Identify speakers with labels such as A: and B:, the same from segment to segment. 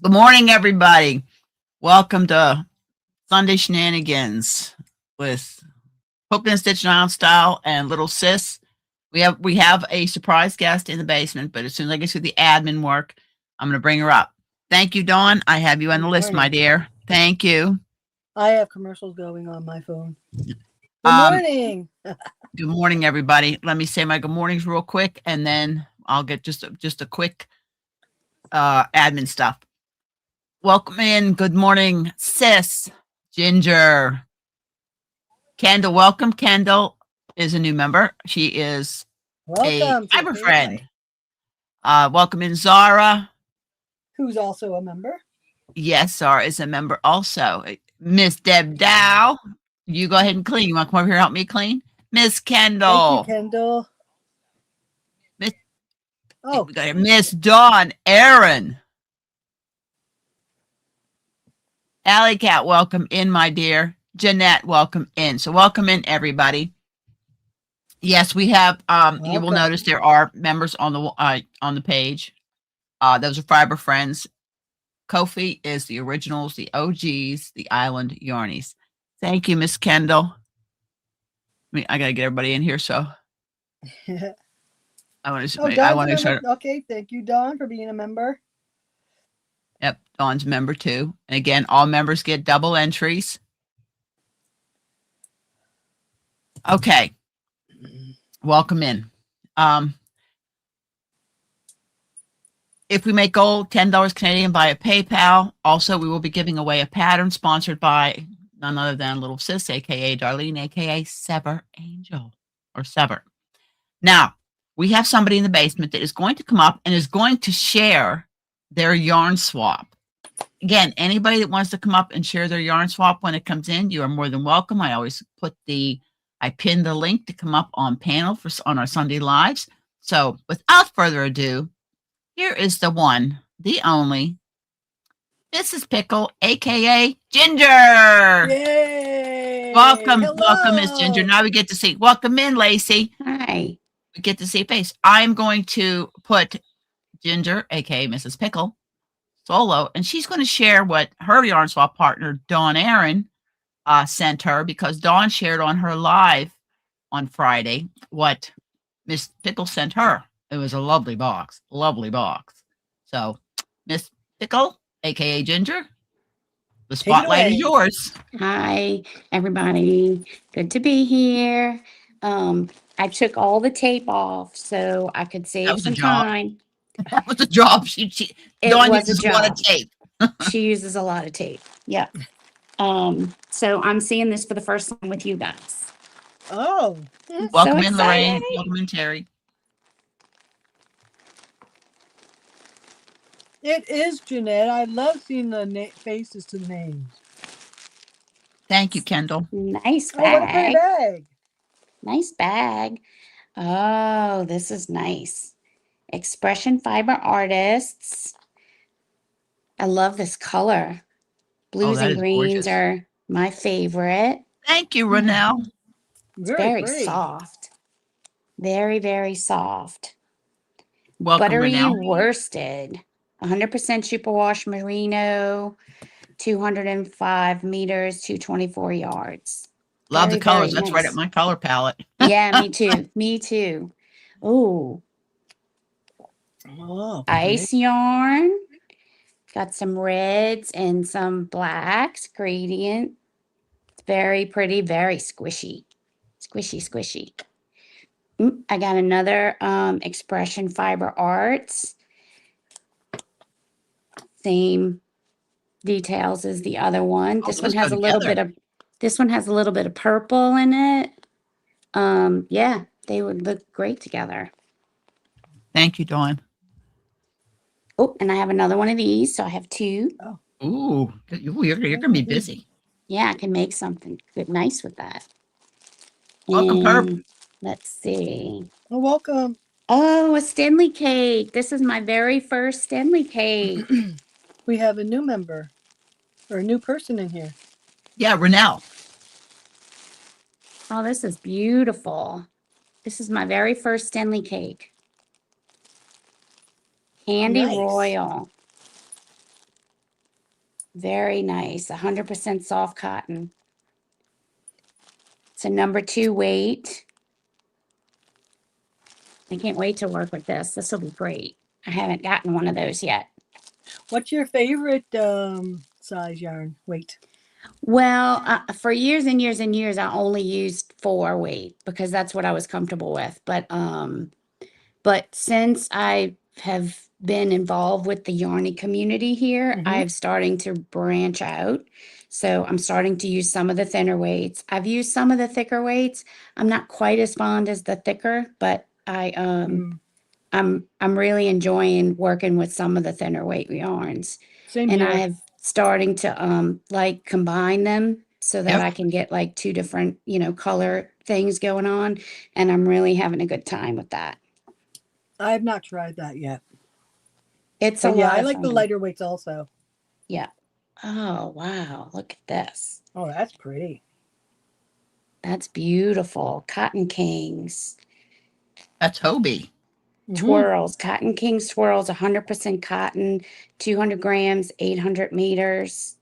A: Good morning, everybody. Welcome to Sunday Shenanigans with Hookin Stitchin.islandstyle and Little Sis. We have a surprise guest in the basement, but as soon as I get through the admin work, I'm going to bring her up. Thank you, Dawn. I have you on the list, my dear. Thank you.
B: I have commercials going on my phone. Good morning.
A: Good morning, everybody. Let me say my good mornings real quick, and then I'll get just a quick admin stuff. Welcome in. Good morning, Sis, Ginger, Kendall. Welcome. Kendall is a new member. She is a fiber friend. Welcome in, Zara,
B: who's also a member.
A: Yes, Zara is a member also. Miss Deb Dow, you go ahead and clean. You want to come over here and help me clean? Miss Kendall.
B: Thank you, Kendall.
A: We got here. Miss Dawn Aaron. Alley Cat, welcome in, my dear. Jeanette, welcome in. So welcome in, everybody. Yes, we have. You will notice there are members on the page. Those are fiber friends. Kofi is the originals, the OGs, the Island Yarnies. Thank you, Miss Kendall. I gotta get everybody in here, so I want to start.
B: Okay, thank you, Dawn, for being a member.
A: Yep, Dawn's a member too. And again, all members get double entries. Okay. Welcome in. If we make gold, $10 Canadian via PayPal. Also, we will be giving away a pattern sponsored by none other than Little Sis, aka Darlene, aka Sever Angel or Sever. Now, we have somebody in the basement that is going to come up and is going to share their yarn swap. Again, anybody that wants to come up and share their yarn swap when it comes in, you are more than welcome. I always I pin the link to come up on panel on our Sunday lives. So without further ado, here is the one, the only, Mrs. Pickle, aka Ginger.
B: Yay!
A: Welcome,
B: Hello.
A: Welcome, Miss Ginger. Now we get to see. Welcome in, Lacey.
C: Hi.
A: We get to see face. I'm going to put Ginger, aka Mrs. Pickle, solo, and she's going to share what her yarn swap partner Dawn Aaron sent her, because Dawn shared on her live on Friday what Miss Pickle sent her. It was a lovely box. So, Miss Pickle, aka Ginger, the spotlight is yours.
C: Hi, everybody. Good to be here. I took all the tape off so I could save some time.
A: That was a job. Dawn uses a lot of tape.
C: She uses a lot of tape. Yeah. So I'm seeing this for the first time with you guys.
B: Oh.
A: Welcome in, Lorraine. Welcome in, Terry.
B: It is, Jeanette. I love seeing the faces to the names.
A: Thank you, Kendall.
C: Nice bag.
B: Oh, what a pretty bag.
C: Nice bag. Oh, this is nice. Expression Fiber Artists. I love this color. Blues and greens are my favorite.
A: Thank you, Renelle.
C: It's very soft. Very, very soft.
A: Welcome,
C: Buttery
A: Renelle.
C: worsted. 100% superwash merino. 205 meters, 224 yards.
A: Love the colors. That's right up my color palette.
C: Yeah, me too. Me too. Ooh. Ice yarn. Got some reds and some blacks. Gradient. It's very pretty, very squishy. Squishy. I got another Expression Fiber Arts. Same details as the other one. This one has a little bit of purple in it. Yeah, they would look great together.
A: Thank you, Dawn.
C: Oh, and I have another one of these, so I have two.
A: Oh. Ooh, you're gonna be busy.
C: Yeah, I can make something good, nice with that.
A: Welcome, Perp.
C: Let's see.
B: Oh, welcome.
C: Oh, a Stanley cake. This is my very first Stanley cake.
B: We have a new member or a new person in here.
A: Yeah, Renelle.
C: Oh, this is beautiful. This is my very first Stanley cake. Candy Royal. Very nice. 100% soft cotton. It's a number 2 weight. I can't wait to work with this. This will be great. I haven't gotten one of those yet.
B: What's your favorite size yarn weight?
C: Well, for years and years and years, I only used 4 weight because that's what I was comfortable with. But since I have been involved with the Yarny community here,
B: Mhm.
C: I'm starting to branch out. So I'm starting to use some of the thinner weights. I've used some of the thicker weights. I'm not quite as fond as the thicker, but I'm really enjoying working with some of the thinner weight yarns.
B: Same
C: And
B: here.
C: I have starting to like combine them so that
A: Yep.
C: I can get like 2 different, color things going on. And I'm really having a good time with that.
B: I have not tried that yet.
C: It's a
B: But yeah,
C: lot
B: I
C: of
B: like the
C: fun.
B: lighter weights also.
C: Yeah. Oh, wow. Look at this.
B: Oh, that's pretty.
C: That's beautiful. Cotton Kings.
A: That's Hobie.
C: Twirls. Cotton Kings twirls, 100% cotton, 200 grams, 800 meters.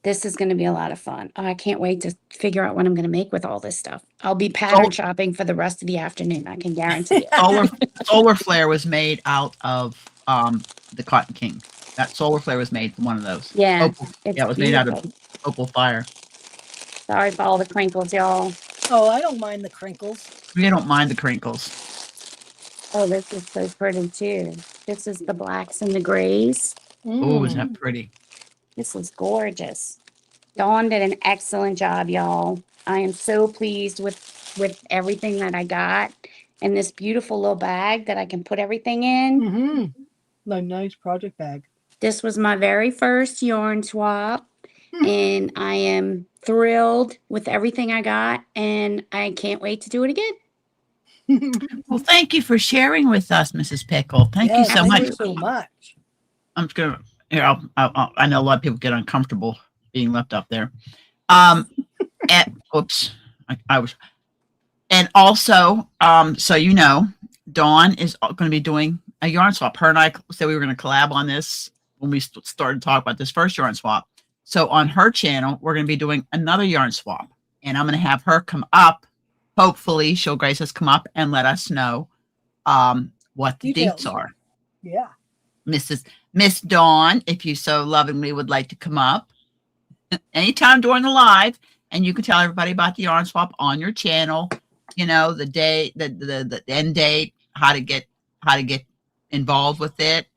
C: This is going to be a lot of fun. Oh, I can't wait to figure out what I'm going to make with all this stuff. I'll be pattern shopping for the rest of the afternoon. I can guarantee it.
A: Solar Flare was made out of the Cotton King. That Solar Flare was made from one of those.
C: Yeah,
A: Opal.
C: it's
A: Yeah, it was
C: beautiful.
A: made out of Opal Fire.
C: Sorry for all the crinkles, y'all.
B: Oh, I don't mind the crinkles.
A: We don't mind the crinkles.
C: Oh, this is so pretty too. This is the blacks and the grays.
A: Oh, is that pretty?
C: This is gorgeous. Dawn did an excellent job, y'all. I am so pleased with everything that I got in this beautiful little bag that I can put everything in.
B: A nice project bag.
C: This was my very first yarn swap, and I am thrilled with everything I got, and I can't wait to do it again.
A: Well, thank you for sharing with us, Mrs. Pickle. Thank you so
B: thank
A: much.
B: you so much.
A: I'm just gonna. I know a lot of people get uncomfortable being left up there. And oops, I was. And also, so you know, Dawn is going to be doing a yarn swap. Her and I said we were going to collab on this when we started to talk about this first yarn swap. So on her channel, we're going to be doing another yarn swap, and I'm going to have her come up. Hopefully, she'll grace us come up and let us know what the
B: Details.
A: dates are.
B: Yeah.
A: Miss Dawn, if you so lovingly would like to come up anytime during the live, and you can tell everybody about the yarn swap on your channel. You know, the day, the end date, how to get involved with it,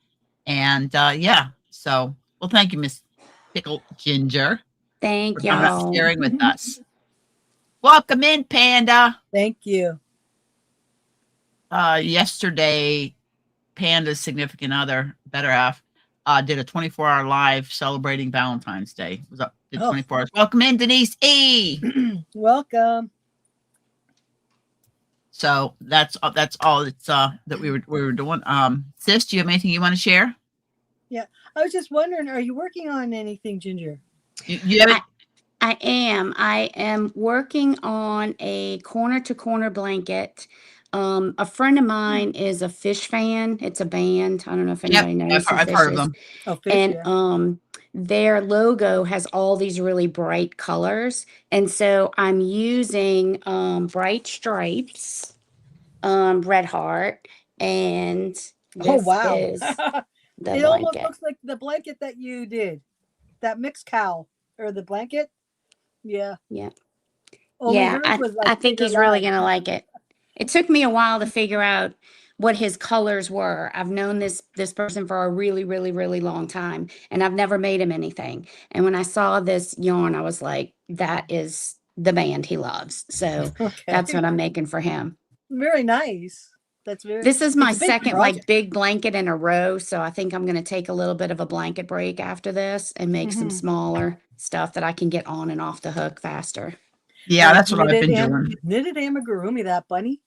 A: and yeah. So, well, thank you, Miss Pickle Ginger.
C: Thank
A: for coming up
C: y'all.
A: and sharing with us. Welcome in, Panda.
B: Thank you.
A: Yesterday, Panda's significant other, better half, did a 24-hour live celebrating Valentine's Day. It was up to 24 hours. Welcome in, Denise E.
B: Welcome.
A: So that's all it's that we were doing. Sis, do you have anything you want to share?
B: Yeah, I was just wondering, are you working on anything, Ginger?
A: You have it?
C: I am working on a corner-to-corner blanket. A friend of mine is a Fish fan. It's a band. I don't know if anybody knows who
A: I've
C: Fish
A: heard of
C: is.
A: them.
B: Oh, Fish,
C: And
B: yeah.
C: their logo has all these really bright colors, and so I'm using bright stripes, red heart, and
B: Oh,
C: this
B: wow.
C: is the
B: It almost
C: blanket.
B: looks like the blanket that you did. That mixed cowl or the blanket. Yeah.
C: Yeah.
B: Only
C: Yeah,
B: hers was like
C: I think
B: bigger
C: he's really
B: line.
C: gonna like it. It took me a while to figure out what his colors were. I've known this person for a really, really, really long time, and I've never made him anything. And when I saw this yarn, I was like, that is the band he loves. So that's what I'm making for him.
B: Very nice. That's very.
C: This is my
B: it's a big
C: second like
B: project.
C: big blanket in a row, so I think I'm gonna take a little bit of a blanket break after this and make some smaller stuff that I can get on and off the hook faster.
A: Yeah, that's what I've been doing.
B: Knitted amigurumi, that bunny.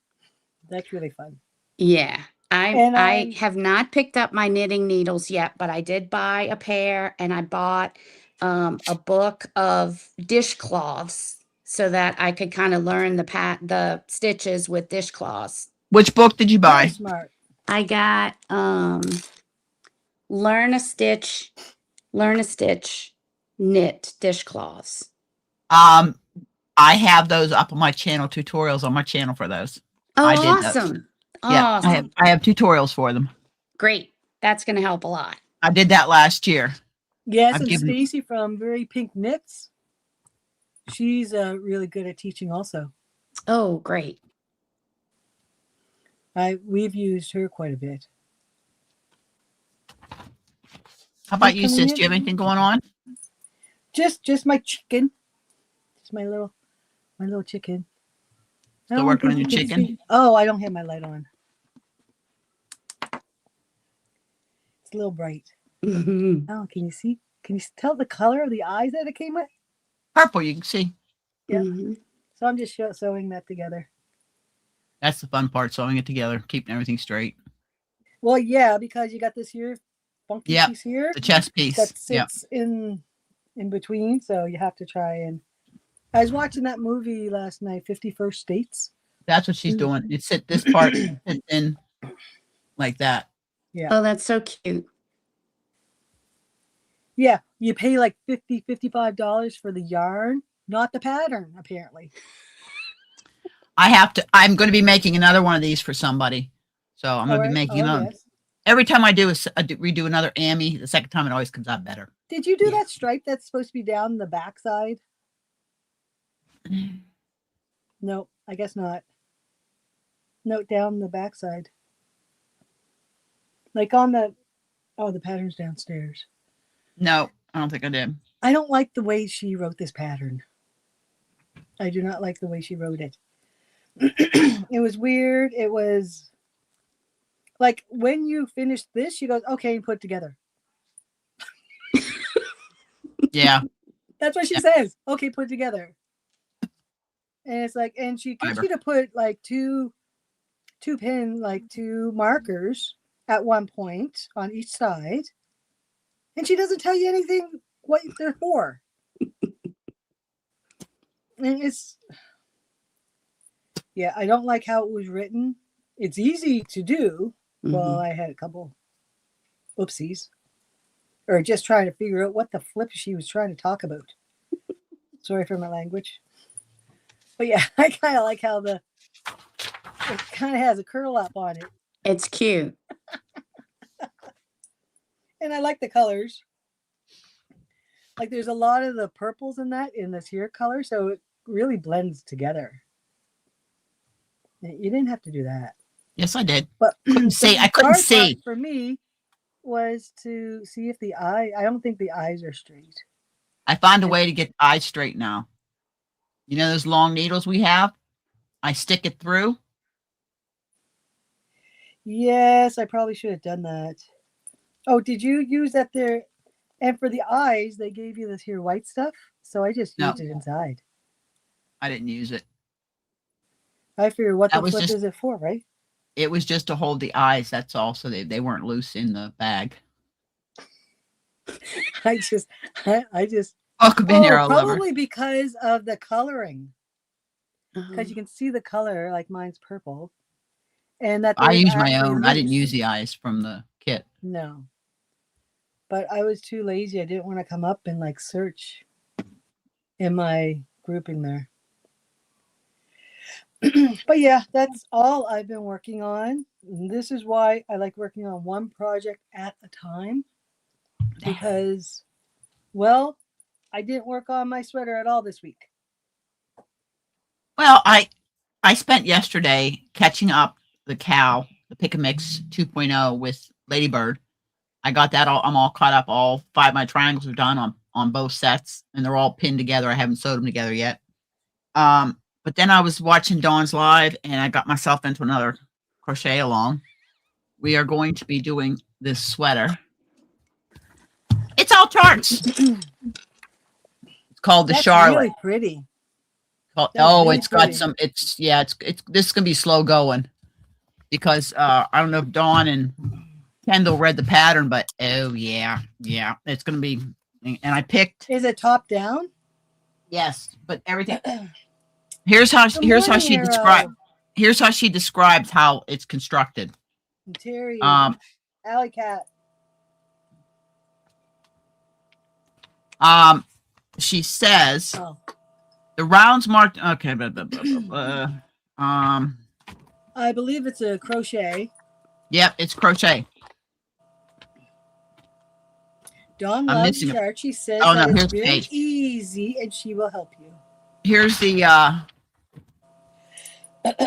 B: That's really fun.
C: Yeah. I have not picked up my knitting needles yet, but I did buy a pair, and I bought a book of dishcloths so that I could kind of learn the stitches with dishcloths.
A: Which book did you buy?
B: Very smart.
C: I got Learn a Stitch Learn a Stitch knit dishcloths.
A: I have those up on my channel, tutorials on my channel for those.
C: Oh,
A: I did those.
C: awesome.
A: Yeah,
C: Awesome.
A: I have tutorials for them.
C: Great. That's going to help a lot.
A: I did that last year.
B: Yes,
A: I've
B: and
A: given-
B: Stacy from Very Pink Knits. She's really good at teaching also.
C: Oh, great.
B: We've used her quite a bit.
A: How about
B: You
A: you,
B: coming
A: sis?
B: in?
A: Do you have anything going on?
B: Just my chicken. Just my little chicken. I
A: Still
B: don't
A: working on
B: think
A: your
B: you can
A: chicken?
B: see- Oh, I don't have my light on. It's a little bright.
C: Mhm.
B: Oh, can you see? Can you tell the color of the eyes that it came with?
A: Purple, you can see.
B: Yeah.
C: Mhm.
B: So I'm just sewing that together.
A: That's the fun part, sewing it together, keeping everything straight.
B: Well, yeah, because you got this here funky
A: Yep,
B: piece here
A: The chest piece.
B: that
A: Yeah.
B: sits in between, so you have to try and. I was watching that movie last night, 51st States.
A: That's what she's doing. It's this part sits in like that.
B: Yeah.
C: Oh, that's so cute.
B: Yeah, you pay like $50, $55 for the yarn, not the pattern, apparently.
A: I'm going to be making another one of these for somebody. So I'm going to be making another.
B: Yes.
A: Every time I redo another Amy, the second time it always comes out better.
B: Did you do
A: Yeah.
B: that stripe that's supposed to be down the backside? No, I guess not. Note down the backside. Like on the pattern's downstairs.
A: No, I don't think I did.
B: I don't like the way she wrote this pattern. I do not like the way she wrote it. It was weird. It was like when you finish this, she goes, okay, and put it together.
A: Yeah.
B: That's what she says. Okay, put it together. And it's like, and she gets you to put like two markers at one point on each side. And she doesn't tell you anything what they're for. And I don't like how it was written. It's easy to do. Well, I had a couple oopsies. Or just trying to figure out what the flip she was trying to talk about. Sorry for my language. But yeah, I kind of like how it kind of has a curl up on it.
C: It's cute.
B: And I like the colors. Like there's a lot of the purples in this here color. So it really blends together. You didn't have to do that.
A: Yes, I did.
B: But
A: see, I couldn't
B: hard
A: see.
B: part for me was to see if I don't think the eyes are straight.
A: I found a way to get the eyes straight now. You know those long needles we have? I stick it through.
B: Yes, I probably should have done that. Oh, did you use that there? And for the eyes, they gave you this here white stuff. So I just used it inside.
A: I didn't use it.
B: I figured what
A: That
B: the
A: was
B: flip
A: just-
B: is it for, right?
A: It was just to hold the eyes. That's all. So they weren't loose in the bag.
B: I just
A: Welcome in here, Oliver.
B: probably because of the coloring.
C: Uh-huh.
B: Because you can see the color, like mine's purple. And that
A: I
B: they're
A: used my
B: actually
A: own. I didn't
B: loose.
A: use the eyes from the kit.
B: No. But I was too lazy. I didn't want to come up and like search in my grouping there. But yeah, that's all I've been working on. And this is why I like working on one project at a time. Because, well, I didn't work on my sweater at all this week.
A: Well, I spent yesterday catching up the cow, the Pick a Mix 2.0 with Ladybird. I got that all. I'm all caught up. All 5 of my triangles are done on both sets, and they're all pinned together. I haven't sewed them together yet. But then I was watching Dawn's live, and I got myself into another crochet along. We are going to be doing this sweater. It's all charts. It's called the
B: That's
A: Charlotte.
B: really pretty.
A: Called,
B: That's really
A: it's got
B: pretty.
A: some. It's this is gonna be slow going because I don't know if Dawn and Kendall read the pattern, but oh yeah, it's gonna be. And I picked
B: Is it top down?
A: yes, but everything. Here's how she
B: morning,
A: described. Here's how she describes how it's constructed.
B: Terry,
A: Um,
B: Alley Cat.
A: She says
B: Oh,
A: the rounds marked. Okay, blah, blah, blah, blah, blah.
B: I believe it's a crochet.
A: Yep, it's crochet.
B: Dawn
A: I'm
B: loves
A: missing it.
B: chart. She says
A: Oh,
B: that
A: no,
B: it's
A: here's the
B: very
A: page.
B: easy and she will help you.
A: Here's the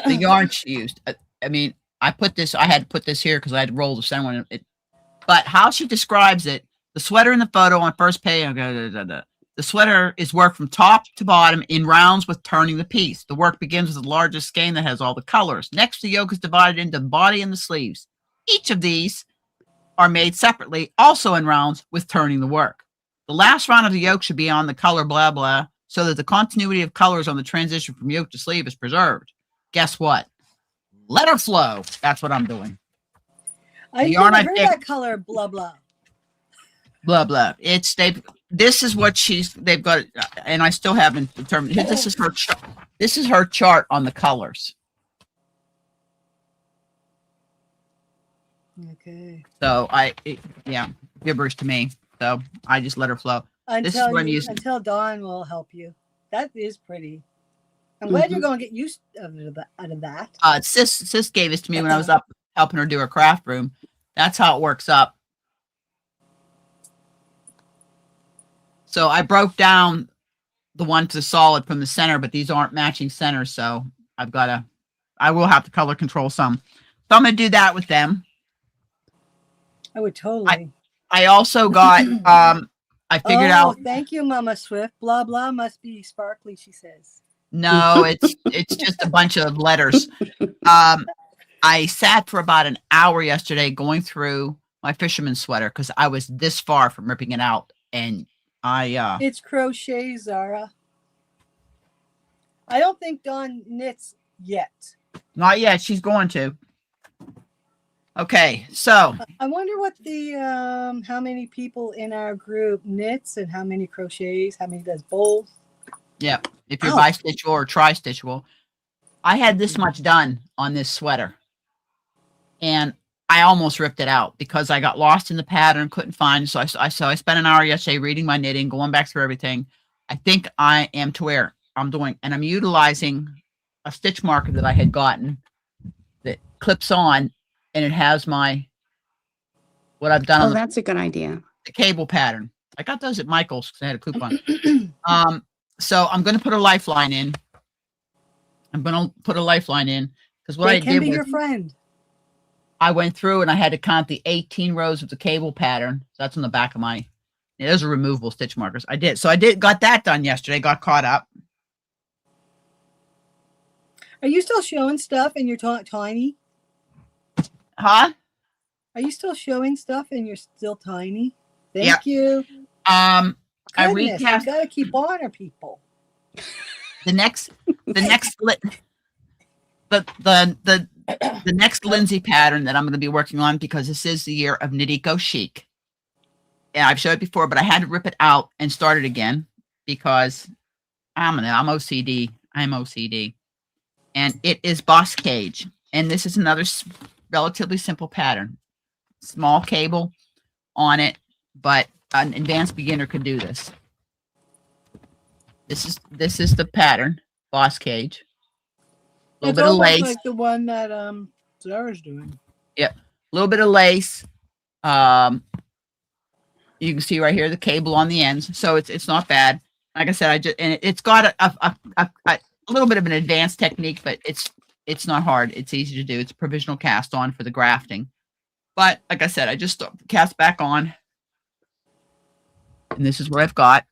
A: yarn she used. I mean, I had to put this here because I had to roll the center one. But how she describes it, the sweater in the photo on first page, the sweater is worked from top to bottom in rounds with turning the piece. The work begins with the largest skein that has all the colors. Next, the yoke is divided into the body and the sleeves. Each of these are made separately, also in rounds with turning the work. The last round of the yoke should be on the color blah blah, so that the continuity of colors on the transition from yoke to sleeve is preserved. Guess what? Letter flow. That's what I'm doing.
B: I
A: The yarn
B: never
A: I
B: heard
A: picked-
B: that color blah blah.
A: Blah blah. This is what they've got, and I still haven't determined. This is her chart. This is her chart on the colors.
B: Okay.
A: So yeah, gibberish to me. So I just let her flow. This is what I'm using.
B: Until Dawn will help you. That is pretty. I'm glad you're going to get used out of that.
A: Sis gave this to me when I was up helping her do her craft room. That's how it works up. So I broke down the one to solid from the center, but these aren't matching centers. So I will have to color control some. So I'm going to do that with them.
B: I would totally.
A: I also got, I figured out.
B: Thank you, Mama Swift. Blah, blah must be sparkly, she says.
A: No, it's just a bunch of letters. I sat for about an hour yesterday going through my fisherman's sweater because I was this far from ripping it out. And
B: it's crochet, Zara. I don't think Dawn knits yet.
A: Not yet. She's going to. Okay, so
B: I wonder what the how many people in our group knits and how many crochets, how many does both.
A: Yeah, if you're bi-stitchable or tri-stitchable. I had this much done on this sweater, and I almost ripped it out because I got lost in the pattern, couldn't find. So I spent an hour yesterday reading my knitting, going back through everything. I think I am to where I'm doing, and I'm utilizing a stitch marker that I had gotten that clips on, and it has what I've done.
C: Oh, that's a good idea.
A: The cable pattern. I got those at Michael's because I had a coupon. So I'm going to put a lifeline in. Because what I did was
B: your friend.
A: I went through and I had to count the 18 rows of the cable pattern. So that's on the back of my. Those are removable stitch markers. I did. So got that done yesterday. Got caught up.
B: Are you still showing stuff and you're tiny?
A: Huh?
B: Are you still showing stuff and you're still tiny? Thank you.
A: I
B: Goodness,
A: recast.
B: You gotta keep on our people.
A: The next Lindsey pattern that I'm going to be working on, because this is the year of Knit Chic. Yeah, I've showed it before, but I had to rip it out and start it again because I'm OCD. I'm OCD. And it is Boscage. And this is another relatively simple pattern. Small cable on it, but an advanced beginner could do this. This is the pattern, Boscage. A little bit of lace.
B: Like the one that Zara's doing.
A: Yep. A little bit of lace. You can see right here the cable on the ends, so it's not bad. Like I said, it's got a little bit of an advanced technique, but it's not hard. It's easy to do. It's a provisional cast on for the grafting. But like I said, I just cast back on, and this is what I've got.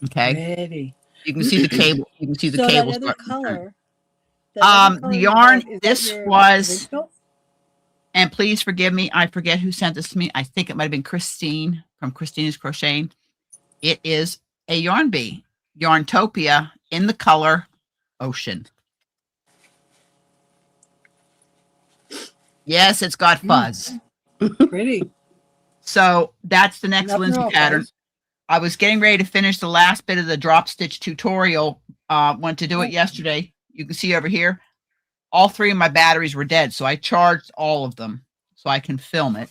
A: Okay.
B: Ready.
A: You can see the cable. You can see the cable.
B: That other color.
A: The yarn. This was.
B: Original?
A: And please forgive me. I forget who sent this to me. I think it might have been Christine from Christina's Crocheting. It is a yarn bee, Yarntopia, in the color Ocean. Yes, it's got fuzz.
B: Pretty.
A: So that's the next
B: Nothing
A: Lindsey
B: wrong,
A: pattern.
B: guys.
A: I was getting ready to finish the last bit of the drop stitch tutorial. Went to do it yesterday. You can see over here. All three of my batteries were dead, so I charged all of them so I can film it.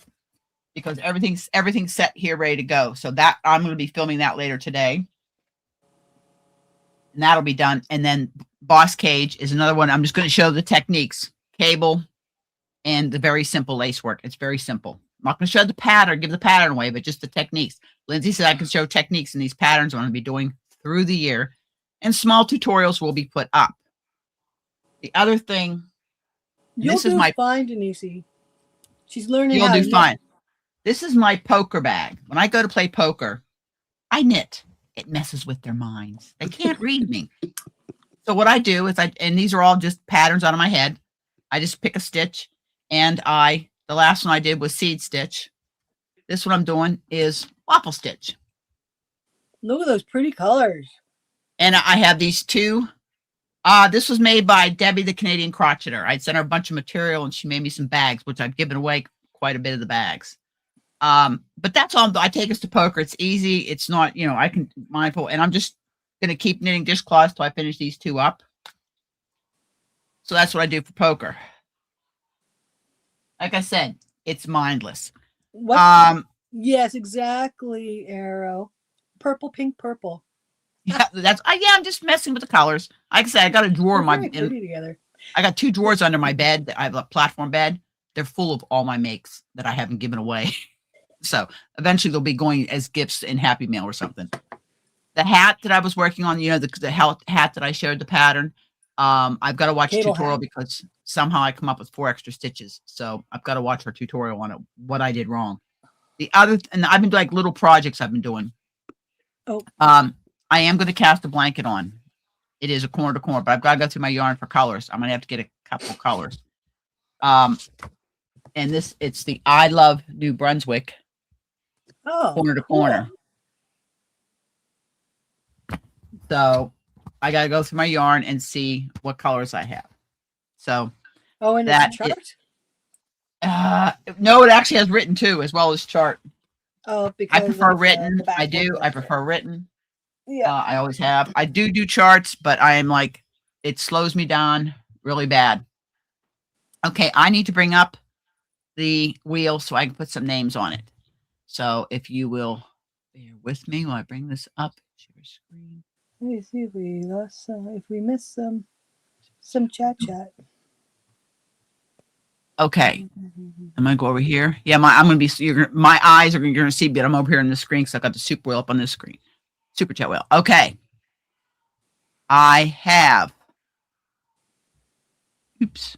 A: because everything's set here, ready to go. So that I'm going to be filming that later today. And that'll be done. And then Boscage is another one. I'm just going to show the techniques, cable, and the very simple lace work. It's very simple. I'm not going to show the pattern, give the pattern away, but just the techniques. Lindsey said I can show techniques in these patterns I'm going to be doing through the year, and small tutorials will be put up. The other thing,
B: You'll
A: this is
B: do
A: my
B: fine, Denise. She's learning
A: you'll
B: how
A: do
B: to
A: fine. This is my poker bag. When I go to play poker, I knit. It messes with their minds. They can't read me. So what I do is and these are all just patterns out of my head. I just pick a stitch, and the last one I did was seed stitch. This one I'm doing is waffle stitch.
B: Look at those pretty colors.
A: And I have these two. This was made by Debbie, the Canadian crocheter. I sent her a bunch of material, and she made me some bags, which I've given away quite a bit of the bags. But that's all I take us to poker. It's easy. It's not, I can mindful, and I'm just going to keep knitting dishcloths till I finish these two up. So that's what I do for poker. Like I said, it's mindless.
B: What? Yes, exactly, Arrow. Purple, pink, purple.
A: Yeah, I'm just messing with the colors. Like I said, I got a drawer in my
B: together.
A: I got two drawers under my bed. I have a platform bed. They're full of all my makes that I haven't given away. So eventually they'll be going as gifts in Happy Mail or something. The hat that I was working on, the hat that I showed the pattern. I've got to watch a tutorial because somehow I come up with 4 extra stitches. So I've got to watch her tutorial on it, what I did wrong. And I've been doing like little projects I've been doing.
B: Oh.
A: I am going to cast a blanket on. It is a corner to corner, but I've got to go through my yarn for colors. I'm going to have to get a couple of colors. And it's the I Love New Brunswick. Corner to corner. Cool. So I got to go through my yarn and see what colors I have. So.
B: Oh, and it's a chart?
A: No, it actually has written too, as well as chart.
B: Oh, because
A: I prefer written. I do. I prefer written.
B: Yeah.
A: I always have. I do charts, but I am like, it slows me down really bad. Okay, I need to bring up the wheel so I can put some names on it. So if you will bear with me while I bring this up, share screen.
B: Let me see if we lost if we missed some chat.
A: Okay, I'm gonna go over here. Yeah, my eyes are gonna see, but I'm over here on the screen because I got the super wheel up on this screen. Super chat wheel. Okay, I have. Oops.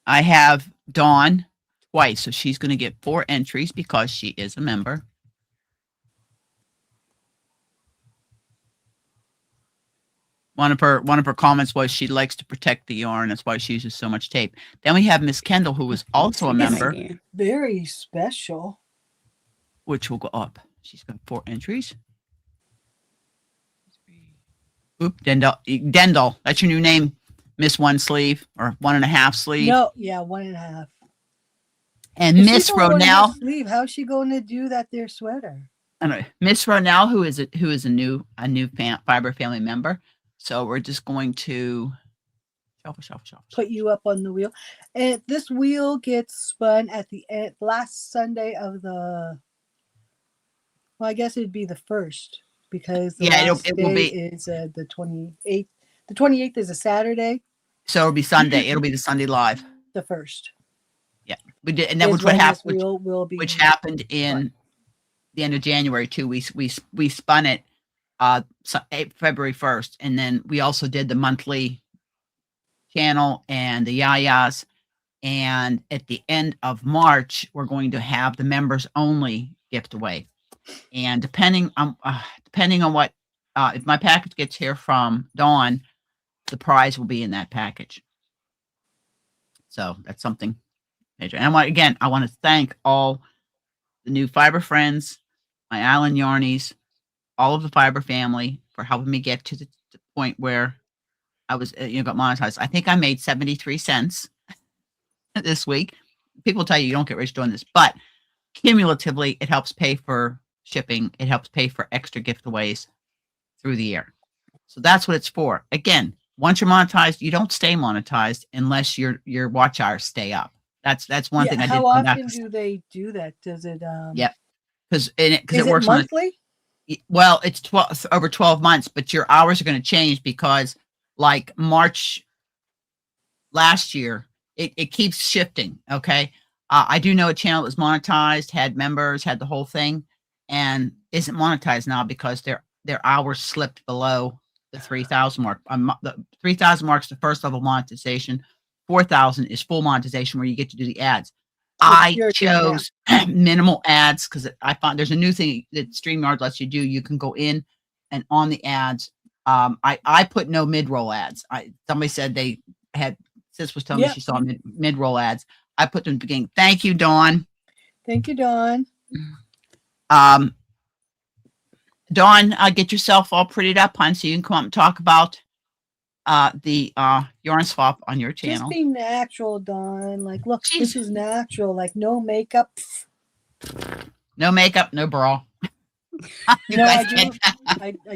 A: I have Dawn twice, so she's going to get 4 entries because she is a member. One of her comments was she likes to protect the yarn. That's why she uses so much tape. Then we have Miss Kendall, who is also a member.
B: Very special.
A: Which will go up. She's got 4 entries. Oop, Dendel. That's your new name. Miss 1 sleeve or 1.5 sleeve.
B: No, yeah, 1.5.
A: And Miss Ronell.
B: How's she going to do that there sweater?
A: Anyway, Miss Ronell, who is a new Fiber family member. So we're just going to shuffle.
B: Put you up on the wheel. And this wheel gets spun at the end, last Sunday of the. Well, I guess it'd be the 1st because the last
A: it
B: day
A: will be
B: is the 28th. The 28th is a Saturday.
A: So it'll be Sunday. It'll be the Sunday live.
B: The 1st.
A: Yeah, we did, and that was what happened. Which happened in the end of January too. We spun it February 1st, and then we also did the monthly channel and the yayas. And at the end of March, we're going to have the members only gift away. And depending on what, if my package gets here from Dawn, the prize will be in that package. So that's something major. And I want to thank all the new fiber friends, my Island Yarnies, all of the fiber family for helping me get to the point where I was, got monetized. I think I made 73 cents this week. People tell you don't get rich doing this, but cumulatively, it helps pay for shipping. It helps pay for extra giveaways through the year. So that's what it's for. Again, once you're monetized, you don't stay monetized unless your watch hours stay up. That's one thing I did
B: How
A: find out.
B: often do they do that? Does it?
A: Yep, because
B: Is
A: it works on
B: monthly?
A: well, it's 12 over 12 months, but your hours are going to change because like March last year, it keeps shifting. Okay. I do know a channel that was monetized, had members, had the whole thing, and isn't monetized now because their hours slipped below the 3,000 mark. The 3,000 marks the first level monetization. 4,000 is full monetization where you get to do the ads. I chose minimal ads because I found there's a new thing that StreamYard lets you do. You can go in and on the ads. I put no mid-roll ads. Somebody said they had, Sis was telling me she saw mid-roll ads. I put them in the beginning. Thank you, Dawn.
B: Thank you, Dawn.
A: Dawn, get yourself all prettied up, hon, so you can come up and talk about the yarn swap on your channel.
B: Just be natural, Dawn. Like, look, this is natural. Like, no makeup.
A: No makeup, no bra.
B: I do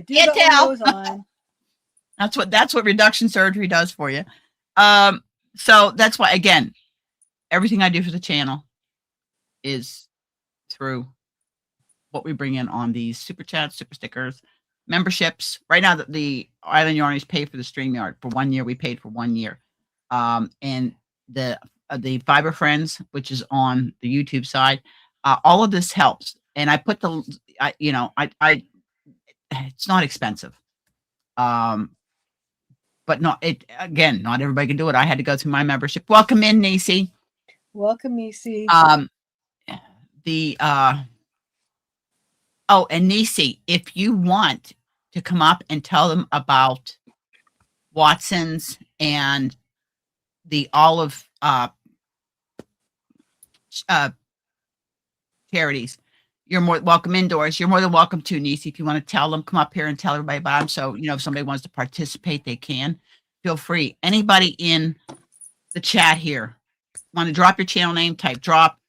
A: Can't tell.
B: On.
A: That's what reduction surgery does for you. So that's why, again, everything I do for the channel is through what we bring in on these super chats, super stickers, memberships. Right now, the Island Yarnies pay for the StreamYard for 1 year. We paid for 1 year, and the Fiber Friends, which is on the YouTube side, all of this helps. And I put it's not expensive, but not everybody can do it. I had to go through my membership. Welcome in, Nisi.
B: Welcome, Nisi.
A: And Nisi, if you want to come up and tell them about Watson's and the olive charities, you're more welcome indoors. You're more than welcome to, Nisi. If you want to tell them, come up here and tell everybody about them. So, if somebody wants to participate, they can. Feel free. Anybody in the chat here want to drop your channel name, type drop.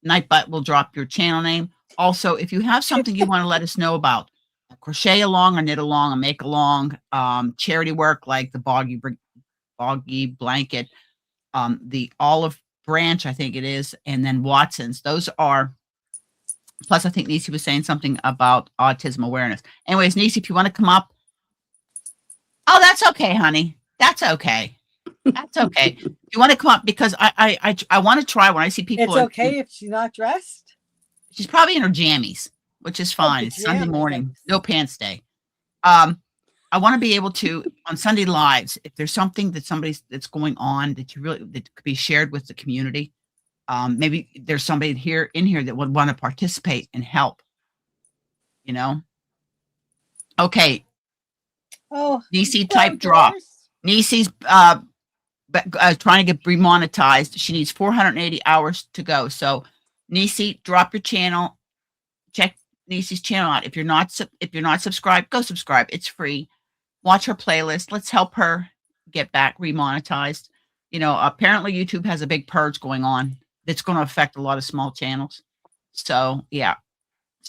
A: Nightbutt will drop your channel name. Also, if you have something you want to let us know about, crochet along or knit along or make along, charity work like the Boggy Blanket, the Olive Branch, I think it is, and then Watson's. Those are, plus I think Nisi was saying something about autism awareness. Anyways, Nisi, if you want to come up, oh, that's okay, honey. That's okay. That's okay. You want to come up because I want to try when I see people.
B: It's okay if she's not dressed.
A: She's probably in her jammies, which is fine. It's Sunday morning, no pants day. I want to be able to on Sunday lives, if there's something that that's going on that that could be shared with the community. Maybe there's somebody in here that would want to participate and help. Okay.
B: Oh,
A: Nisi type drop. Nisi's trying to get remonetized. She needs 480 hours to go. So Nisi, drop your channel. Check Nisi's channel out. If you're not subscribed, go subscribe. It's free. Watch her playlist. Let's help her get back remonetized. Apparently YouTube has a big purge going on that's going to affect a lot of small channels. So yeah,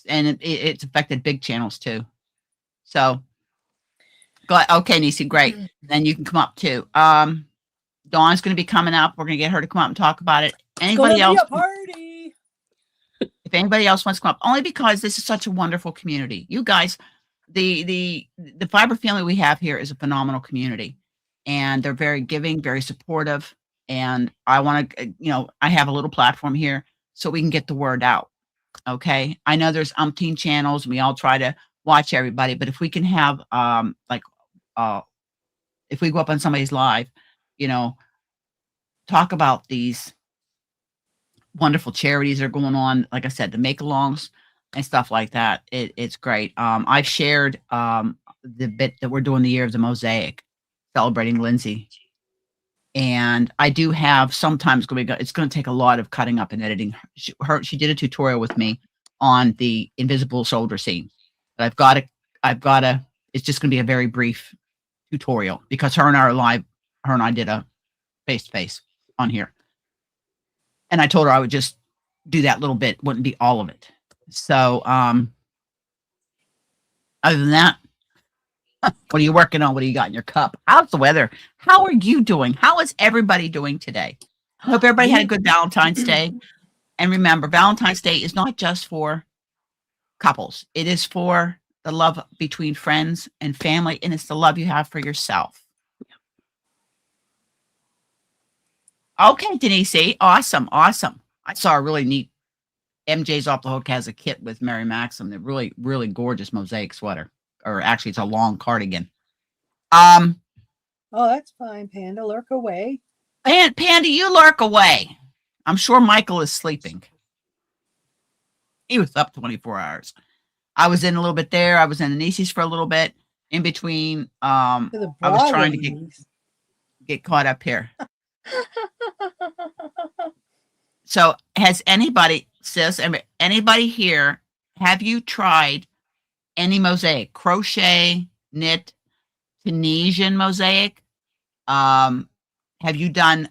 A: and it's affected big channels too. So okay, Nisi, great. Then you can come up too. Dawn's going to be coming up. We're going to get her to come up and talk about it. Anybody else?
B: Be a party.
A: If anybody else wants to come up, only because this is such a wonderful community. You guys, the Fiber family we have here is a phenomenal community, and they're very giving, very supportive. And I want to, I have a little platform here so we can get the word out. Okay. I know there's umpteen channels and we all try to watch everybody, but if we can have, if we go up on somebody's live, talk about these wonderful charities that are going on, like I said, the make-alongs and stuff like that. It's great. I've shared the bit that we're doing the Year of the Mosaic, celebrating Lindsey. And I do have sometimes it's going to take a lot of cutting up and editing. She did a tutorial with me on the invisible shoulder seam. But I've got to, it's just going to be a very brief tutorial because her and I did a face-to-face on here. And I told her I would just do that little bit, wouldn't be all of it. So other than that, What are you working on? What do you got in your cup? How's the weather? How are you doing? How is everybody doing today? I hope everybody had a good Valentine's Day. And remember, Valentine's Day is not just for couples. It is for the love between friends and family, and it's the love you have for yourself. Okay, Denise. Awesome. Awesome. I saw a really neat MJ's Off the Hook has a kit with Mary Maxim. They're really, really gorgeous mosaic sweater. Or actually it's a long cardigan.
B: Oh, that's fine, Panda. Lurk away.
A: And Panda, you lurk away. I'm sure Michael is sleeping. He was up 24 hours. I was in a little bit there. I was in Denise's for a little bit. In between, I was trying to get caught up here. So has anybody, sis, anybody here, have you tried any mosaic? Crochet, knit, Tunisian mosaic? Have you done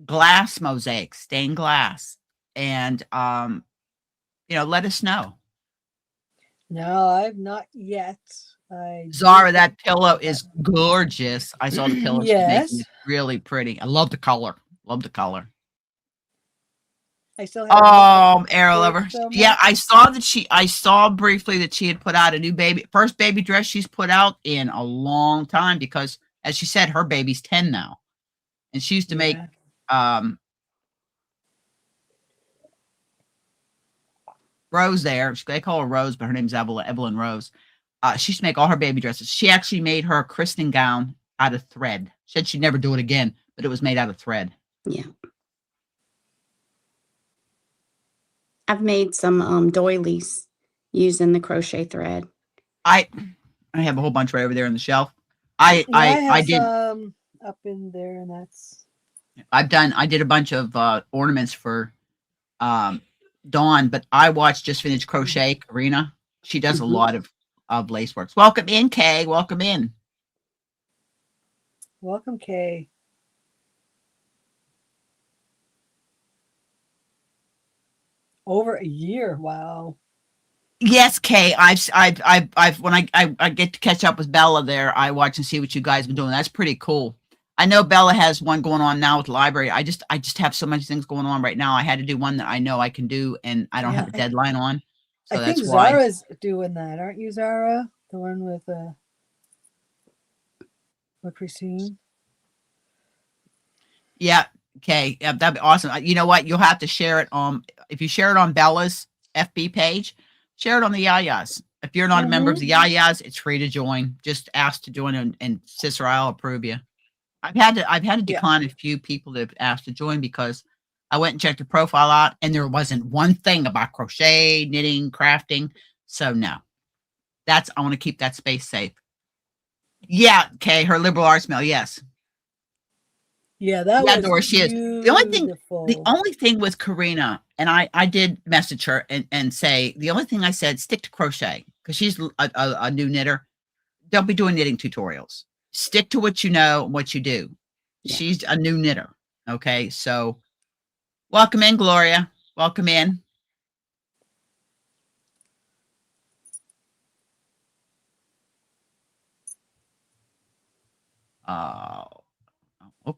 A: glass mosaic, stained glass? And, let us know.
B: No, I've not yet.
A: Zara, that pillow is gorgeous. I saw the pillow.
B: Yes.
A: It's really pretty. I love the color. Love the color.
B: I still have
A: Arrow Lover. Yeah, I saw briefly that she had put out a new first baby dress she's put out in a long time because, as she said, her baby's 10 now. And she used to make, Rose there. They call her Rose, but her name's Evelyn Rose. She used to make all her baby dresses. She actually made her christening gown out of thread. She said she'd never do it again, but it was made out of thread.
C: Yeah. I've made some doilies using the crochet thread.
A: I have a whole bunch right over there on the shelf. I did
B: some up in there, and that's.
A: I did a bunch of ornaments for Dawn, but I watched Just Finished Crochet, Karina. She does a lot of lace works. Welcome in, Kay. Welcome in.
B: Welcome, Kay. Over a year. Wow.
A: Yes, Kay. I've when I get to catch up with Bella there, I watch and see what you guys have been doing. That's pretty cool. I know Bella has one going on now with the library. I just have so many things going on right now. I had to do one that I know I can do, and I don't have a deadline on. So
B: I think Zara's doing that, aren't you, Zara? The one with Christine.
A: Yeah. Okay. Yeah, that'd be awesome. You know what? You'll have to share it on. If you share it on Bella's FB page, share it on the Yayas. If you're not a member of the Yayas, it's free to join. Just ask to join, and Sis or I'll approve you. I've had to decline a few people that have asked to join because I went and checked the profile out, and there wasn't one thing about crochet, knitting, crafting. So no, I want to keep that space safe. Yeah. Okay. Her liberal arts mail. Yes.
B: Yeah, that was
A: Dora, she is. The only thing with Karina, and I did message her and say, the only thing I said, stick to crochet, because she's a new knitter. Don't be doing knitting tutorials. Stick to what you know and what you do. Yeah. She's a new knitter. Okay, so welcome in, Gloria. Welcome in.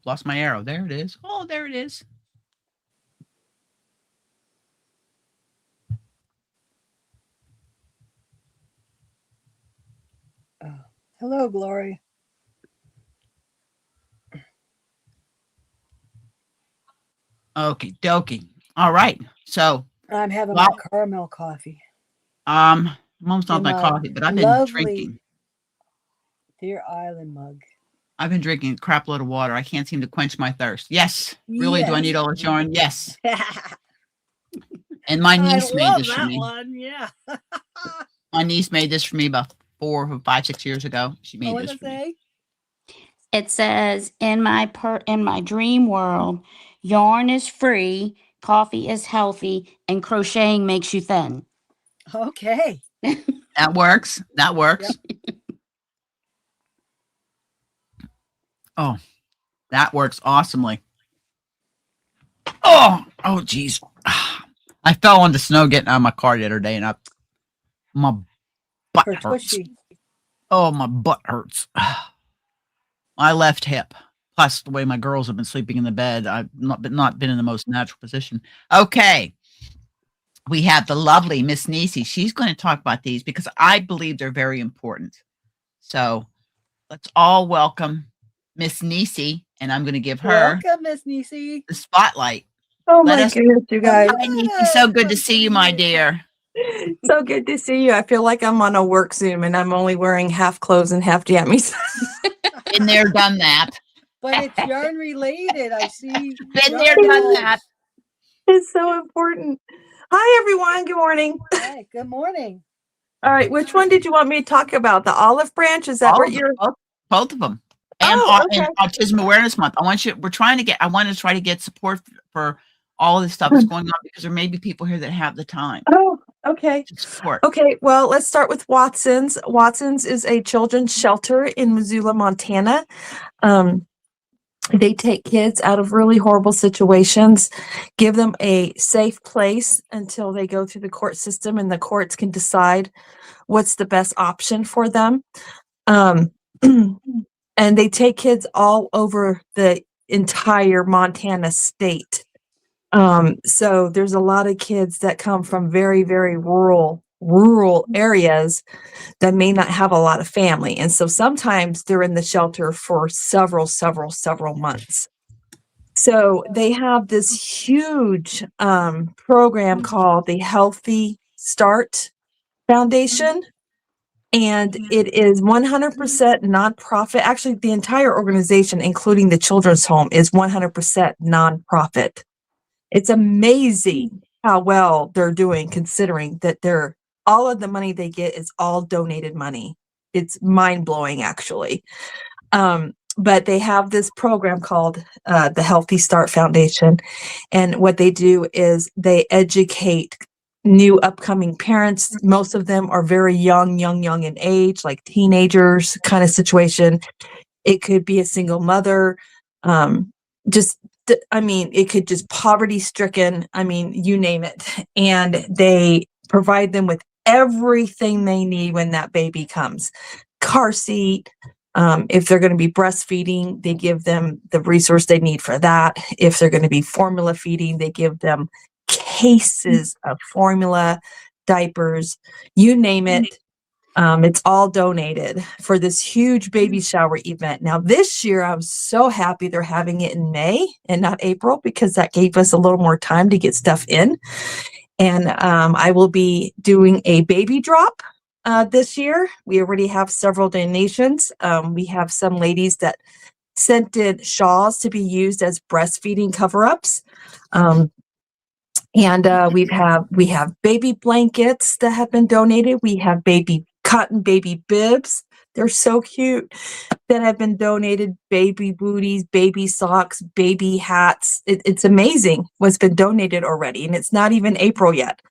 A: Lost my arrow. There it is. Oh, there it is.
B: Hello, Gloria.
A: Okay, dokie. All right. So
B: I'm having my caramel coffee.
A: I'm almost on my coffee, but I've been drinking.
B: Deer Island mug.
A: I've been drinking a crap load of water. I can't seem to quench my thirst. Yes. Really? Yes. Do I need all the yarn? Yes. And my niece made this for me.
B: Yeah.
A: My niece made this for me about 4, 5, 6 years ago. She made this for me.
C: It says, in my dream world, yarn is free, coffee is healthy, and crocheting makes you thin.
B: Okay.
A: That works. That works. Yep. Oh, that works awesomely. Oh, geez. I fell on the snow getting out of my car the other day, and my butt hurts. Oh, my butt hurts. My left hip. Plus, the way my girls have been sleeping in the bed, I've not been in the most natural position. Okay. We have the lovely Miss Nisi. She's going to talk about these because I believe they're very important. So let's all welcome Miss Nisi, and I'm going to give her
B: Welcome, Miss Nisi.
A: the spotlight.
D: Oh
A: Let
D: my
A: us-
D: goodness, you guys.
A: Hi, Nisi. So good to see you, my dear.
D: So good to see you. I feel like I'm on a work Zoom and I'm only wearing half clothes and half jammies.
A: Been there, done that.
B: But it's yarn related. I see.
A: Been there,
B: yarn
A: done
B: gloves.
A: that.
D: It's so important. Hi, everyone. Good morning.
B: Hi, good morning.
D: All right. Which one did you want me to talk about? The olive branch? Is that
A: All
D: what
A: of
D: you're?
A: both of them. And,
D: Oh,
A: and
D: okay.
A: Autism Awareness Month. I want to try to get support for all this stuff that's going on because there may be people here that have the time
D: Oh, okay.
A: to support.
D: Okay, well, let's start with Watson's. Watson's is a children's shelter in Missoula, Montana. They take kids out of really horrible situations, give them a safe place until they go through the court system and the courts can decide what's the best option for them. And they take kids all over the entire Montana state. So there's a lot of kids that come from very, very rural areas that may not have a lot of family. And so sometimes they're in the shelter for several months. So they have this huge program called the Healthy Start Foundation. And it is 100% nonprofit. Actually, the entire organization, including the children's home, is 100% nonprofit. It's amazing how well they're doing, considering that all of the money they get is all donated money. It's mind blowing, actually. But they have this program called the Healthy Start Foundation. And what they do is they educate new upcoming parents. Most of them are very young in age, like teenagers kind of situation. It could be a single mother, it could just poverty stricken. You name it. And they provide them with everything they need when that baby comes. Car seat. If they're going to be breastfeeding, they give them the resource they need for that. If they're going to be formula feeding, they give them cases of formula, diapers, you name it. It's all donated for this huge baby shower event. Now, this year, I'm so happy they're having it in May and not April because that gave us a little more time to get stuff in. And I will be doing a baby drop this year. We already have several donations. We have some ladies that sent in shawls to be used as breastfeeding cover-ups. And we have baby blankets that have been donated. We have cotton baby bibs. They're so cute that have been donated. Baby booties, baby socks, baby hats. It's amazing what's been donated already. And it's not even April yet.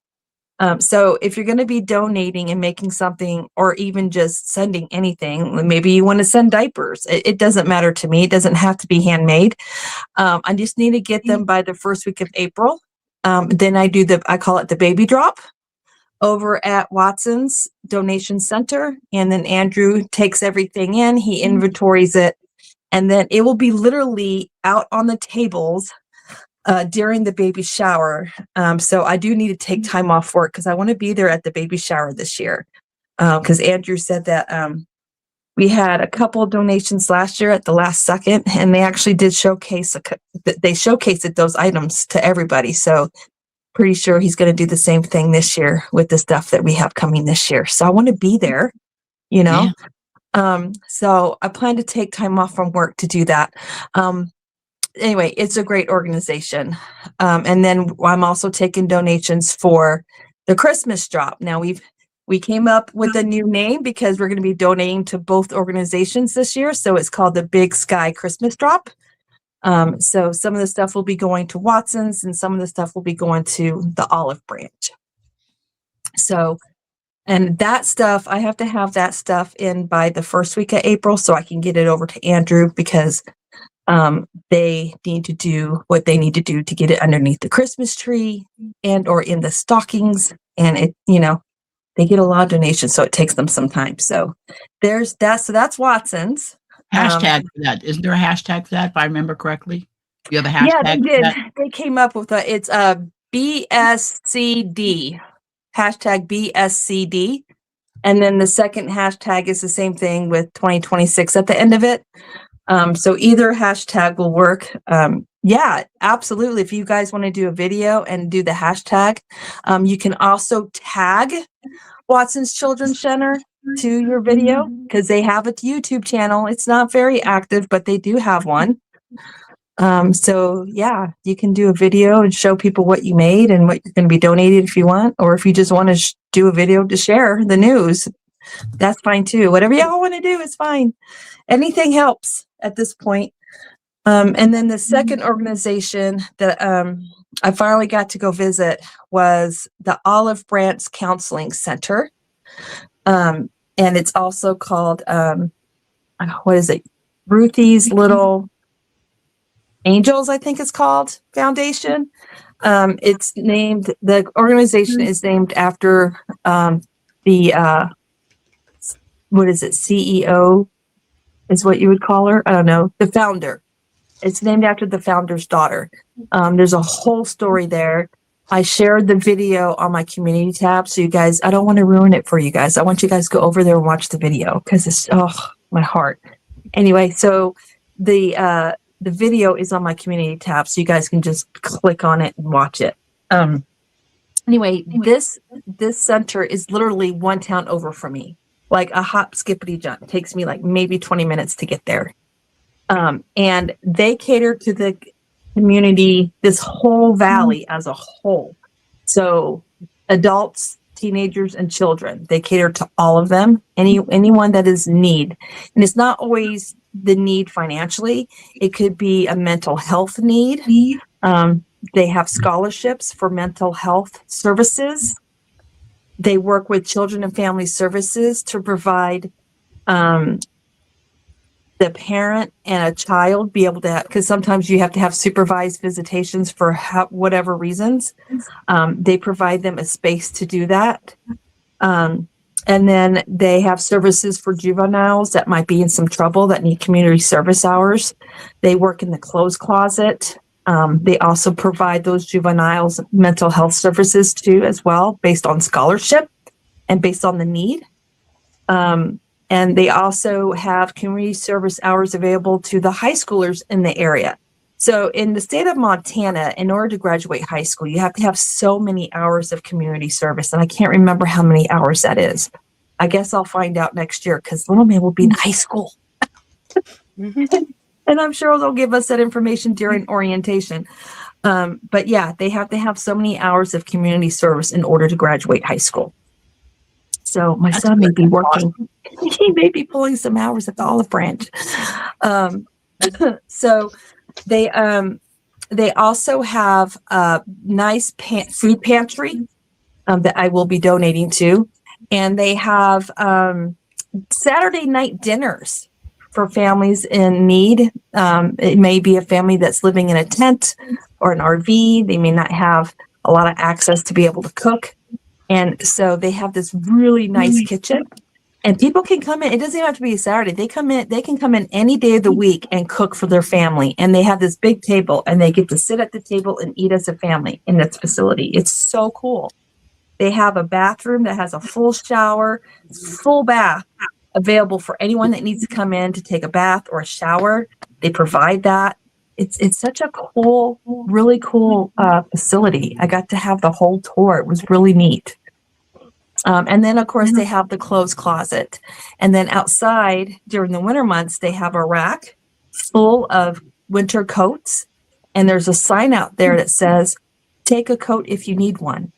D: So if you're going to be donating and making something or even just sending anything, maybe you want to send diapers. It doesn't matter to me. It doesn't have to be handmade. I just need to get them by the first week of April. Then I call it the baby drop over at Watson's Donation Center. And then Andrew takes everything in, he inventories it, and then it will be literally out on the tables during the baby shower. So I do need to take time off work because I want to be there at the baby shower this year. Because Andrew said that we had a couple of donations last year at the last second, and they actually did showcased those items to everybody. So pretty sure he's going to do the same thing this year with the stuff that we have coming this year. So I want to be there,
A: Yeah.
D: So I plan to take time off from work to do that. Anyway, it's a great organization. And then I'm also taking donations for the Christmas drop. Now we came up with a new name because we're going to be donating to both organizations this year. So it's called the Big Sky Christmas Drop. So some of the stuff will be going to Watson's and some of the stuff will be going to the Olive Branch. So, and that stuff, I have to have that stuff in by the first week of April so I can get it over to Andrew because they need to do what they need to do to get it underneath the Christmas tree and or in the stockings. And they get a lot of donations, so it takes them some time. So there's that. So that's Watson's.
A: Hashtag for that. Isn't there a hashtag for that, if I remember correctly? You have a hashtag
D: Yeah, they
A: for
D: did.
A: that?
D: They came up with it's BSCD, hashtag BSCD. And then the second hashtag is the same thing with 2026 at the end of it. So either hashtag will work. Yeah, absolutely. If you guys want to do a video and do the hashtag, you can also tag Watson's Children's Center to your video because they have a YouTube channel. It's not very active, but they do have one. So yeah, you can do a video and show people what you made and what you're going to be donating if you want, or if you just want to do a video to share the news, that's fine too. Whatever y'all want to do is fine. Anything helps at this point. And then the second organization that I finally got to go visit was the Olive Branch Counseling Center. And it's also called, what is it? Ruthie's Little Angels, I think it's called, Foundation. It's named, the organization is named after the, what is it, CEO is what you would call her? I don't know, the founder. It's named after the founder's daughter. There's a whole story there. I shared the video on my community tab. So you guys, I don't want to ruin it for you guys. I want you guys to go over there and watch the video because it's, oh, my heart. Anyway, so the video is on my community tab. So you guys can just click on it and watch it. Anyway, this center is literally one town over from me. Like a hop, skippity jump. It takes me like maybe 20 minutes to get there. And they cater to the community, this whole valley as a whole. So adults, teenagers, and children, they cater to all of them, anyone that is in need. And it's not always the need financially. It could be a mental health need. They have scholarships for mental health services. They work with Children and Family Services to provide the parent and a child be able to, because sometimes you have to have supervised visitations for whatever reasons. They provide them a space to do that. And then they have services for juveniles that might be in some trouble that need community service hours. They work in the clothes closet. They also provide those juveniles mental health services too, as well, based on scholarship and based on the need. And they also have community service hours available to the high schoolers in the area. So in the state of Montana, in order to graduate high school, you have to have so many hours of community service. And I can't remember how many hours that is. I guess I'll find out next year because little man will be in high school. And I'm sure they'll give us that information during orientation. But yeah, they have to have so many hours of community service in order to graduate high school. So my son may be working. He may be pulling some hours at the Olive Branch. So they also have a nice food pantry that I will be donating to. And they have Saturday night dinners for families in need. It may be a family that's living in a tent or an RV. They may not have a lot of access to be able to cook. And so they have this really nice kitchen and people can come in. It doesn't even have to be a Saturday. They can come in any day of the week and cook for their family. And they have this big table and they get to sit at the table and eat as a family in this facility. It's so cool. They have a bathroom that has a full shower, full bath available for anyone that needs to come in to take a bath or a shower. They provide that. It's such a cool, really cool facility. I got to have the whole tour. It was really neat. And then, of course, they have the clothes closet. And then outside during the winter months, they have a rack full of winter coats. And there's a sign out there that says, take a coat if you need one.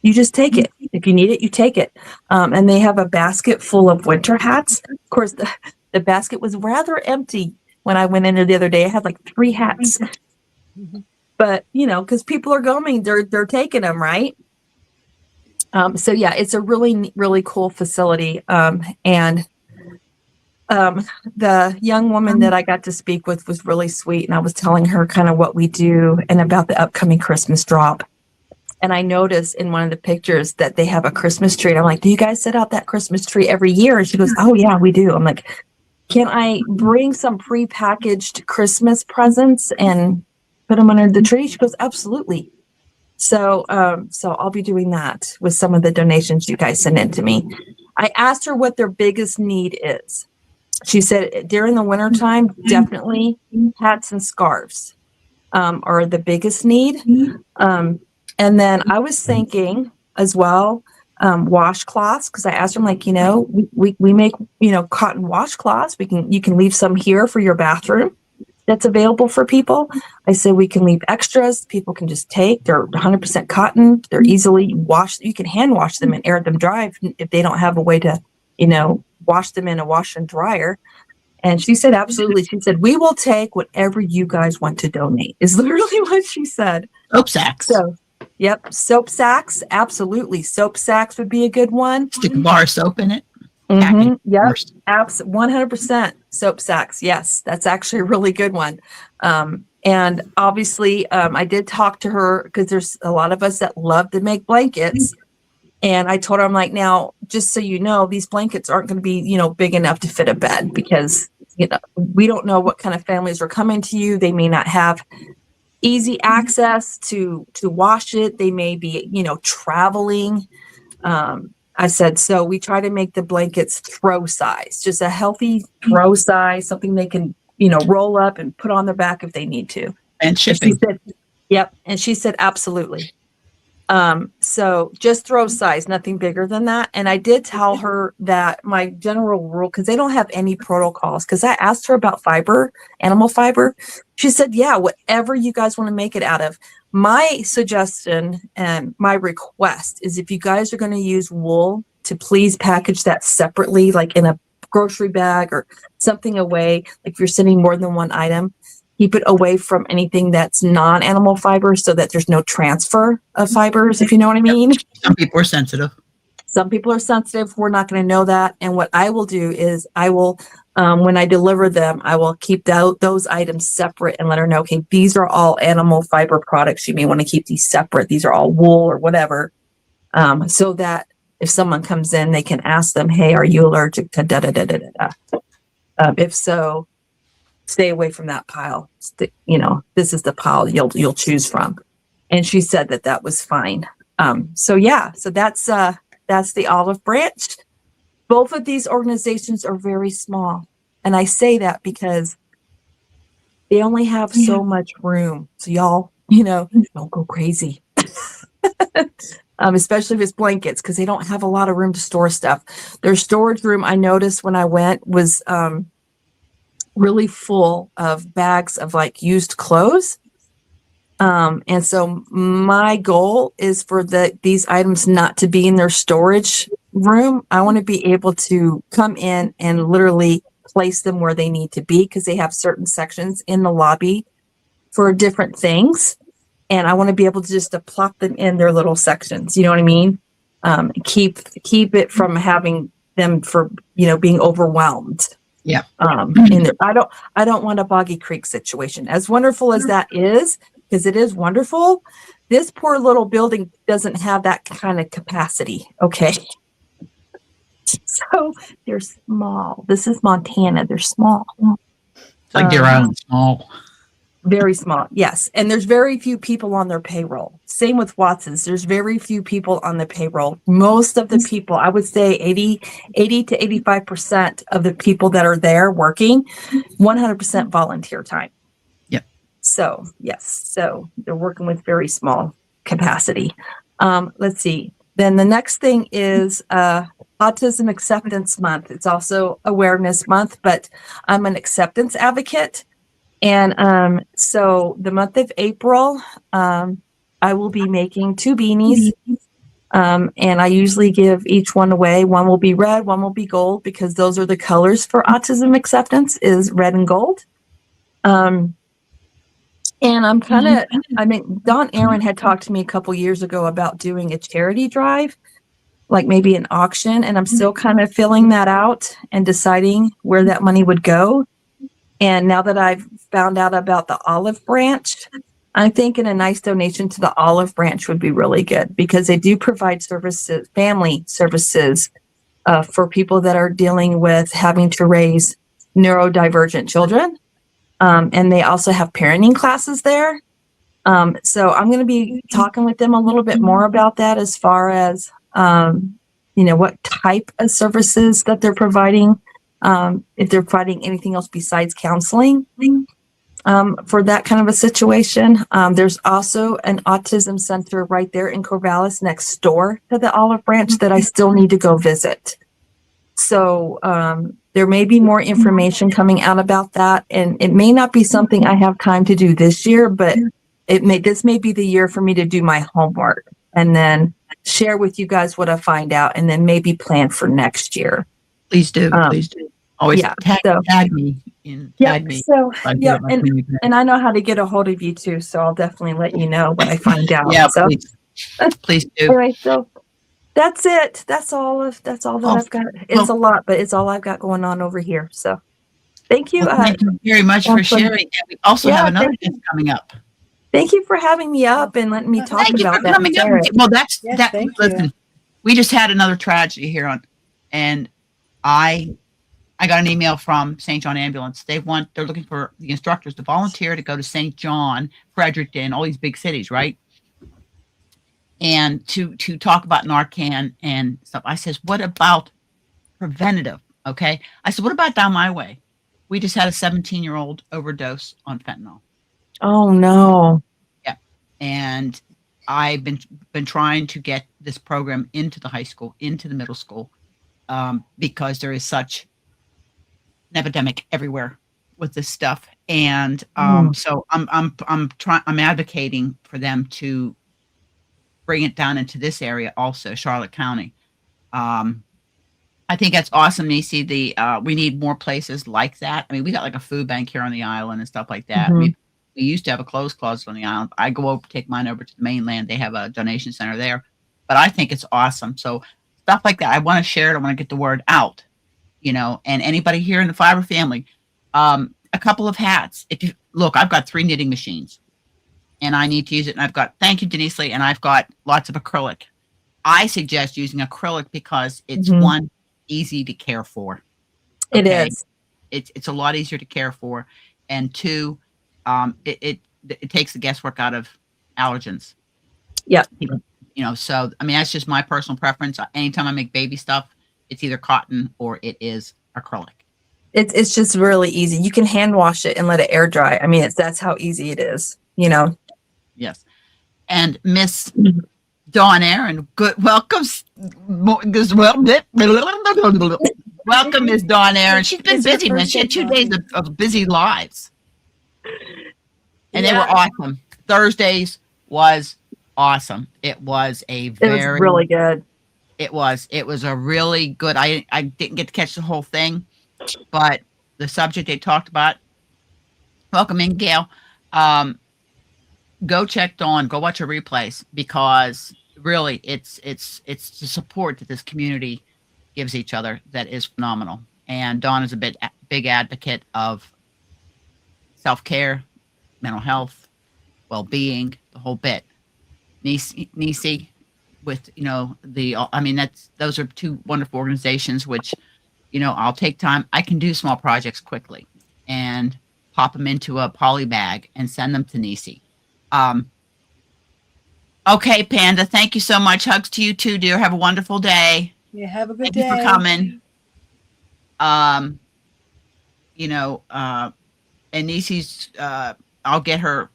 D: You just take it. If you need it, you take it. And they have a basket full of winter hats. Of course, the basket was rather empty when I went in there the other day. I had like 3 hats. But, you know, because people are going, they're taking them, right? So, yeah, it's a really, really cool facility. And the young woman that I got to speak with was really sweet. And I was telling her kind of what we do and about the upcoming Christmas drop. And I noticed in one of the pictures that they have a Christmas tree. And I'm like, do you guys set out that Christmas tree every year? And she goes, oh yeah, we do. I'm like, can I bring some pre-packaged Christmas presents and put them under the tree? She goes, absolutely. So, so I'll be doing that with some of the donations you guys send in to me. I asked her what their biggest need is. She said during the wintertime, definitely hats and scarves are the biggest need. And then I was thinking as well, washcloths, because I asked them, like, you know, we make, you know, cotton washcloths. You can leave some here for your bathroom that's available for people. I said we can leave extras. People can just take. They're 100% cotton. They're easily washed. You can hand wash them and air them dry if they don't have a way to, you know, wash them in a wash and dryer. And she said, absolutely. She said, we will take whatever you guys want to donate, is literally what she said.
A: Soap sacks.
D: So, yep. Soap sacks. Absolutely. Soap sacks would be a good one.
A: Stick a bar of soap in it.
D: Mm-hmm. Yep. 100% soap sacks. Yes. That's actually a really good one. And obviously, I did talk to her because there's a lot of us that love to make blankets. And I told her, I'm like, now, just so you know, these blankets aren't going to be, you know, big enough to fit a bed because, you know, we don't know what kind of families are coming to you. They may not have easy access to wash it. They may be, you know, traveling. I said, so we try to make the blankets throw size, just a healthy throw size, something they can, you know, roll up and put on their back if they need to.
A: And shipping.
D: And she said, yep. And she said, absolutely. So just throw size, nothing bigger than that. And I did tell her that my general rule, because they don't have any protocols, because I asked her about fiber, animal fiber. She said, yeah, whatever you guys want to make it out of. My suggestion and my request is if you guys are going to use wool, to please package that separately, like in a grocery bag or something away. Like if you're sending more than one item, keep it away from anything that's non-animal fiber so that there's no transfer of fibers, if you know what I mean.
A: Some people are sensitive.
D: Some people are sensitive. We're not going to know that. And what I will do is I will, when I deliver them, I will keep those items separate and let her know, okay, these are all animal fiber products. You may want to keep these separate. These are all wool or whatever. So that if someone comes in, they can ask them, hey, are you allergic to da-da-da-da-da-da? If so, stay away from that pile. You know, this is the pile you'll choose from. And she said that was fine. So yeah, so that's the Olive Branch. Both of these organizations are very small. And I say that because they only have so much room. So y'all, you know, don't go crazy. Especially if it's blankets, because they don't have a lot of room to store stuff. Their storage room, I noticed when I went, was really full of bags of like used clothes. And so my goal is for these items not to be in their storage room. I want to be able to come in and literally place them where they need to be, because they have certain sections in the lobby for different things. And I want to be able to just plop them in their little sections. You know what I mean? Keep it from having them for, you know, being overwhelmed.
A: Yeah.
D: In there. I don't want a Boggy Creek situation. As wonderful as that is, because it is wonderful, this poor little building doesn't have that kind of capacity. Okay. So they're small. This is Montana. They're small.
A: It's like Deer Island small.
D: Very small. Yes. And there's very few people on their payroll. Same with Watson's. There's very few people on the payroll. Most of the people, I would say 80 to 85% of the people that are there working, 100% volunteer time.
A: Yep.
D: So yes. So they're working with very small capacity. Let's see. Then the next thing is Autism Acceptance Month. It's also Awareness Month, but I'm an acceptance advocate. And so the month of April, I will be making 2 beanies. And I usually give each one away. One will be red, one will be gold, because those are the colors for autism acceptance, is red and gold. And I'm kind of, I mean, Don Aaron had talked to me a couple years ago about doing a charity drive, like maybe an auction. And I'm still kind of filling that out and deciding where that money would go. And now that I've found out about the Olive Branch, I'm thinking a nice donation to the Olive Branch would be really good because they do provide services, family services, for people that are dealing with having to raise neurodivergent children. And they also have parenting classes there. So I'm going to be talking with them a little bit more about that as far as, what type of services that they're providing, if they're providing anything else besides counseling. For that kind of a situation. There's also an autism center right there in Corvallis next door to the Olive Branch that I still need to go visit. So there may be more information coming out about that, and it may not be something I have time to do this year, but this may be the year for me to do my homework and then share with you guys what I find out, and then maybe plan for next year.
A: Please do. Please do. Always tag me. Tag me.
D: So, and I know how to get a hold of you too, so I'll definitely let you know what I find out.
A: Yeah,
D: so,
A: please do.
D: All right, so that's it. That's all that I've got. It's a lot, but it's all I've got going on over here. So, thank you.
A: Thank you very much for sharing. And we also have another guest coming up.
D: Thank you for having me up and letting me talk about that.
A: Coming up. Well, that. Listen,
B: you.
A: We just had another tragedy here and I got an email from St. John Ambulance. They're looking for the instructors to volunteer to go to St. John, Fredericton, all these big cities, right? And to talk about Narcan and stuff. I says, what about preventative? Okay. I said, what about down my way? We just had a 17-year-old overdose on fentanyl.
D: Oh no.
A: Yeah. And I've been trying to get this program into the high school, into the middle school, because there is such an epidemic everywhere with this stuff. And so I'm advocating for them to bring it down into this area also, Charlotte County. I think that's awesome, Nisi. We need more places like that. I mean, we got like a food bank here on the island and stuff like that.
D: Mm-hmm.
A: I mean, we used to have a clothes closet on the island. I go over, take mine over to the mainland. They have a donation center there, but I think it's awesome. So stuff like that, I want to share it. I want to get the word out, and anybody here in the fiber family, a couple of hats. If you look, I've got 3 knitting machines and I need to use it. And thank you, Denise Lee. And I've got lots of acrylic. I suggest using acrylic because it's one, easy to care for.
D: It is.
A: It's a lot easier to care for. And 2, it takes the guesswork out of allergens.
D: Yeah.
A: So I mean that's just my personal preference. Anytime I make baby stuff, it's either cotton or it is acrylic. It's
D: just really easy. You can hand wash it and let it air dry. I mean, that's how easy it is.
A: Yes. And Miss Dawn Aaron, welcome, Miss Dawn Aaron. She's been busy, man. She had 2 days of busy lives. And they were awesome. Thursdays was awesome. It was really good. It was a really good, I didn't get to catch the whole thing, but the subject they talked about, welcome in, Gail. Go check Dawn, go watch her replays because really it's the support that this community gives each other that is phenomenal. And Dawn is a big advocate of self-care, mental health, well-being, the whole bit. Nisi with, those are 2 wonderful organizations, which, I'll take time. I can do small projects quickly and pop them into a poly bag and send them to Nisi. Okay, Panda, thank you so much. Hugs to you too, dear. Have a wonderful day.
B: Yeah, have a good day.
A: Thank you for coming. And Nisi's, I'll get her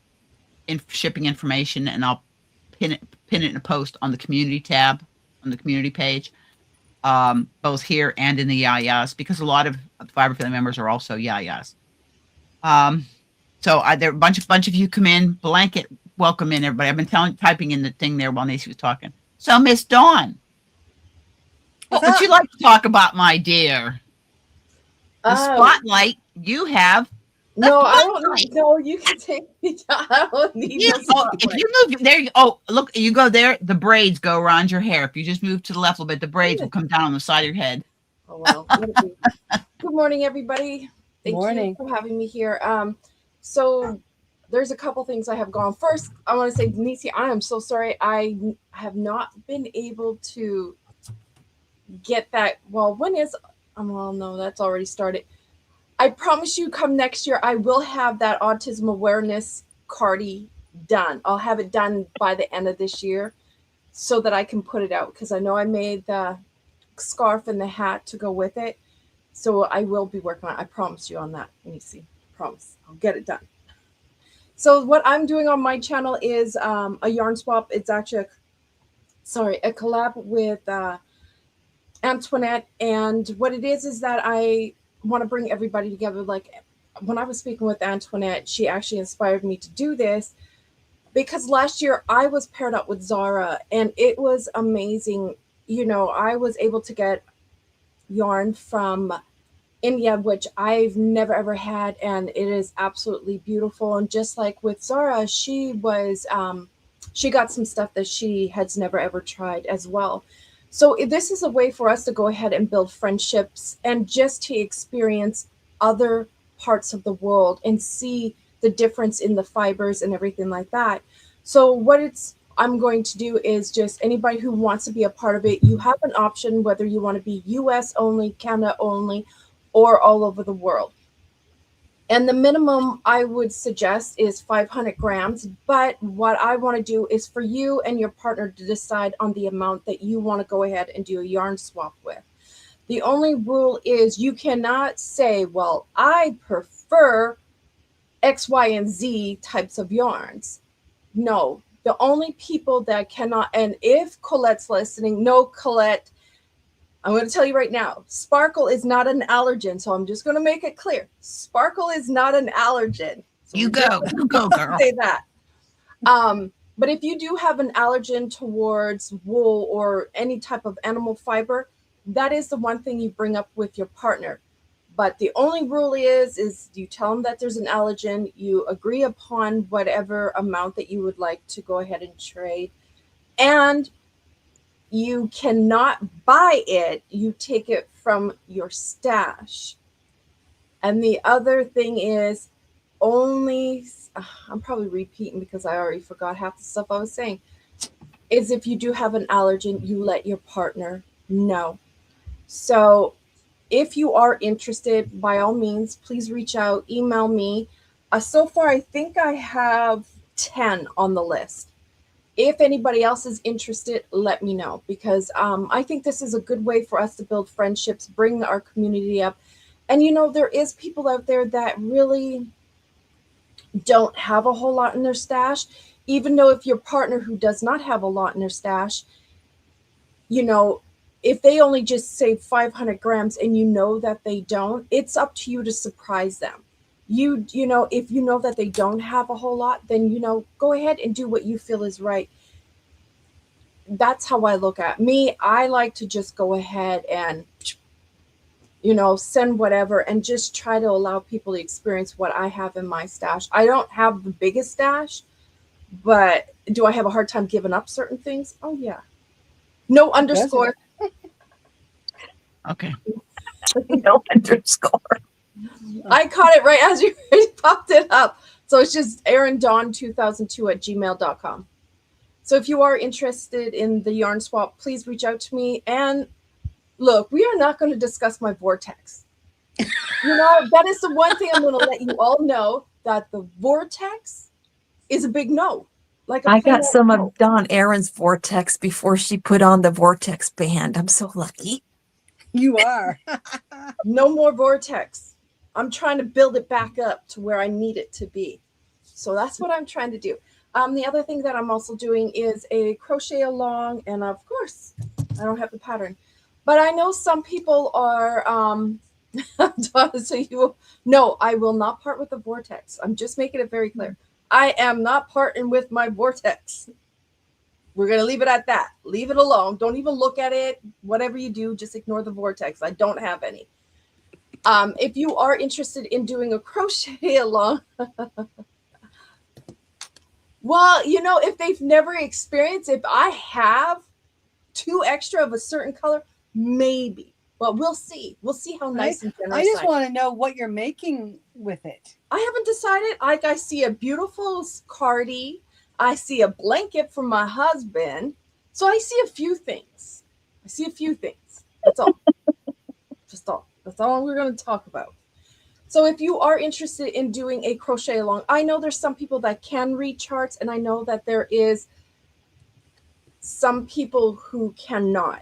A: shipping information and I'll pin it in a post on the community tab, on the community page, both here and in the Yayas, because a lot of the Fiber Family members are also Yayas. So there a bunch of you come in, blanket welcome in everybody. I've been typing in the thing there while Nisi was talking. So Miss Dawn, what would you like to talk about, my dear? The spotlight you have.
E: No, I don't. No, you can take me down. I don't need
A: if you move there, look, you go there. The braids go around your hair. If you just move to the left a little bit, the braids will come down on the side of your head.
E: Oh well. Good morning, everybody. Thank you for having me here. So there's a couple things I have gone. First, I want to say, Denise, I am so sorry. I have not been able to get that. Well, when is, well, no, that's already started. I promise you, come next year, I will have that autism awareness cardi done. I'll have it done by the end of this year so that I can put it out, because I know I made the scarf and the hat to go with it. So I will be working on it. I promise you on that. Let me see. Promise. I'll get it done. So what I'm doing on my channel is a yarn swap. It's actually a collab with Antoinette. And what it is that I want to bring everybody together. Like when I was speaking with Antoinette, she actually inspired me to do this because last year I was paired up with Zara and it was amazing. You know, I was able to get yarn from India, which I've never ever had, and it is absolutely beautiful. And just like with Zara, she was she got some stuff that she has never ever tried as well. So this is a way for us to go ahead and build friendships and just to experience other parts of the world and see the difference in the fibers and everything like that. So what I'm going to do is just anybody who wants to be a part of it, you have an option whether you want to be US only, Canada only, or all over the world. And the minimum I would suggest is 500 grams. But what I want to do is for you and your partner to decide on the amount that you want to go ahead and do a yarn swap with. The only rule is you cannot say, well, I prefer X, Y, and Z types of yarns. No, the only people that cannot, and if Colette's listening, no, Colette, I'm going to tell you right now, sparkle is not an allergen. So I'm just going to make it clear. Sparkle is not an allergen. So
A: You go girl.
E: say that. But if you do have an allergen towards wool or any type of animal fiber, that is the one thing you bring up with your partner. But the only rule is you tell them that there's an allergen, you agree upon whatever amount that you would like to go ahead and trade. And you cannot buy it, you take it from your stash. And the other thing is only, I'm probably repeating because I already forgot half the stuff I was saying, is if you do have an allergen, you let your partner know. So if you are interested, by all means, please reach out, email me. So far, I think I have 10 on the list. If anybody else is interested, let me know, because I think this is a good way for us to build friendships, bring our community up. And, you know, there is people out there that really don't have a whole lot in their stash, even though if your partner who does not have a lot in their stash, you know, if they only just save 500 grams and you know that they don't, it's up to you to surprise them. You know, if you know that they don't have a whole lot, then, you know, go ahead and do what you feel is right. That's how I look at me. I like to just go ahead and, you know, send whatever and just try to allow people to experience what I have in my stash. I don't have the biggest stash, but do I have a hard time giving up certain things? Oh, yeah. No underscore.
A: Okay.
D: No underscore.
E: I caught it right as you popped it up. So it's just aarondawn2002@gmail.com. So if you are interested in the yarn swap, please reach out to me. And look, we are not going to discuss my vortex. You know, that is the one thing I'm going to let you all know, that the vortex is a big no. Like
D: I got some of Dawn Aaron's vortex before she put on the vortex band. I'm so lucky.
B: You are.
E: No more vortex. I'm trying to build it back up to where I need it to be. So that's what I'm trying to do. The other thing that I'm also doing is a crochet along, and of course, I don't have the pattern, but I know some people are, so no, I will not part with the vortex. I'm just making it very clear. I am not parting with my vortex. We're going to leave it at that. Leave it alone. Don't even look at it. Whatever you do, just ignore the vortex. I don't have any. If you are interested in doing a crochet along, well, you know, if they've never experienced, if I have 2 extra of a certain color, maybe. but we'll see. We'll see how nice and generous
B: I just want to know what you're making with it.
E: I haven't decided. Like, I see a beautiful cardi. I see a blanket for my husband. So I see a few things. That's all. Just all. That's all we're going to talk about. So if you are interested in doing a crochet along, I know there's some people that can read charts, and I know that there is some people who cannot.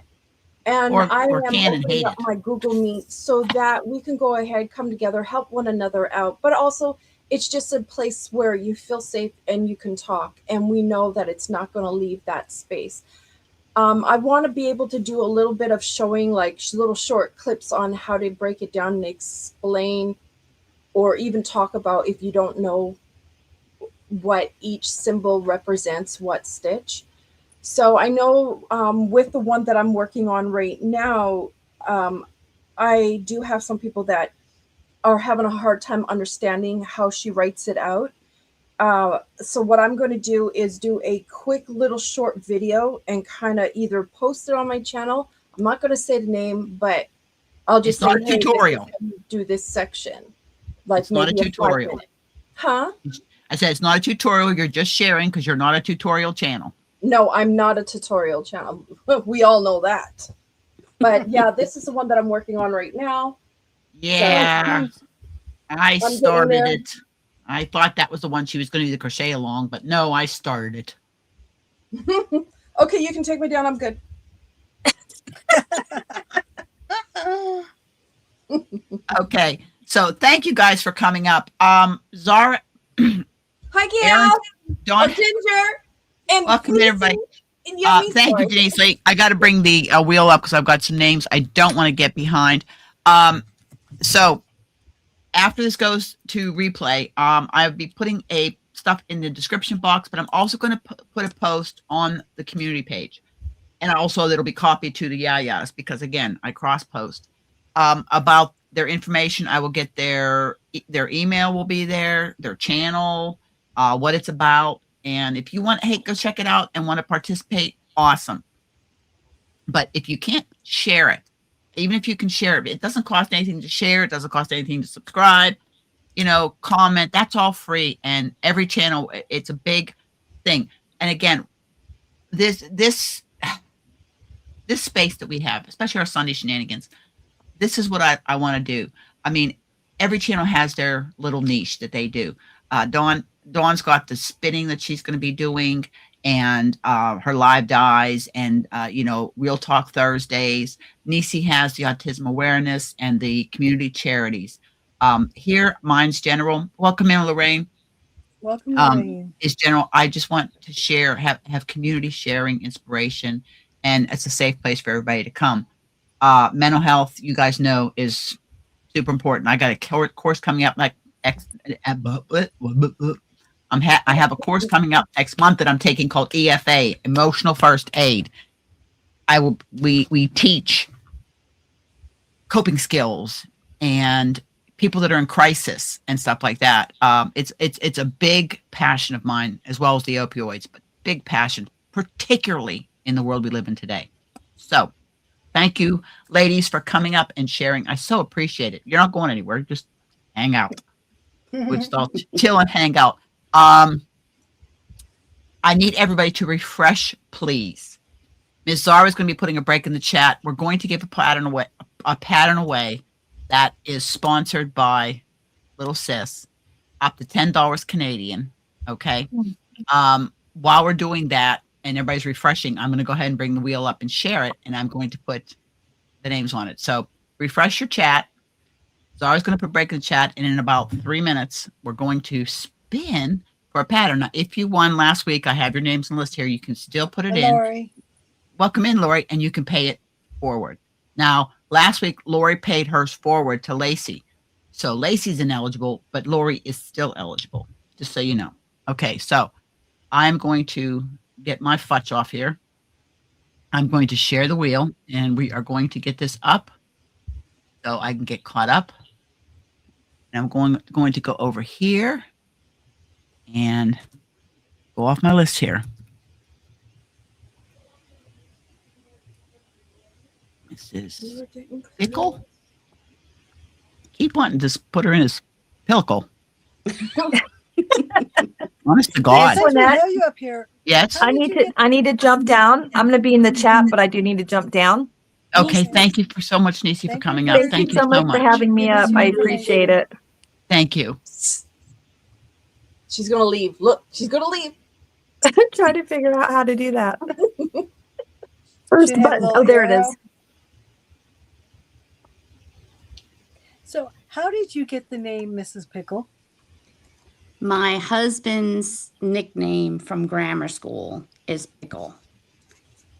E: And I am opening up my Google Meet so that we can go ahead, come together, help one another out. But also, it's just a place where you feel safe and you can talk. And we know that it's not going to leave that space. I want to be able to do a little bit of showing, like little short clips on how to break it down and explain, or even talk about if you don't know what each symbol represents what stitch. So I know with the one that I'm working on right now, I do have some people that are having a hard time understanding how she writes it out. So what I'm going to do is do a quick little short video and kind of either post it on my channel. I'm not going to say the name, but I'll just say,
A: not a tutorial.
E: Do this section. Like,
A: it's not a tutorial.
E: Huh?
A: I said it's not a tutorial. You're just sharing because you're not a tutorial channel.
E: No, I'm not a tutorial channel. We all know that. But yeah, this is the one that I'm working on right now.
A: Yeah,
E: so,
A: I started it. I thought that was the one she was going to do the crochet along, but no, I started it.
E: Okay, you can take me down. I'm good.
A: Okay, so thank you guys for coming up. Zara.
E: Hi, Gail.
A: Dawn,
E: Ginger. And
A: welcome everybody. Thank you, Denise Lee. I got to bring the wheel up because I've got some names I don't want to get behind. So after this goes to replay, I'll be putting stuff in the description box, but I'm also going to put a post on the community page. And also that'll be copied to the Yayas because, again, I cross-post about their information. I will get their email will be there, their channel, what it's about. And if you want, hey, go check it out and want to participate, awesome. But if you can't share it, even if you can share it, it doesn't cost anything to share. It doesn't cost anything to subscribe, comment. That's all free. And every channel, it's a big thing. And again, this space that we have, especially our Sunday shenanigans, this is what I want to do. I mean, every channel has their little niche that they do. Dawn's got the spinning that she's going to be doing, and her live dies, and Real Talk Thursdays. Nisi has the autism awareness and the community charities. Here, mine's general. Welcome in, Lorraine.
B: Welcome, Lorraine.
A: Is general. I just want to share, have community sharing, inspiration, and it's a safe place for everybody to come. Mental health, you guys know, is super important. I got a course coming up I have a course coming up next month that I'm taking called EFA, Emotional First Aid. We teach coping skills and people that are in crisis and stuff like that. It's a big passion of mine, as well as the opioids, but big passion, particularly in the world we live in today. So thank you, ladies, for coming up and sharing. I so appreciate it. You're not going anywhere. Just hang out. We'll just all chill and hang out. I need everybody to refresh, please. Ms. Zara is going to be putting a break in the chat. We're going to give a pattern away that is sponsored by Little Sis, up to $10 Canadian. Okay. While we're doing that and everybody's refreshing, I'm going to go ahead and bring the wheel up and share it, and I'm going to put the names on it. So refresh your chat. Zara's going to put a break in the chat, and in about 3 minutes, we're going to spin for a pattern. Now, if you won last week, I have your names on the list here. You can still put it in.
B: Lori.
A: Welcome in, Lori, and you can pay it forward. Now, last week, Lori paid hers forward to Lacey. So Lacey's ineligible, but Lori is still eligible, just so you know. Okay, so I'm going to get my futch off here. I'm going to share the wheel, and we are going to get this up so I can get caught up. And I'm going to go over here and go off my list here. Mrs. Pickle. Keep wanting to put her in his pickle. Honest to God.
B: Since we
D: Lynette.
B: have you up here,
A: Yes.
B: How
D: I
B: did
D: need
B: you
D: to
B: get-
D: I need to jump down. I'm gonna be in the chat, but I do need to jump down.
A: Okay.
B: Yes.
A: Thank you for so much, Nisi, for
B: Thank you
A: coming
B: for-
A: up.
D: Thank
A: Thank
D: you so much for having me
B: Give us
D: up.
B: your
D: I
B: information.
D: appreciate it.
A: Thank you.
E: She's gonna leave. Look, she's gonna leave.
D: Trying to figure out how to do that. First
B: Should have a
D: button.
B: little
D: Oh, there it is.
B: arrow. So, how did you get the name Mrs. Pickle?
C: My husband's nickname from grammar school is Pickle.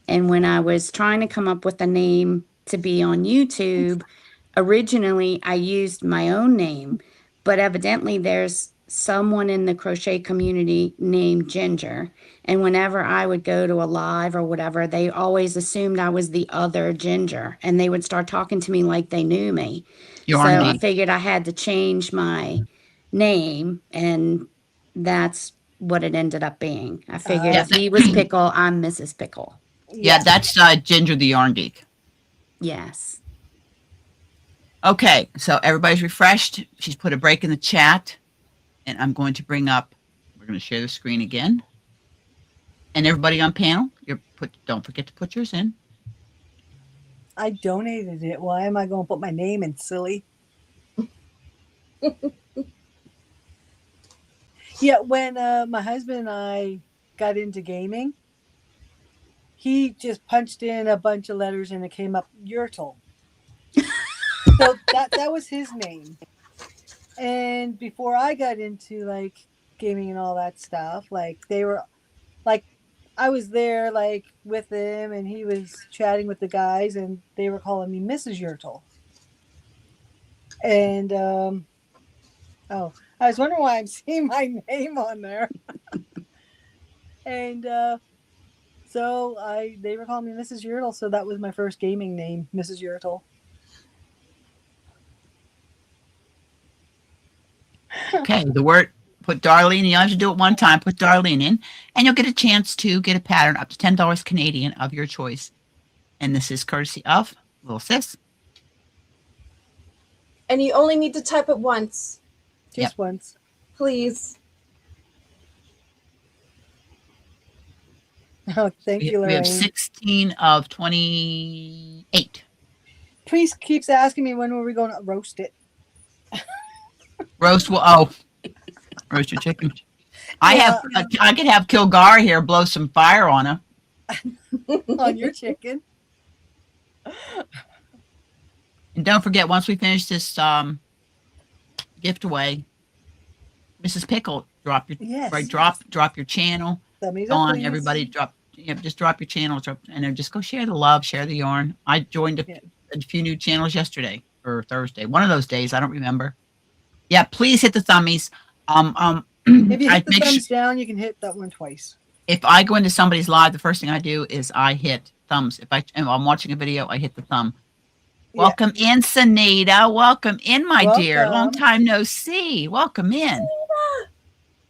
C: And when I was trying to come up with a name to be on YouTube, originally I used my own name, but evidently there's someone in the crochet community named Ginger. And whenever I would go to a live or whatever, they always assumed I was the other Ginger and they would start talking to me like they knew me.
A: You're
C: So
A: on
C: I
A: the
C: figured I had to change my name, and that's what it ended up being. I figured
A: Yeah.
C: if he was Pickle, I'm Mrs. Pickle.
A: Yeah, that's Ginger the Yarn Geek.
C: Yes.
A: Okay, so everybody's refreshed. She's put a break in the chat, and I'm going to bring up. We're going to share the screen again, and everybody on panel, don't forget to put yours in.
B: I donated it. Why am I going to put my name in, silly? Yeah, when my husband and I got into gaming, he just punched in a bunch of letters and it came up Yurtle. So that was his name. And before I got into like gaming and all that stuff, like they were like I was there like with him and he was chatting with the guys and they were calling me Mrs. Yurtle. And I was wondering why I'm seeing my name on there. And so they were calling me Mrs. Yurtle, so that was my first gaming name, Mrs. Yurtle.
A: Okay, the word, put Darlene, you have to do it one time, put Darlene in, and you'll get a chance to get a pattern up to $10 Canadian of your choice. And this is courtesy of Little Sis.
E: And you only need to type it once,
B: Just once.
E: please.
B: Oh, thank you,
A: We have
B: Lorraine.
A: 16 of 28.
B: Priest keeps asking me when were we going to roast it.
A: Roast roast your chicken.
B: Yeah.
A: I could have Kilgar here blow some fire on her.
B: On your chicken.
A: And don't forget, once we finish this gift away, Mrs. Pickle, drop your
B: Yes.
A: right, drop your channel
B: Thumbs up,
A: on.
B: please.
A: Everybody, just drop your channel, and then just go share the love, share the yarn. I joined
B: Yeah.
A: a few new channels yesterday or Thursday, one of those days. I don't remember. Yeah, please hit the thummies.
B: If you hit the
A: make
B: thumbs down, you can hit that one twice.
A: if I go into somebody's live, the first thing I do is I hit thumbs. If I'm watching a video, I hit the thumb.
B: Yeah.
A: Welcome in, Sunita. Welcome in, my dear. Long
B: Welcome.
A: time no see. Welcome in.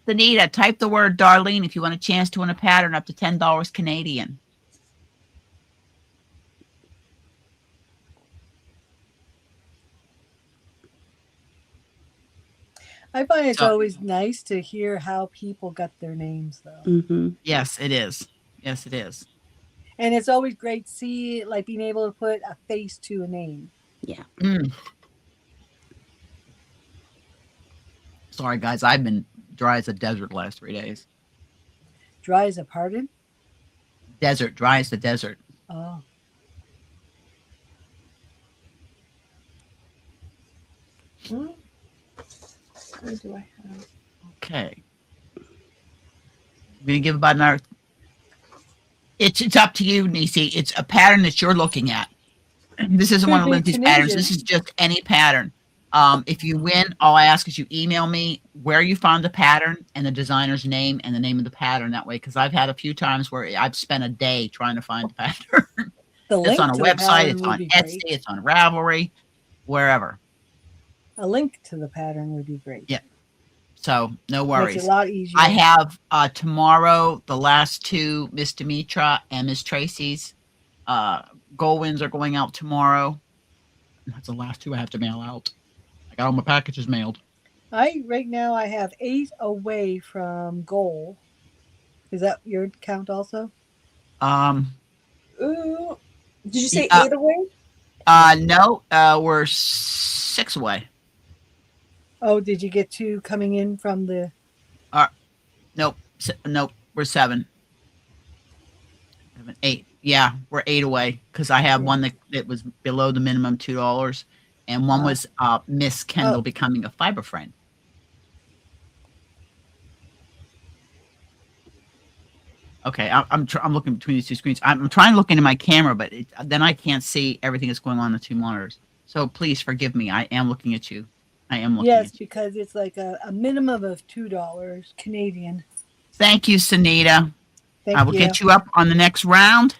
A: Sunita, type the word Darlene if you want a chance to win a pattern up to $10 Canadian.
B: I find it's
A: So-
B: always nice to hear how people got their names, though.
C: Mm-hmm.
A: Yes, it is. Yes, it is.
B: And it's always great to see, like, being able to put a face to a name.
A: Mm. Sorry, guys. I've been dry as a desert the last 3 days.
B: Dry as a pardon?
A: Desert, dry as the desert.
B: Oh.
E: What do I have?
A: Okay. I'm going to give about another. It's up to you, Nisi. It's a pattern that you're looking at. This isn't one of
B: Could be
A: Lindsay's patterns.
B: Tunisian.
A: This is just any pattern. If you win, all I ask is you email me where you found the pattern and the designer's name and the name of the pattern that way. Because I've had a few times where I've spent a day trying to find the pattern.
B: The
A: It's
B: link
A: on a
B: to the
A: website,
B: pattern
A: it's
B: would
A: on
B: be
A: Etsy,
B: great.
A: it's on Ravelry, wherever.
B: A link to the pattern would be great.
A: Yeah. So no
B: Makes
A: worries.
B: it a lot easier.
A: I have tomorrow the last two, Miss Demetra and Miss Tracy's gold wins are going out tomorrow. That's the last 2 I have to mail out. I got all my packages mailed.
B: Right now I have 8 away from goal. Is that your count also?
E: Ooh. Did you say
A: Yeah,
E: 8 away?
A: No, we're 6 away.
B: Oh, did you get 2 coming in from the?
A: Nope, nope, we're 7. 8. Yeah, we're 8 away because I have one that was below the minimum $2, and one was Miss Kendall becoming a fiber friend. Okay, I'm looking between these 2 screens. I'm trying to look into my camera, but then I can't see everything that's going on in the 2 monitors. So please forgive me. I am looking at you. I am looking
B: Yes,
A: at you.
B: because it's like a minimum of $2 Canadian.
A: Thank you, Sunita.
B: Thank
A: I will
B: you.
A: get you up on the next round.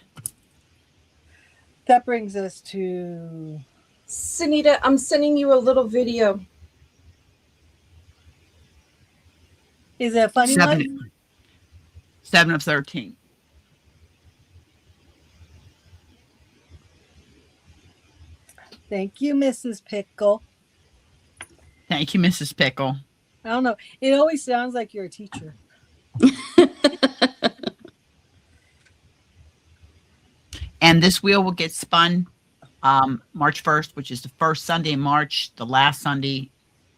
B: That brings us to.
E: Sunita, I'm sending you a little video.
B: Is it a funny one?
A: 7 of 13.
B: Thank you, Mrs. Pickle.
A: Thank you, Mrs. Pickle.
B: I don't know. It always sounds like you're a teacher.
A: And this wheel will get spun March 1st, which is the first Sunday in March, the last Sunday,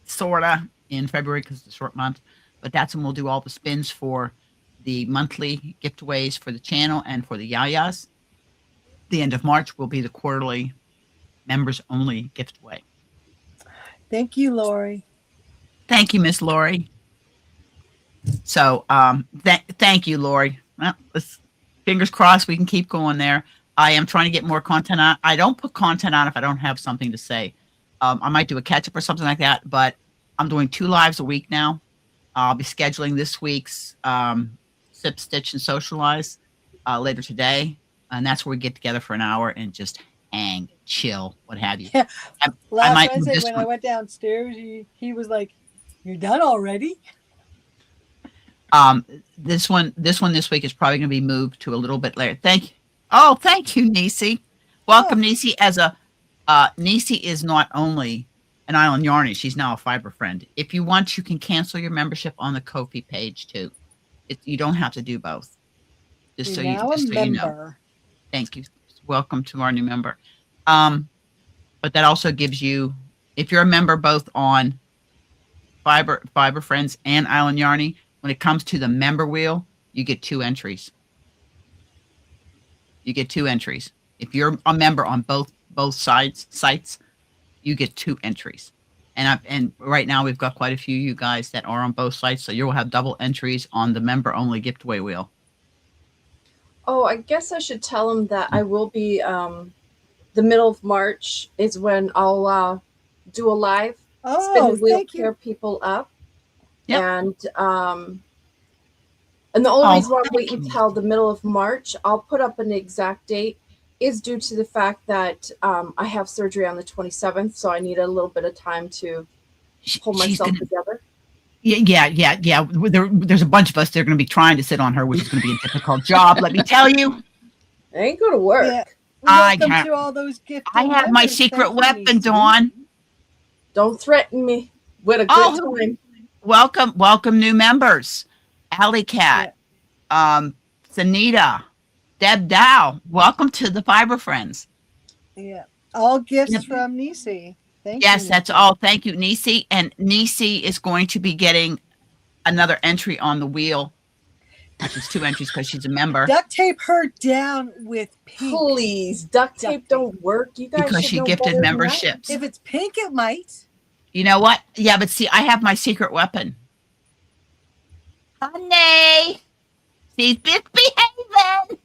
A: sorta, in February because it's a short month. But that's when we'll do all the spins for the monthly giveaways for the channel and for the Yayas. The end of March will be the quarterly members only giveaway.
B: Thank you, Lori.
A: Thank you, Miss Lori. So thank you, Lori. Well, fingers crossed we can keep going there. I am trying to get more content on. I don't put content on if I don't have something to say. I might do a catch up or something like that, but I'm doing 2 lives a week now. I'll be scheduling this week's Sip, Stitch, and Socialize later today. And that's where we get together for an hour and just hang, chill, what have you.
B: Yeah.
A: I
B: Wednesday when I went downstairs, he was like, "You're done already?"
A: This one this week is probably going to be moved to a little bit later. Thank you, Nisi. Welcome, Nisi. As a Nisi is not only an Island Yarny, she's now a fiber friend. If you want, you can cancel your membership on the Ko-fi page too. You don't have to do both. Just so you know. Thank you. Welcome to our new member. But that also gives you, if you're a member both on Fiber Friends and Island Yarny, when it comes to the member wheel, you get 2 entries. You get 2 entries. If you're a member on both sites, you get 2 entries. And right now we've got quite a few of you guys that are on both sites, so you'll have double entries on the member only giveaway wheel.
E: Oh, I guess I should tell them that I will be the middle of March is when I'll do a live spin the wheel, pair people up. Yep. And the only reason why I'm waiting until the middle of March, I'll put up an exact date, is due to the fact that I have surgery on the 27th, so I need a little bit of time to pull myself together.
A: Yeah. There's a bunch of us that are going to be trying to sit on her, which is going to be a difficult job. Let me tell you.
E: I ain't going to work. Yeah.
A: I have my secret weapon, Dawn.
E: Don't threaten me with a good time.
A: Welcome, new members. Alley Cat, Sanita, Deb Dow. Welcome to the Fiber Friends.
B: Yeah, all gifts from Nisi. Thank you.
A: Yes, that's all. Thank you, Nisi. And Nisi is going to be getting another entry on the wheel, which is 2 entries because she's a member.
B: Duct tape her down with pink.
E: Please, duct tape don't work. You guys
A: because she gifted memberships.
B: If it's pink, it might.
A: You know what? Yeah, but see, I have my secret weapon. Honey, she's misbehaving.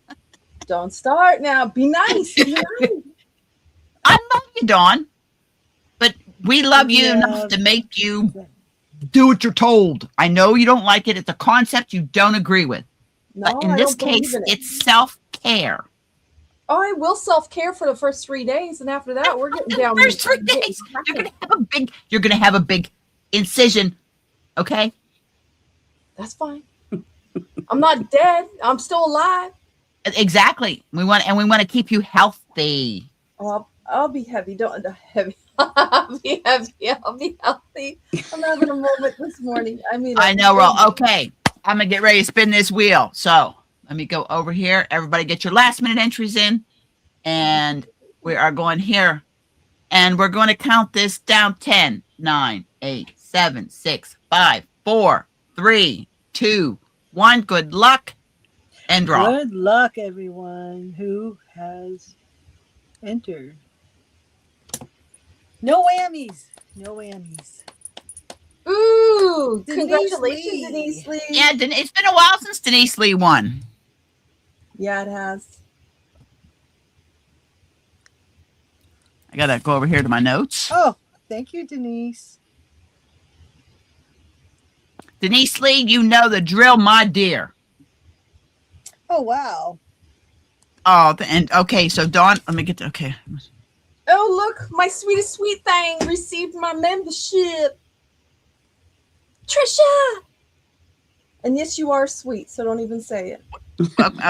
E: Don't start now. Be nice. Be nice.
A: I love you, Dawn. But we love you enough to make you do what you're told. I know you don't like it. It's a concept you don't agree with.
E: No,
A: but in this case, it's self-care.
E: Oh, I will self-care for the first 3 days, and after that, we're getting down.
A: First 3 days, you're gonna have a big incision. Okay,
E: that's fine. I'm not dead. I'm still alive.
A: Exactly. We want to keep you healthy.
E: Oh, I'll be heavy. Don't heavy. I'll be heavy. I'll be healthy. I'm having a moment this morning. I mean,
A: I know, Ro. Okay, I'm gonna get ready to spin this wheel. So let me go over here. Everybody, get your last minute entries in, and we are going here, and we're going to count this down: 10, 9, 8, 7, 6, 5, 4, 3, 2, 1. Good luck, and draw.
B: Good luck, everyone who has entered. No whammies. No whammies.
E: Ooh,
B: Denise
E: congratulations,
B: Lee.
E: Denise Lee.
A: Yeah, it's been a while since Denise Lee won.
E: Yeah, it has.
A: I gotta go over here to my notes.
B: Oh, thank you, Denise.
A: Denise Lee, you know the drill, my dear.
B: Oh, wow.
A: Oh, and okay, so Dawn, let me get to, okay.
E: Oh, look, my sweetest sweet thing received my membership. Trisha! And yes, you are sweet, so don't even say it.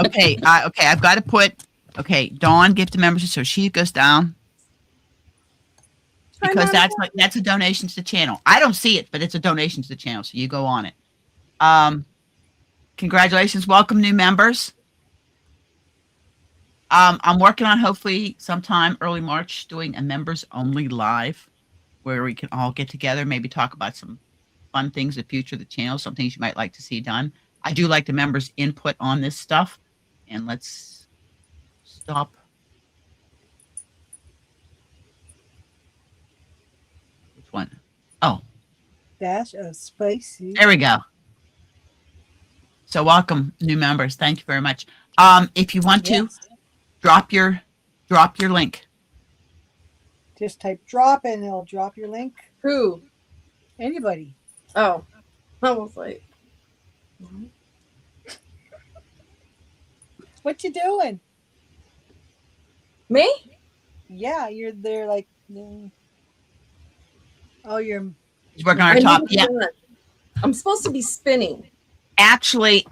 A: Okay, okay, I've got to put, okay, Dawn gift membership, so she goes down. Because that's a donation to the channel. I don't see it, but it's a donation to the channel, so you go on it. Congratulations, welcome new members. I'm working on hopefully sometime early March doing a members only live where we can all get together, maybe talk about some fun things, the future of the channel, some things you might like to see done. I do like the members' input on this stuff. And let's stop. Which one? Oh,
B: Dash of spicy.
A: there we go. So welcome new members. Thank you very much. If you want to,
B: Yes.
A: drop your link.
B: Just type drop and it'll drop your link.
E: Who?
B: Anybody.
E: Oh, I was like,
B: What you doing?
E: me?
B: Yeah, you're there like. Oh, you're.
A: He's working on our
E: I
A: top.
E: need to
A: Yeah.
E: do it. I'm supposed to be spinning.
A: Actually,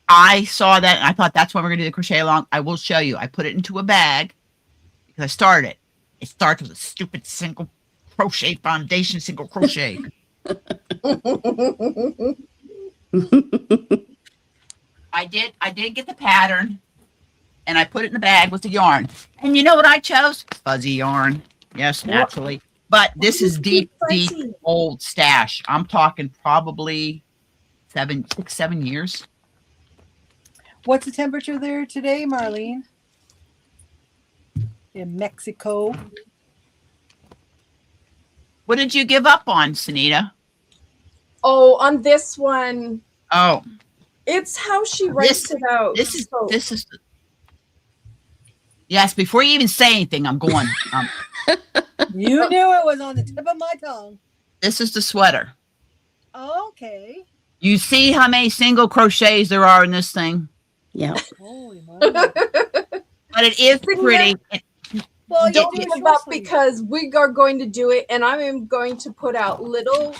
A: I saw that and I thought that's when we're gonna do the crochet along. I will show you. I put it into a bag because I started it. It starts with a stupid single crochet foundation, single crochet. I did get the pattern and I put it in the bag with the yarn. And you know what I chose? Fuzzy yarn. Yes, naturally. But this is deep old stash. I'm talking probably 6, 7 years.
B: What's the temperature there today, Marlene? In Mexico.
A: What did you give up on, Sunita?
E: Oh, on this one,
A: Oh,
E: it's how she writes it out.
A: this is
E: So-
A: yes, before you even say anything, I'm going.
B: You knew it was on the tip of my tongue.
A: This is the sweater.
B: Okay.
A: You see how many single crochets there are in this thing?
C: Yeah.
B: Holy moly.
A: But it is pretty.
B: Well,
E: Don't
B: you do
E: give up
B: short sleeve.
E: because we are going to do it, and I am going to put out little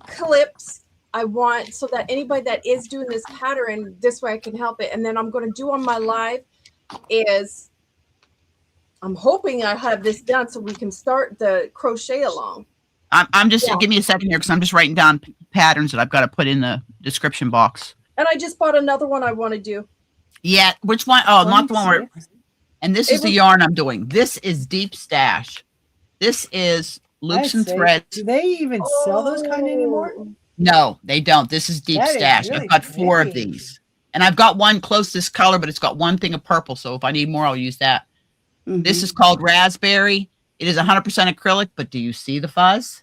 E: clips. I want so that anybody that is doing this pattern, this way I can help it. And then I'm going to do on my live is I'm hoping I have this done so we can start the crochet along.
A: I'm just
E: Yeah.
A: give me a second here because I'm just writing down patterns that I've got to put in the description box.
E: And I just bought another one I want to do.
A: Yeah, which one? Oh, not the one where.
B: 26.
A: And this
E: It
A: is the
E: was-
A: yarn I'm doing. This is deep stash. This is loops
B: I'd
A: and
B: say,
A: threads.
B: do they even sell those kind anymore?
E: Oh.
A: No, they don't. This is deep
B: That is
A: stash.
B: really
A: I've got 4 of
B: pretty.
A: these. And I've got one close to this color, but it's got one thing of purple. So if I need more, I'll use that. This is called raspberry. It is 100% acrylic, but do you see the fuzz?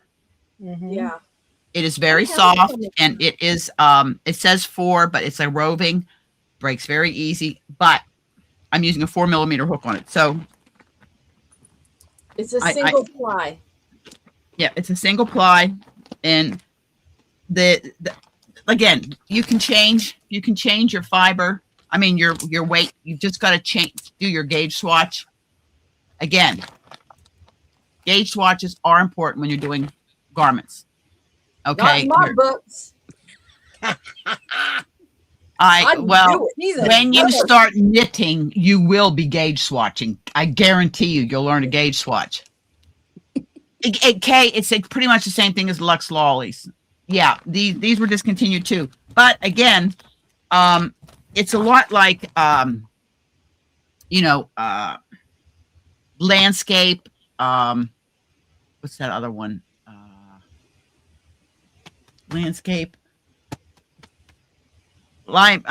B: Mhm.
E: Yeah.
A: It is very
E: Okay.
A: soft and it is, it says 4, but it's a roving, breaks very easy, but I'm using a 4mm hook on it. So
E: It's a
A: I-
E: single ply.
A: yeah, it's a single ply and the again, you can change your fiber. I mean, your weight, you've just got to do your gauge swatch. Again, gauge swatches are important when you're doing garments. Okay.
E: Not in my books. I
A: well,
E: knew it.
B: He's a
A: when you
B: nerd.
A: start knitting, you will be gauge swatching. I guarantee you'll learn to gauge swatch. It's pretty much the same thing as Lux Lollies. Yeah, these were discontinued too. But again, it's a lot like landscape. What's that other one? Landscape. Lime.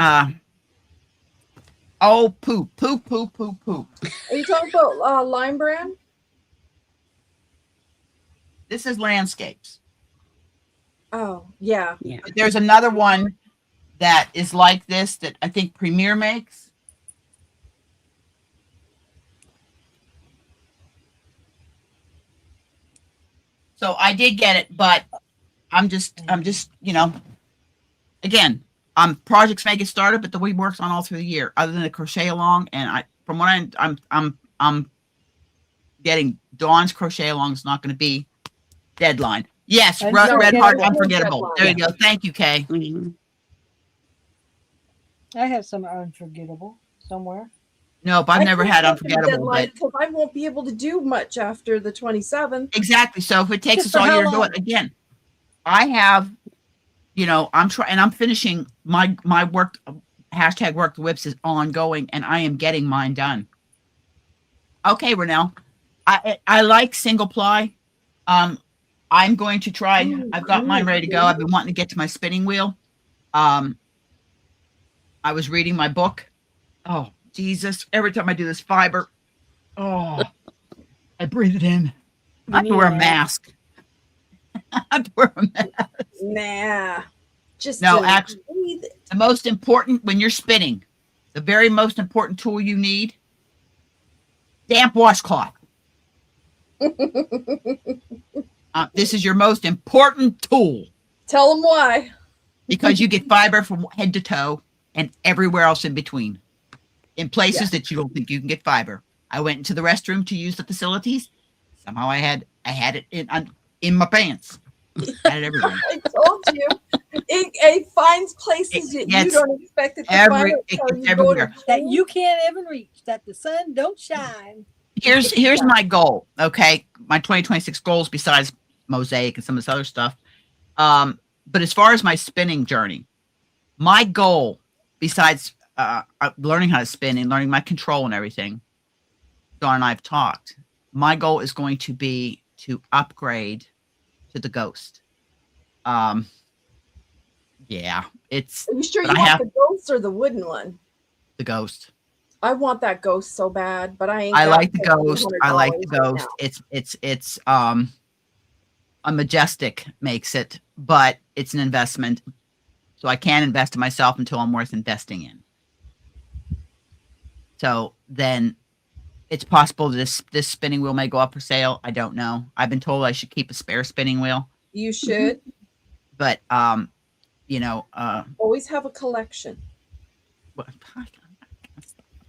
A: Oh, poop.
E: Are you talking about Lime Brand?
A: This is landscapes.
E: Oh, yeah.
C: Yeah.
A: There's another one that is like this that I think Premier makes. So I did get it, but I'm just, again, projects may get started, but the weed works on all through the year, other than the crochet along. And from what I'm getting, Dawn's crochet along is not going to be deadline. Yes, Red Heart Unforgettable. There you go. Thank you, Kay.
C: Mhm.
B: I have some unforgettable somewhere.
A: Nope, I've never had Unforgettable, but
E: because I won't be able to do much after the 27th.
A: exactly. So if it takes
B: Just
A: us
B: for
A: all
B: how
A: year to do
B: long?
A: it again, I have, I'm trying, and I'm finishing my work. Hashtag work the whips is ongoing, and I am getting mine done. Okay, Renelle, I like single ply. I'm going to try. I've got mine ready to go. I've been wanting to get to my spinning wheel. I was reading my book. Oh, Jesus. Every time I do this fiber, I breathe it in. I have to wear a mask. I have to wear a mask.
E: Nah. Just
A: No,
E: to
A: actually,
E: breathe it.
A: the most important when you're spinning, the very most important tool you need, damp washcloth. This is your most important tool
E: Tell them why.
A: because you get fiber from head to toe and everywhere else in between. In places that you don't think you can get fiber. I went into the restroom to use the facilities. Somehow I had it in my pants. I had it everywhere.
E: I told you. It finds places that you don't expect it to find.
A: It's everywhere.
B: That you can't even reach, that the sun don't shine.
A: Here's my goal. Okay, my 2026 goals besides mosaic and some of this other stuff. But as far as my spinning journey, my goal besides learning how to spin and learning my control and everything, Dawn and I have talked. My goal is going to be to upgrade to the Ghost. Yeah, it's.
E: Are you sure you
A: but I
E: want
A: have-
E: the ghost or the wooden one?
A: the Ghost.
E: I want that ghost so bad, but I ain't.
A: I
E: got
A: like the Ghost. I like the
E: $200 right
A: Ghost.
E: now.
A: It's a Majestic makes it, but it's an investment. So I can't invest in myself until I'm worth investing in. So then it's possible this spinning wheel may go up for sale. I don't know. I've been told I should keep a spare spinning wheel,
E: You should
A: but
E: always have a collection.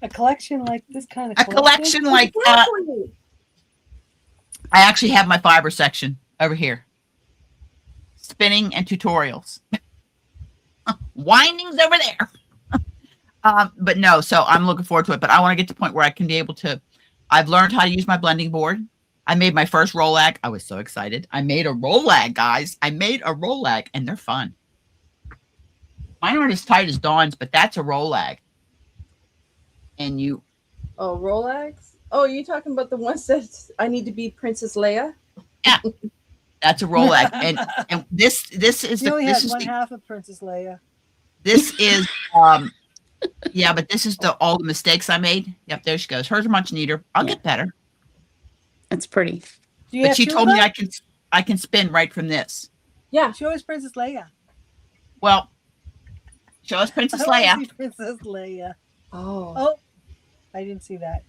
B: A collection like this kind of
A: a collection like
E: Exactly.
A: I actually have my fiber section over here. Spinning and tutorials. Windings over there. But no, so I'm looking forward to it. But I want to get to the point where I can be able to. I've learned how to use my blending board. I made my first roll lag. I was so excited. I made a roll lag, guys. I made a roll lag, and they're fun. Mine aren't as tight as Dawn's, but that's a roll lag. And you,
E: Oh, Rolex. Oh, you talking about the ones that I need to be Princess Leia?
A: that's a roll lag. And this is
B: You
A: the
B: only
A: this
B: have
A: is
B: one
A: the,
B: half of Princess Leia.
A: this is yeah, but this is all the mistakes I made. Yep, there she goes. Hers are much neater. I'll get better.
C: That's pretty.
B: Do you
A: But
B: have
A: she
B: two
A: told
B: of
A: me
B: them?
A: I can spin right from this.
E: Yeah.
B: Show us Princess Leia.
A: Well, show us Princess
B: I wanna
A: Leia.
B: see Princess Leia.
E: Oh.
B: Oh, I didn't see that.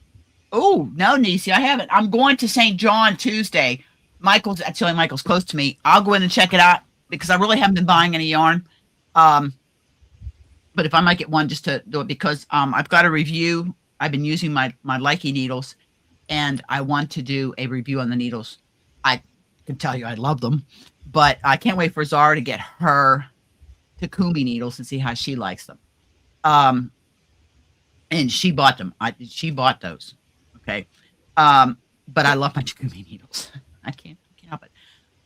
A: Oh, no, Nisi, I haven't. I'm going to St. John Tuesday. Actually, Michael's close to me. I'll go in and check it out because I really haven't been buying any yarn. But if I might get one just to do it because I've got a review. I've been using my Likey needles and I want to do a review on the needles. I can tell you I love them, but I can't wait for Zara to get her Takumi needles and see how she likes them. And she bought them. She bought those. Okay. But I love my Takumi needles. I can't help it.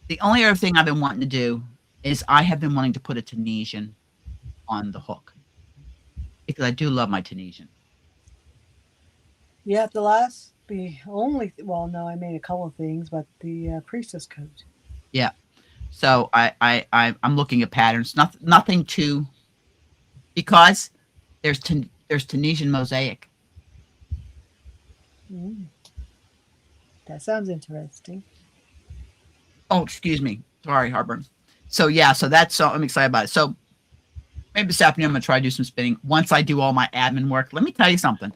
A: The only other thing I've been wanting to do is I have been wanting to put a Tunisian on the hook because I do love my Tunisian.
B: Yeah, no, I made a couple of things, but the priestess coat.
A: Yeah. So I'm looking at patterns. Nothing too, because there's Tunisian mosaic.
B: That sounds interesting.
A: Oh, excuse me. Sorry, heartburn. So I'm excited about it. So maybe this afternoon I'm gonna try to do some spinning once I do all my admin work. Let me tell you something.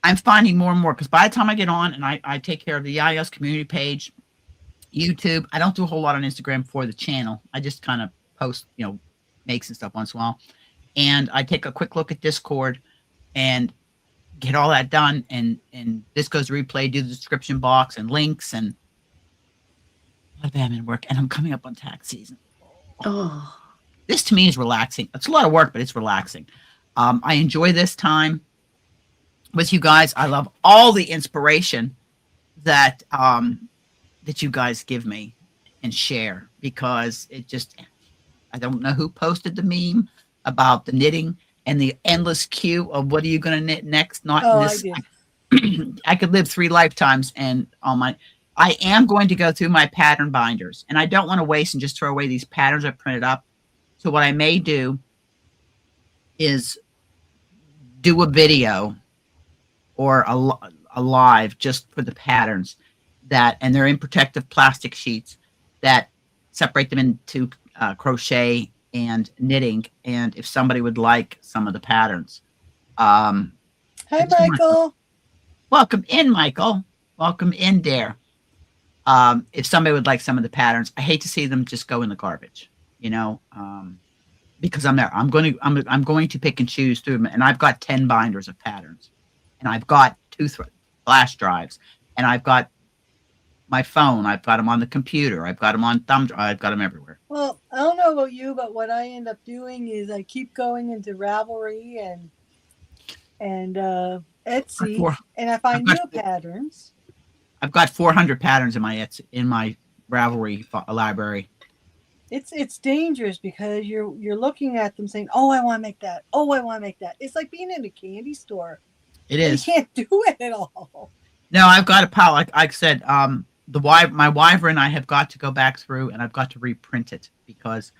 A: I'm finding more and more, because by the time I get on and I take care of the IOS community page, YouTube, I don't do a whole lot on Instagram for the channel. I just kind of post, makes and stuff once in a while. And I take a quick look at Discord and get all that done. And this goes to replay, do the description box and links and a lot of admin work. And I'm coming up on tax season.
C: Oh,
A: This to me is relaxing. It's a lot of work, but it's relaxing. I enjoy this time with you guys. I love all the inspiration that that you guys give me and share, because I don't know who posted the meme about the knitting and the endless queue of what are you going to knit next.
B: I did.
A: I could live 3 lifetimes and I am going to go through my pattern binders, and I don't want to waste and just throw away these patterns I printed up. So what I may do is do a video or a live just for the patterns and they're in protective plastic sheets that separate them into crochet and knitting. And if somebody would like some of the patterns,
B: Hi, Michael.
A: Welcome in, Michael. Welcome in, Dare. If somebody would like some of the patterns, I hate to see them just go in the garbage, because I'm there. I'm going to pick and choose through them, and I've got 10 binders of patterns, and I've got 2 flash drives, and I've got my phone. I've got them on the computer. I've got them on thumb drive. I've got them everywhere.
B: Well, I don't know about you, but what I end up doing is I keep going into Ravelry and Etsy, and I find new patterns.
A: I've got 400 patterns in my Ravelry library.
B: It's dangerous because you're looking at them saying, "Oh, I want to make that. Oh, I want to make that." It's like being in a candy store.
A: It is.
B: You can't do it at all.
A: No, I've got a pile. Like I said, my Wyvern, I have got to go back through and I've got to reprint it, because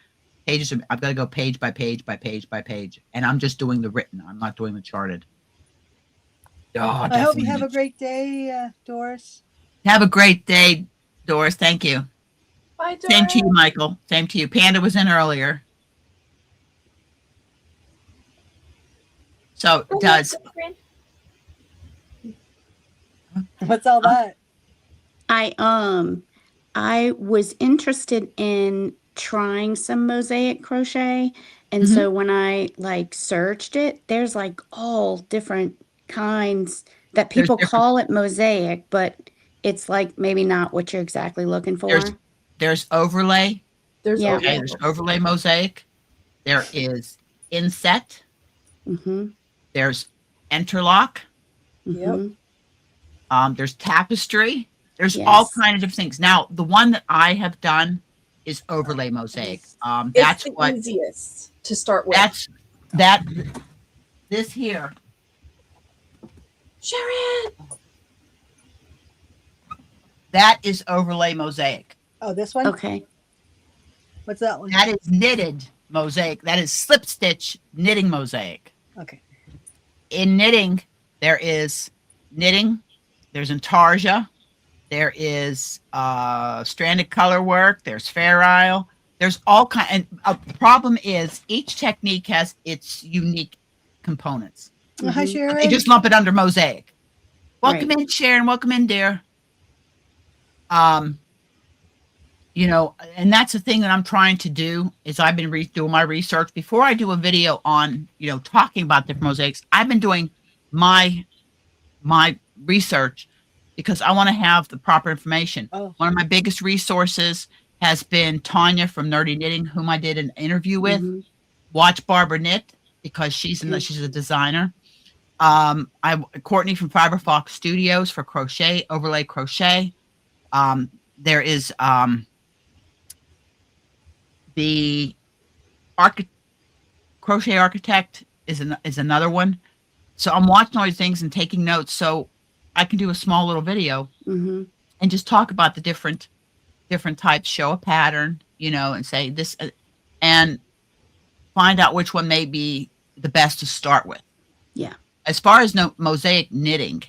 A: I've got to go page by page by page by page, and I'm just doing the written. I'm not doing the charted. Oh,
B: I hope you have a great day, Doris.
A: Have a great day, Doris. Thank you.
E: Bye, Doris.
A: Same to you, Michael. Same to you. Panda was in earlier. So it does.
B: What's all that?
C: I was interested in trying some mosaic crochet, and so when I searched it, there's all different kinds that people call it mosaic, but it's maybe not what you're exactly looking for.
A: There's overlay.
E: There's
A: There's overlay mosaic. There is inset.
C: Mm-hmm.
A: There's interlock.
C: Mm-hmm.
A: There's tapestry. There's all kinds of different things. Now, the one that I have done is overlay mosaic. That's
E: the easiest to start with.
A: This here.
E: Sharon.
A: That is overlay mosaic.
B: Oh, this one?
C: Okay.
B: What's that one?
A: That is knitted mosaic. That is slip stitch knitting mosaic.
B: Okay.
A: In knitting, there is knitting. There's intarsia. There is stranded color work. There's fair isle. There's all kind. And the problem is each technique has its unique components.
B: Hi, Sharon.
A: They just lump it under mosaic. Welcome in, Sharon. Welcome in, dear. And that's the thing that I'm trying to do is I've been doing my research before I do a video on, talking about different mosaics. I've been doing my research because I want to have the proper information.
B: Oh.
A: One of my biggest resources has been Tanya from Nerdy Knitting, whom I did an interview with.
C: Mm-hmm.
A: Watch Barbara Knit. because she's a designer. Courtney from Fiber Fox Studios for crochet, overlay crochet. There is the crochet architect is another one. So I'm watching all these things and taking notes so I can do a small little video and just talk about the different types, show a pattern, and say this, and find out which one may be the best to start with.
C: Yeah.
A: As far as mosaic knitting,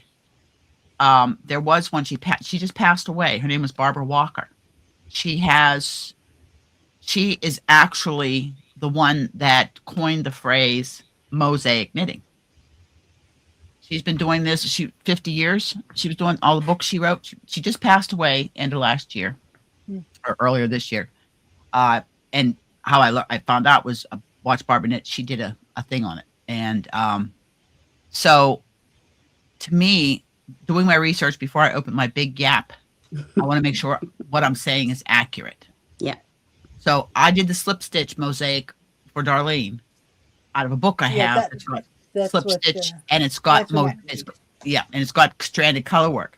A: there was one, she just passed away. Her name was Barbara Walker. She is actually the one that coined the phrase mosaic knitting. She's been doing this 50 years. She was doing all the books she wrote. She just passed away end of last year or earlier this year. And how I found out was watch Barbara knit. She did a thing on it. And so to me, doing my research before I open my big gap, I want to make sure what I'm saying is accurate.
C: Yeah.
A: So I did the slip stitch mosaic for Darlene out of a book I have.
B: That's
A: Slip
B: what,
A: stitch, and it's got and it's got stranded color work.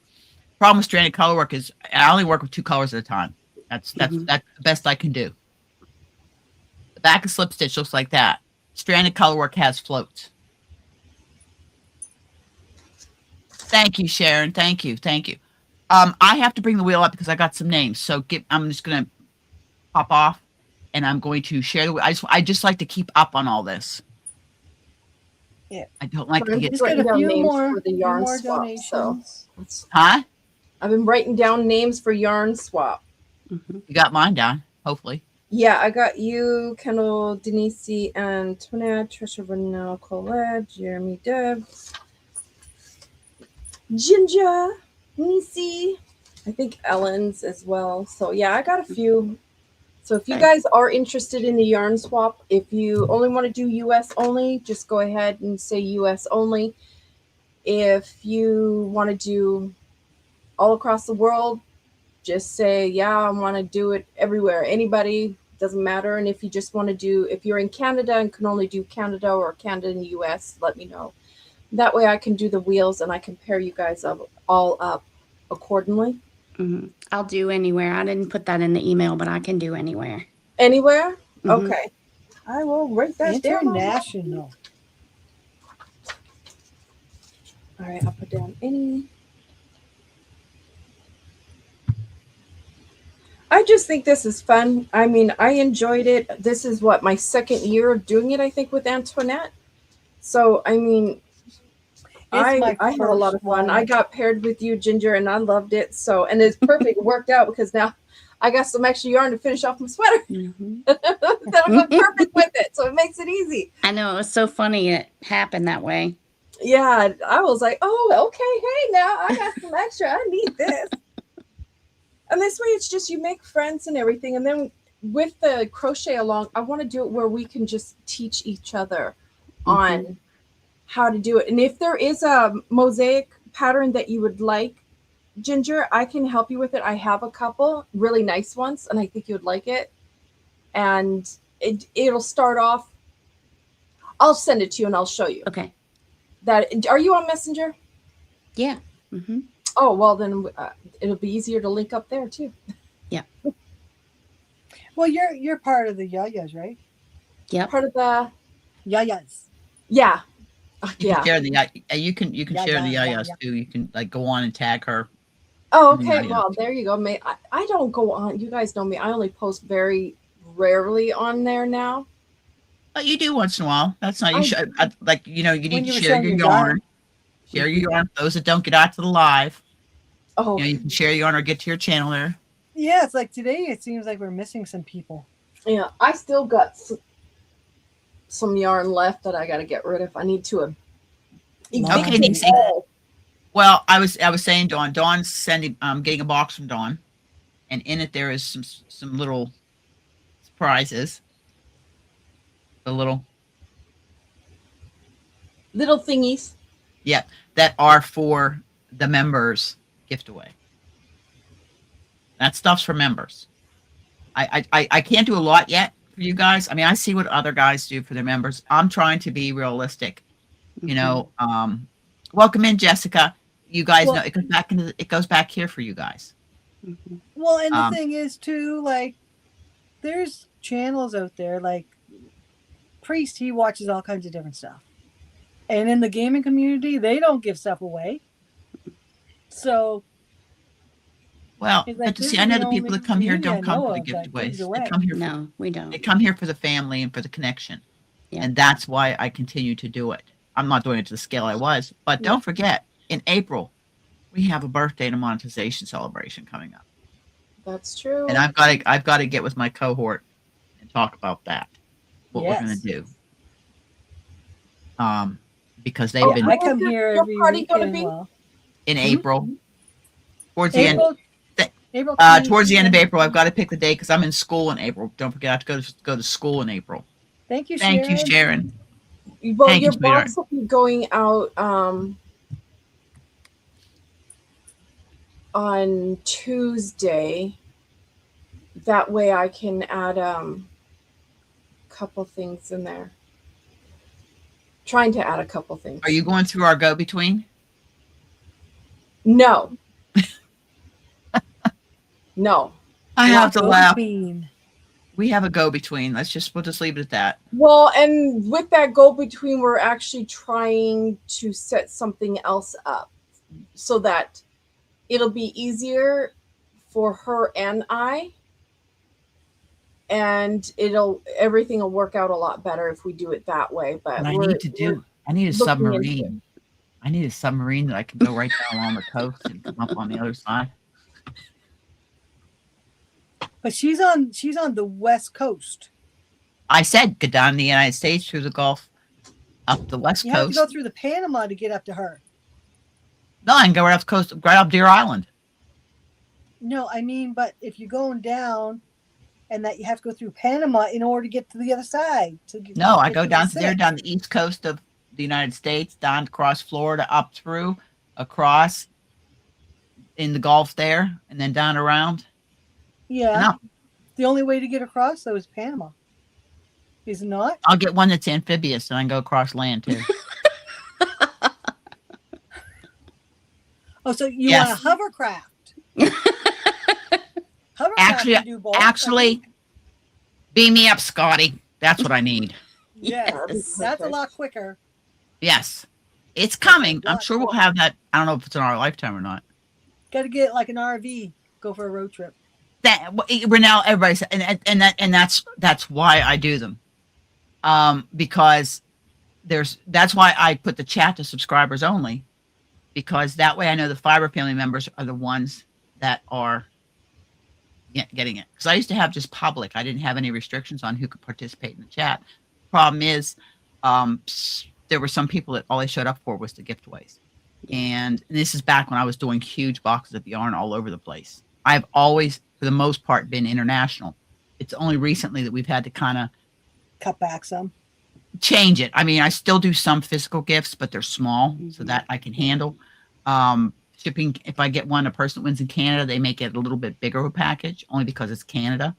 A: Problem with stranded color work is I only work with 2 colors at a time. That's the best I can do. The back of slip stitch looks like that. Stranded color work has floats. Thank you, Sharon. Thank you. I have to bring the wheel up because I got some names. So I'm just gonna pop off, and I'm going to share the wheel. I just like to keep up on all this.
B: Yeah.
A: I don't like to get.
B: Just got a few more
E: for the yarn
B: more
E: swap.
B: donations.
E: So
A: Huh?
E: I've been writing down names for yarn swap.
A: You got mine down, hopefully.
E: Yeah, I got you, Kendall, Denise, Antoinette, Trisha, Renelle, Colette, Jeremy, Deb, Ginger, Nisi, I think Ellen's as well. So yeah, I got a few. So if you guys are interested in the yarn swap, if you only want to do US only, just go ahead and say US only. If you want to do all across the world, just say, yeah, I want to do it everywhere. Anybody, doesn't matter. And if you just want to do, if you're in Canada and can only do Canada or Canada and the US, let me know. That way I can do the wheels and I can pair you guys all up accordingly.
C: I'll do anywhere. I didn't put that in the email, but I can do anywhere.
E: Anywhere? Okay. I will write that down.
B: International.
E: All right, I'll put down any. I just think this is fun. I mean, I enjoyed it. This is what, my 2nd year of doing it, I think, with Antoinette. So, I mean, I had a lot of fun. I got paired with you, Ginger, and I loved it. So, and it's perfect. It worked out because now I got some extra yarn to finish off my sweater. That'll go perfect with it. So it makes it easy.
C: I know. It was so funny it happened that way.
E: Yeah. I was like, oh, okay. Hey, now I got some extra. I need this. And this way it's just you make friends and everything. And then with the crochet along, I want to do it where we can just teach each other on how to do it. And if there is a mosaic pattern that you would like, Ginger, I can help you with it. I have a couple really nice ones and I think you would like it. And it'll start off. I'll send it to you and I'll show you.
C: Okay.
E: Are you on Messenger?
C: Yeah.
E: Oh, well then it'll be easier to link up there too.
C: Yeah.
B: Well, you're part of the Yayas, right?
C: Yeah.
E: Part of the
B: Yayas.
E: Yeah.
A: You can share you can share the Yayas too. You can like go on and tag her.
E: Oh, okay. Well, there you go. I don't go on. You guys know me. I only post very rarely on there now.
A: But you do once in a while. That's not you should like you need to
B: you
A: share your yarn. Share your yarn. Those that don't get out to the live.
E: Oh,
A: you can share your yarn or get to your channel there.
B: Yeah, it's like today. It seems like we're missing some people.
E: Yeah, I still got some yarn left that I got to get rid of. I need to.
A: Okay, Lindsey. Well, I was saying, Dawn's sending. Getting a box from Dawn, and in it there is some little surprises. The little
E: thingies.
A: Yeah, that are for the members gift away. That stuff's for members. I can't do a lot yet for you guys. I mean, I see what other guys do for their members. I'm trying to be realistic. You know, welcome in, Jessica. You guys
B: Well-
A: know it goes back here for you guys.
B: Well, and the thing is too, like, there's channels out there like Priest. He watches all kinds of different stuff, and in the gaming community, they don't give stuff away. So,
A: Well,
B: it's
A: good
B: like,
A: to
B: this
A: see.
B: is
A: I know
B: the
A: the people
B: only
A: that come here
B: community I
A: don't come
B: know
A: for the
B: of
A: gift
B: that gives
A: aways. They
B: away.
A: come here.
C: No, we don't.
A: They come here for the family and for the connection,
C: Yeah.
A: and that's why I continue to do it. I'm not doing it to the scale I was, but don't forget, in April, we have a birthday and a monetization celebration coming up,
E: That's true.
A: and I've got to get with my cohort and talk about that. What we're going to
B: Yes.
A: do. Because they've
E: Oh,
A: been
B: I come here
E: Your
B: every
E: party gonna
B: weekend.
E: be?
B: Well,
A: in April. Towards the end,
B: April
A: towards the end of
B: 20th.
A: April, I've got to pick the day because I'm in school in April. Don't forget, I have to go to school in April.
B: Thank you,
A: Thank
B: Sharon.
A: you, Sharon.
E: Well,
A: Thank you,
E: your
A: sweetheart.
E: box will be going out on Tuesday. That way I can add a couple things in there. Trying to add a couple things.
A: Are you going through our go-between?
E: No. No.
A: I have to laugh.
B: Queen.
A: We have a go-between. We'll just leave it at that.
E: Well, and with that go between, we're actually trying to set something else up so that it'll be easier for her and I. And everything will work out a lot better if we do it that way. But
A: What I
E: we're-
A: need a
E: looking into
A: submarine. I need a submarine that I can go right down along the coast and come up on the other side.
B: But she's on the West Coast.
A: I said go down to the United States through the Gulf, up the West
B: You have to
A: Coast.
B: go through the Panama to get up to her.
A: No, I can go right up the coast, right up Deer Island.
B: No, I mean, but if you're going down, and that you have to go through Panama in order to get to the other side.
A: No, I go
B: to
A: down
B: the
A: to there,
B: six.
A: down the east coast of the United States, down across Florida, up through, across in the Gulf there, and then down around.
B: Yeah.
A: No,
B: The only way to get across though is Panama. Is it not?
A: I'll get one that's amphibious, and I can go across land too.
B: Oh, so you
A: Yes.
B: want a hovercraft? Hovercraft
A: Actually,
B: can do both.
A: Actually, beam me up, Scotty. That's what I need.
B: yes,
C: Yes.
B: that's a lot quicker.
A: Yes, it's coming. I'm
B: Lot
A: sure we'll
B: quicker.
A: have that. I don't know if it's in our lifetime or not.
B: Got to get like an RV. Go for a road trip.
A: That Renell, everybody said, and that's why I do them, because that's why I put the chat to subscribers only, because that way I know the fiber family members are the ones that are getting it. Because I used to have just public. I didn't have any restrictions on who could participate in the chat. Problem is, there were some people that all they showed up for was the giveaways. And this is back when I was doing huge boxes of yarn all over the place. I've always, for the most part, been international. It's only recently that we've had to kind of
B: Cut back some.
A: change it. I mean, I still do some physical gifts, but they're small, so that I can handle. Shipping, if I get a person that wins in Canada, they make it a little bit bigger of a package, only because it's Canada.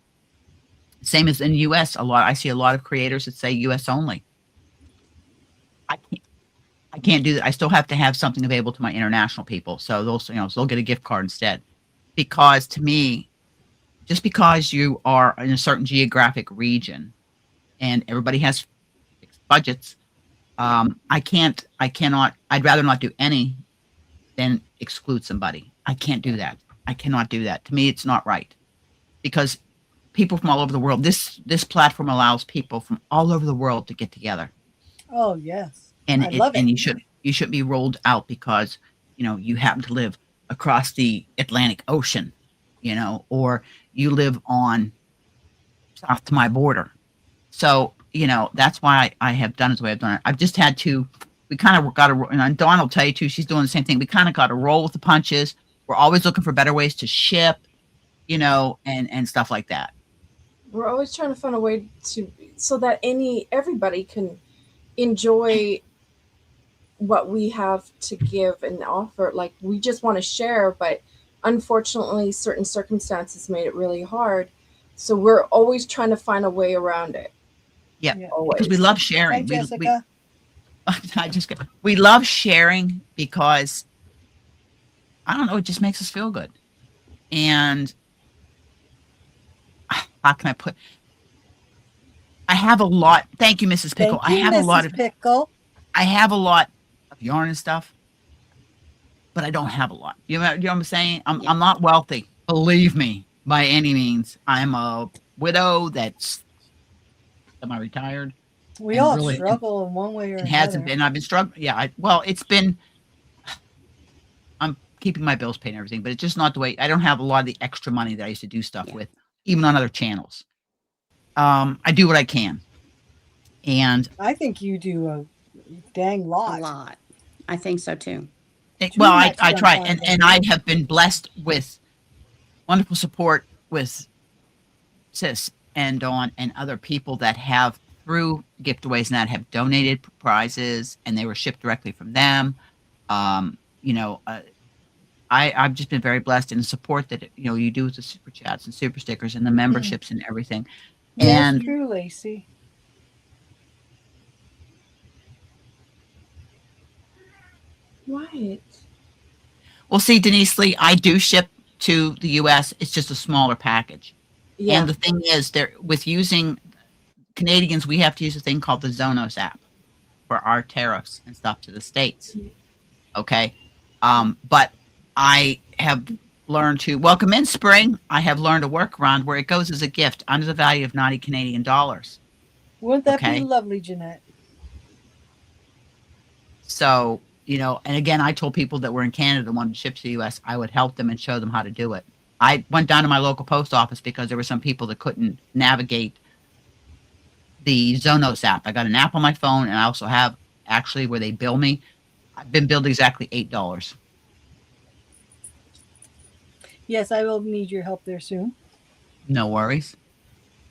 A: Same as in the US, I see a lot of creators that say US only. I can't do that. I still have to have something available to my international people. So they'll get a gift card instead. Because to me, just because you are in a certain geographic region and everybody has fixed budgets, I'd rather not do any than exclude somebody. I can't do that. I cannot do that. To me, it's not right. Because people from all over the world, this platform allows people from all over the world to get together.
B: Oh yes.
A: And
B: I love it.
A: And you should be rolled out because you happen to live across the Atlantic Ocean, or you live on south to my border. So that's why I have done it the way I've done it. I've just had to. We kind of got to, and Dawn will tell you too. She's doing the same thing. We kind of got to roll with the punches. We're always looking for better ways to ship, and stuff like that.
E: We're always trying to find a way so that everybody can enjoy what we have to give and offer. Like, we just want to share, but unfortunately certain circumstances made it really hard. So we're always trying to find a way around it.
A: Yeah,
B: Yeah.
E: Always.
A: because we love
B: Hi,
A: sharing.
B: Jessica.
A: We love sharing because I don't know, it just makes us feel good. And how can I put? I have a lot. Thank you, Mrs. Pickle.
B: Thank you,
A: I have a lot
B: Mrs.
A: of.
B: Pickle.
A: I have a lot of yarn and stuff, but I don't have a lot. You know what I'm saying? I'm not wealthy, believe me, by any means. I'm a widow that's semi-retired.
B: We
A: And
B: all
A: really,
B: struggle in one way or
A: it
B: another.
A: hasn't been. I've been struggling. Yeah. Well, it's been. I'm keeping my bills paid and everything, but it's just not the way. I don't have a lot of the extra money that I used to do stuff with, even on other channels. I do what I can, and
B: I think you do a dang
C: A
B: lot.
C: lot. I think so too.
A: well,
B: much
A: I try,
B: sometimes,
A: and I have been blessed with wonderful support with Sis and Dawn and other people that have through giveaways and that have donated prizes, and they were shipped directly from them. You know, I've just been very blessed in the support that you do with the super chats and super stickers and the memberships and everything.
B: Yes,
A: And
B: true, Lacey.
E: What?
A: well, see, Denise Lee, I do ship to the U.S. It's just a smaller package.
E: Yeah.
A: And the thing is, there with using Canadians, we have to use a thing called the Zonos app for our tariffs and stuff to the States. Okay. But I have learned to welcome in spring. I have learned a workaround where it goes as a gift under the value of 90 Canadian dollars.
B: Wouldn't that
A: Okay.
B: be lovely, Jeanette?
A: So, and again, I told people that were in Canada that wanted to ship to the US, I would help them and show them how to do it. I went down to my local post office because there were some people that couldn't navigate the Zonos app. I got an app on my phone, and I also have actually where they bill me. I've been billed exactly $8.
B: Yes, I will need your help there soon.
A: No worries.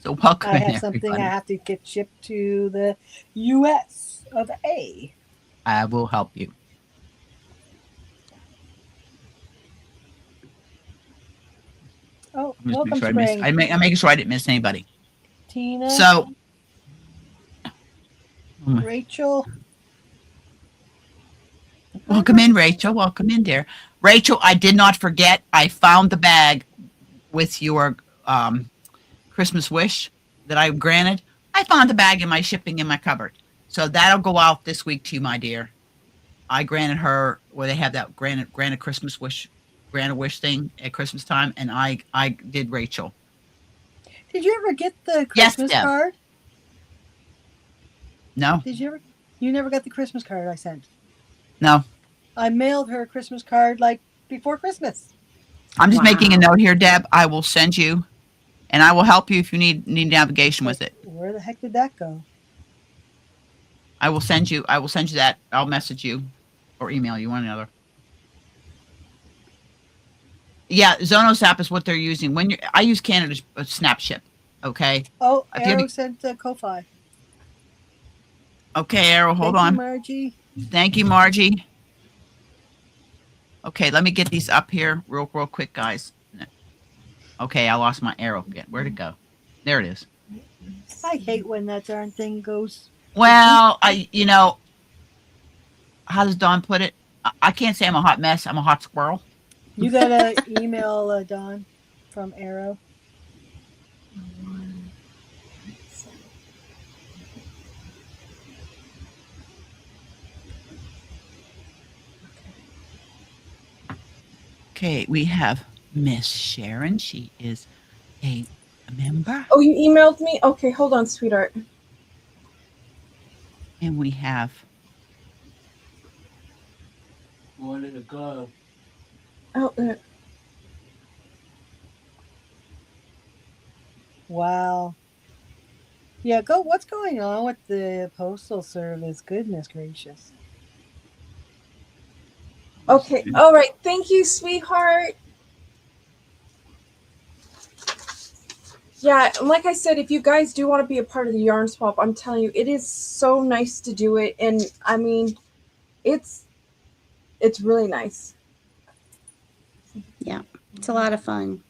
A: So welcome
B: I
A: in,
B: have something
A: everybody.
B: I have to get shipped to the US of A.
A: I will help you.
B: Oh,
A: I'm just
B: welcome,
A: making sure
B: spring.
A: I'm making sure I didn't miss anybody.
B: Tina,
A: So, oh my-
B: Rachel.
A: welcome in, Rachel. Welcome in, dear. Rachel, I did not forget. I found the bag with your Christmas wish that I granted. I found the bag in my shipping in my cupboard. So that'll go out this week to you, my dear. I granted her where they have that grant a Christmas wish, grant a wish thing at Christmas time, and I did Rachel.
B: Did you ever get the
A: Yes,
B: Christmas
A: Deb.
B: card?
A: No,
B: Did you ever? You never got the Christmas card I sent.
A: no.
B: I mailed her a Christmas card like before Christmas.
A: I'm just making a
C: Wow.
A: note here, Deb. I will send you, and I will help you if you need navigation with it.
B: Where the heck did that go?
A: I will send you that. I'll message you or email you, one or the other. Yeah, Zonos app is what they're using. I use Canada's Snapship. Okay.
B: Oh,
A: If you have-
B: Arrow sent Ko-Fi.
A: Okay, Arrow, hold
B: Thank
A: on.
B: you, Margie.
A: Thank you, Margie. Okay, let me get these up here real quick, guys. Okay, I lost my arrow again. Where'd it go? There it is.
B: I hate when that darn thing goes.
A: Well, how does Dawn put it? I can't say I'm a hot mess. I'm a hot squirrel.
B: You gotta email Dawn from Arrow.
A: Okay, we have Miss Sharon. She is a member.
E: Oh, you emailed me? Okay, hold on, sweetheart.
A: And we have
F: Where did it go?
E: Oh,
B: Wow. Yeah, go. What's going on with the Postal Service? Goodness gracious.
E: okay. All right. Thank you, sweetheart. Yeah, and like I said, if you guys do want to be a part of the yarn swap, I'm telling you, it is so nice to do it. And I mean, it's really nice.
C: Yeah, it's a lot of fun.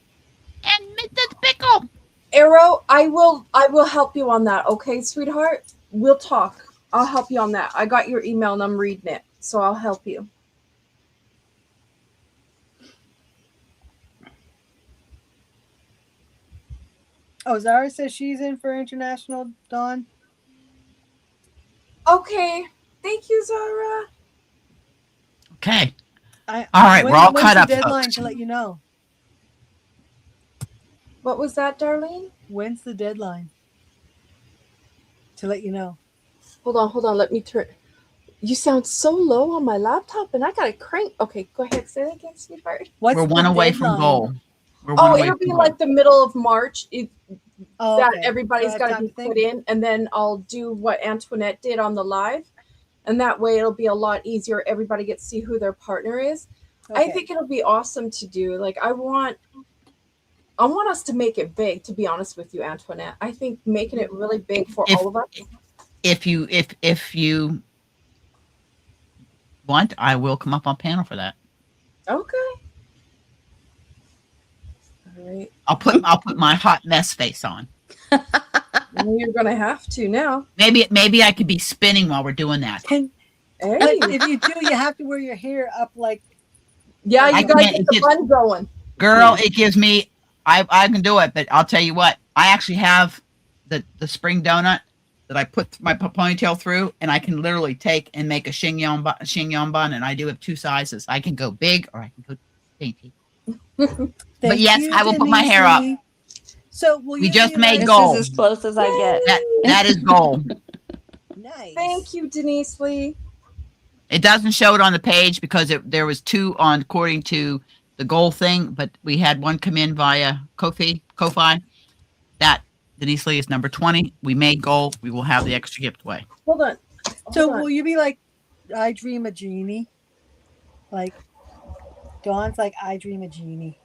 A: and Mrs. Pickle.
E: Arrow, I will help you on that. Okay, sweetheart? We'll talk. I'll help you on that. I got your email and I'm reading it, so I'll help you.
B: Oh, Zara says she's in for international, Dawn.
E: Okay. Thank you, Zara.
A: Okay.
B: All
A: right, we're all
B: when's
A: caught
B: the
A: up,
B: deadline
A: folks.
B: to let you know?
E: What was that, Darlene?
B: When's the deadline to let you know?
E: Hold on. Let me turn. You sound so low on my laptop, and I got to crank. Okay, go ahead. Say that again, sweetheart.
B: What's
A: We're
B: the
A: one away from
B: deadline?
A: goal. We're one
E: Oh,
A: away
E: it'll
A: from
E: be
A: goal.
E: like the middle of March.
B: Oh,
E: That
B: okay.
E: everybody's
B: So I
E: got
B: have
E: to
B: time
E: be
B: to think.
E: put in, and then I'll do what Antoinette did on the live, and that way it'll be a lot easier. Everybody gets to see who their partner is. I
B: Okay.
E: think it'll be awesome to do. Like I want us to make it big. To be honest with you, Antoinette, I think making it really big for all of us.
A: If you want, I will come up on panel for that.
E: Okay. All right.
A: I'll put my hot mess face on.
E: Well, you're gonna have to now.
A: Maybe I could be spinning while we're doing that.
E: Hey.
B: But if you do, you have to wear your hair up like.
E: Yeah,
A: I
E: you gotta
A: can't-
E: get the bun going.
A: Girl, it gives me I can do it, but I'll tell you what, I actually have the spring donut that I put my ponytail through, and I can literally take and make a chignon bun, and I do have two sizes. I can go big or I can go dainty. But yes, I will put my hair up.
B: So will
A: We
B: you
A: just
B: be
A: made
B: like,
A: goal.
C: This is as close as I get.
A: That is goal.
B: Nice.
E: Thank you, Denise Lee.
A: It doesn't show it on the page because there was two on according to the goal thing, but we had one come in via Ko-fi. That Denise Lee is number 20. We made goal. We will have the extra gift away.
E: Hold on.
B: So
E: Hold on.
B: will you be like, I dream a genie? Like, Dawn's like, I dream a genie.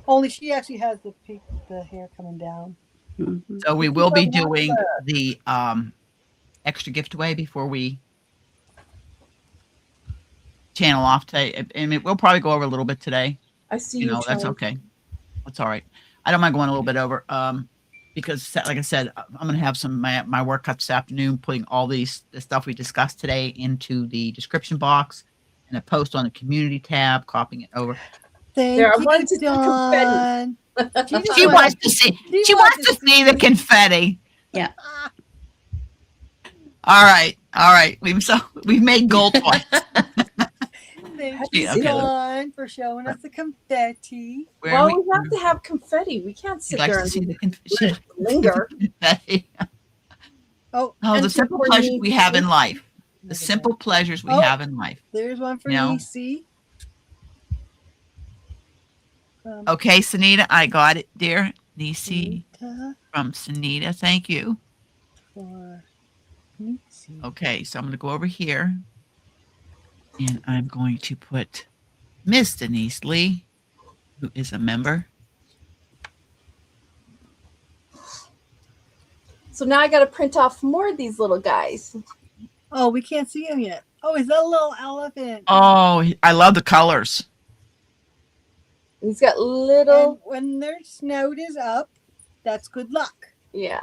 B: Only she actually has the hair coming down.
C: Mhm.
A: So we will be doing the extra gift away before we channel off today. And we'll probably go over a little bit today.
E: I see
A: You
E: you.
A: know, that's okay. That's all right. I don't mind going a little bit over because, like I said, I'm going to have some my work cut this afternoon, putting all the stuff we discussed today into the description box and a post on the community tab, copying it over.
B: Thank
E: There, I
B: you,
E: wanted to do
B: Dawn.
A: She wants to see. She wants to see the confetti.
C: Yeah.
A: All right. We've made goal twice.
B: Thank
A: Yeah,
B: you,
A: okay.
B: Dawn, for showing us the confetti.
E: Well, we have to have confetti. We can't
A: She
E: sit
A: likes
E: there
A: to see
E: and
A: the confetti.
E: linger.
A: Confetti.
B: Oh,
A: Oh, the
E: And
A: simple
E: for
A: pleasures
E: me,
A: we have in life. The
B: look at
A: simple
B: that.
A: pleasures we
B: Oh.
A: have in life.
B: There's one for
A: No.
B: Niecy.
A: Okay, Sunita, I got it, dear. Niecy
B: Sunita
A: from Sunita. Thank you.
B: for Niecy.
A: Okay, so I'm going to go over here and I'm going to put Miss Denise Lee, who is a member.
E: So now I got to print off more of these little guys.
B: Oh, we can't see him yet. Oh, is that a little elephant?
A: Oh, I love the colors.
E: He's got little,
B: And when their snout is up, that's good luck.
E: yeah.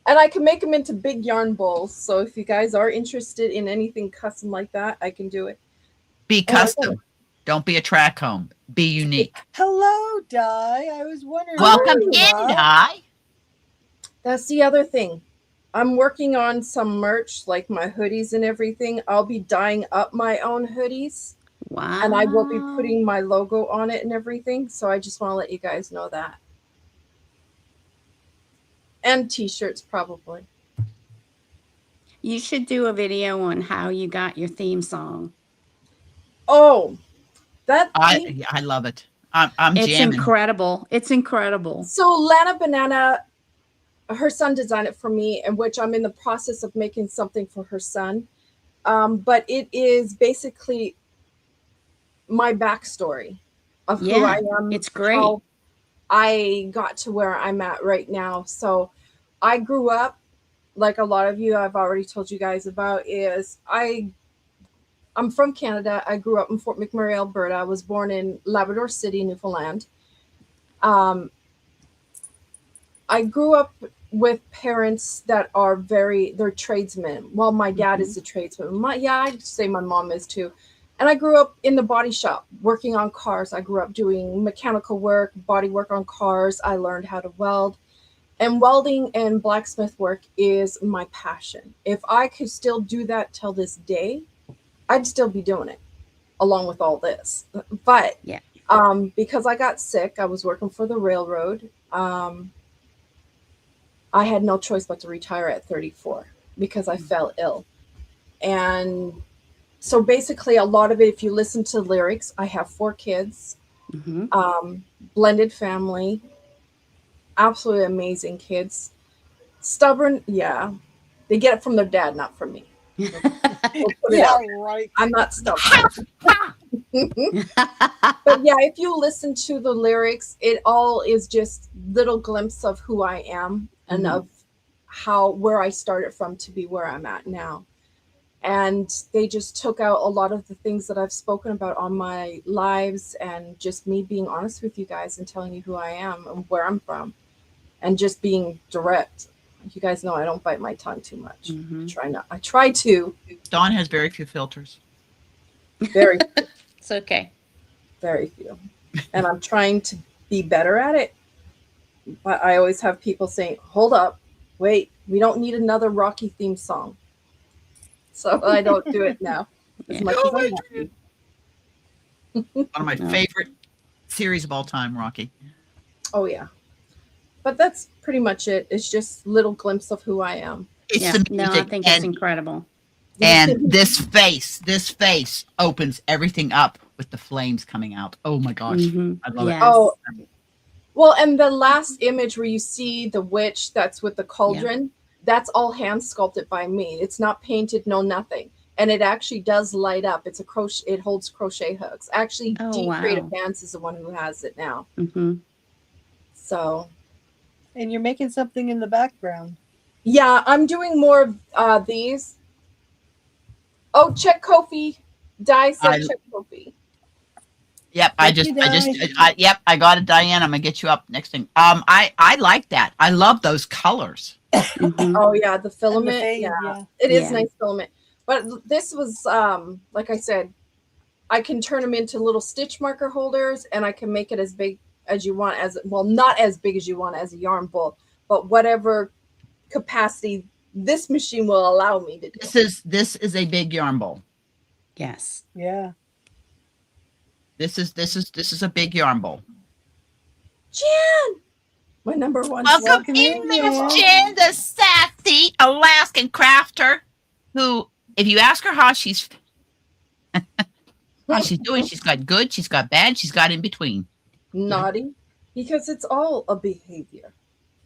E: And I can make them into big yarn bowls. So if you guys are interested in anything custom like that, I can do it.
A: Be
E: Oh, I
A: custom. Don't be a track home. Be unique.
B: Hello, Di. I was wondering.
A: Welcome
B: where you
A: in,
B: are.
A: Di.
E: That's the other thing. I'm working on some merch, like my hoodies and everything. I'll be dyeing up my own hoodies.
C: Wow.
E: And I will be putting my logo on it and everything. So I just want to let you guys know that. And t-shirts probably.
C: You should do a video on how you got your theme song.
E: Oh, that
A: I love it. I'm
C: It's
A: jamming.
C: incredible. It's incredible.
E: so Lana Banana, her son designed it for me, in which I'm in the process of making something for her son. But it is basically my backstory of who I am.
C: It's great.
E: How I got to where I'm at right now. So I grew up, like a lot of you I've already told you guys about, is I'm from Canada. I grew up in Fort McMurray, Alberta. I was born in Labrador City, Newfoundland. I grew up with parents that are they're tradesmen. Well, my dad is a tradesman. I'd say my mom is too. And I grew up in the body shop working on cars. I grew up doing mechanical work, body work on cars. I learned how to weld. And welding and blacksmith work is my passion. If I could still do that till this day, I'd still be doing it along with all this. But
C: Yeah.
E: Because I got sick, I was working for the railroad. I had no choice but to retire at 34 because I fell ill. And so basically a lot of it, if you listen to lyrics, I have 4 kids, blended family, absolutely amazing kids. Stubborn, yeah. They get it from their dad, not from me. We'll put it out.
B: Right.
E: I'm not stubborn. But yeah, if you listen to the lyrics, it all is just little glimpse of who I am and of where I started from to be where I'm at now. And they just took out a lot of the things that I've spoken about on my lives and just me being honest with you guys and telling you who I am and where I'm from and just being direct. You guys know I don't bite my tongue too much. I try to.
A: Dawn has very few filters.
E: Very
C: It's okay.
E: very few. And I'm trying to be better at it. But I always have people saying, hold up, wait, we don't need another Rocky theme song. So I don't do it now as much as I want to.
A: One of my favorite series of all time, Rocky.
E: Oh, yeah. But that's pretty much it. It's just little glimpse of who I am.
A: It's
C: Yeah.
A: the
C: No, I
A: music.
C: think it's
A: And,
C: incredible.
A: and this face opens everything up with the flames coming out. Oh my gosh. I love
C: Yes.
A: it.
E: Oh, well, and the last image where you see the witch that's with the cauldron, that's all hand sculpted by me. It's not painted, no nothing. And it actually does light up. It's a crochet, it holds crochet hooks. Actually,
C: Oh,
E: Deep
C: wow.
E: Creative Dance is the one who has it now. So
B: And you're making something in the background.
E: yeah, I'm doing more of these. Oh, check Kofi. Di said check Kofi.
A: Yep, I got it, Diane. I'm gonna get you up next thing. I like that. I love those colors.
E: Oh yeah, the filament.
B: fade,
E: Yeah.
B: yeah.
E: It is
C: Yeah.
E: nice filament. But this was like I said, I can turn them into little stitch marker holders and I can make it as big as you want, not as big as you want as a yarn bowl, but whatever capacity this machine will allow me to do.
A: This is a big yarn bowl.
C: Yes.
B: Yeah.
A: This is a big yarn bowl.
E: Jan, my number one.
A: Welcome in, Miss Jen, the sassy Alaskan crafter, who, if you ask her how she's doing, she's got good, she's got bad, she's got in between.
E: Naughty, because it's all a behavior.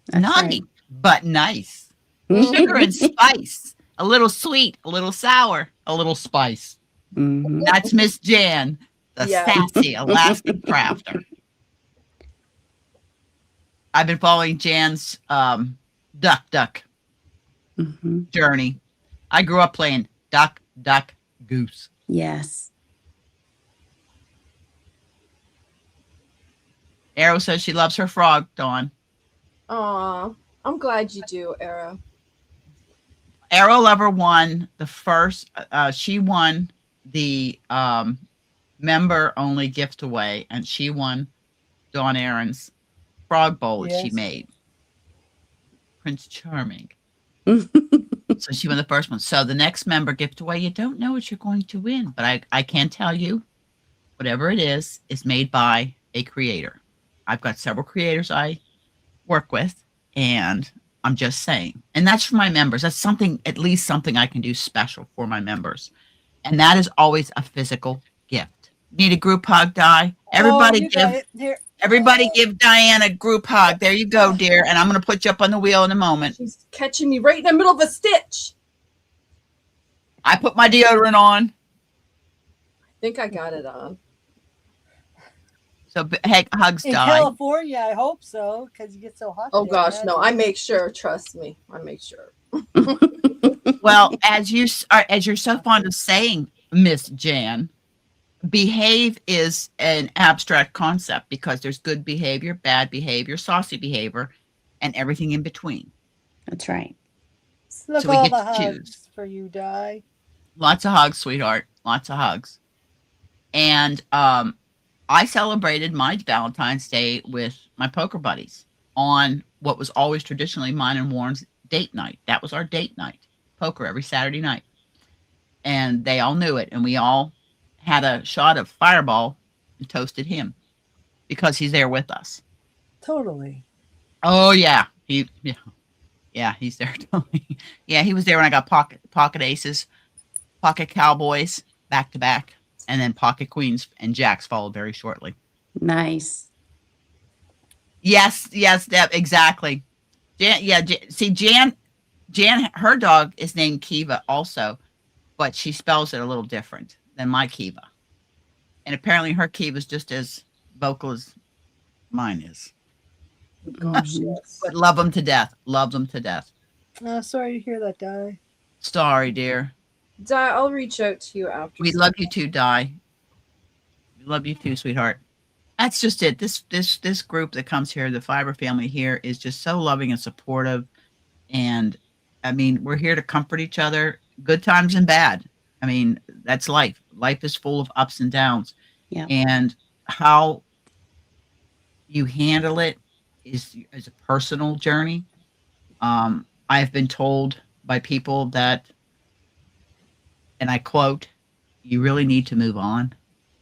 C: That's
A: Naughty,
C: right.
A: but nice. Sugar and spice. A little sweet, a little sour, a little spice. That's Miss Jan, the sassy Alaskan crafter. I've been following Jan's duck journey. I grew up playing duck, duck, goose.
C: Yes.
A: Arrow says she loves her frog, Dawn.
E: Aw, I'm glad you do, Era.
A: Arrow Lover won the first, she won the member only gift away, and she won Dawn Aaron's frog bowl that she made. Prince Charming. So she won the first one. So the next member gift away, you don't know what you're going to win, but I can tell you, whatever it is made by a creator. I've got several creators I work with, and I'm just saying. And that's for my members. That's something, at least something I can do special for my members. And that is always a physical gift. Need a group hug, Di? Everybody give Diane a group hug. There you go, dear. And I'm going to put you up on the wheel in a moment.
E: She's catching me right in the middle of a stitch.
A: I put my deodorant on.
E: I think I got it on.
A: So, hey, hugs,
B: In
A: Di.
B: California, I hope so, because you get so hot.
E: Oh
B: there.
E: gosh, no! I make sure. Trust me, I make sure.
A: Well, as you're so fond of saying, Miss Jan, behave is an abstract concept because there's good behavior, bad behavior, saucy behavior, and everything in between.
C: That's right.
B: Look,
A: So we
B: all
A: get
B: the
A: to
B: hugs
A: choose.
B: for you, Di.
A: Lots of hugs, sweetheart. Lots of hugs. And I celebrated my Valentine's Day with my poker buddies on what was always traditionally mine and Warren's date night. That was our date night, poker every Saturday night. And they all knew it. And we all had a shot of Fireball and toasted him because he's there with us.
B: Totally.
A: Oh, yeah. Yeah, he's there. Yeah, he was there when I got pocket aces, pocket cowboys back to back, and then pocket queens and jacks followed very shortly.
C: Nice.
A: Yes, Deb, exactly. Jan, her dog is named Kiva also, but she spells it a little different than my Kiva. And apparently her Kiva is just as vocal as mine is.
B: Gosh, yes.
A: But love them to death. Love them to death.
B: Sorry to hear that, Di.
A: Sorry, dear.
E: Di, I'll reach out to you after.
A: We love you too, Di. We love you too, sweetheart. That's just it. This group that comes here, the Fiber family here, is just so loving and supportive. And I mean, we're here to comfort each other, good times and bad. I mean, that's life. Life is full of ups and downs.
C: Yeah.
A: And how you handle it is a personal journey. I've been told by people that, and I quote, "You really need to move on,"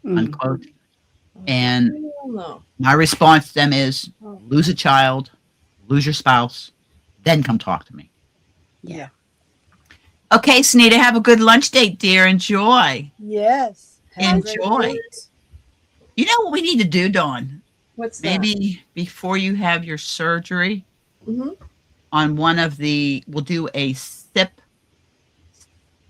A: unquote. And
E: No.
A: my response to them is, lose a child, lose your spouse, then come talk to me.
C: Yeah.
A: Okay, Sunita, have a good lunch date, dear. Enjoy.
B: Yes. Have a great
A: Enjoy.
B: date.
A: You know what we need to do, Dawn?
E: What's that?
A: Maybe before you have your surgery,
E: Mhm.
A: on one of the, we'll do a sip,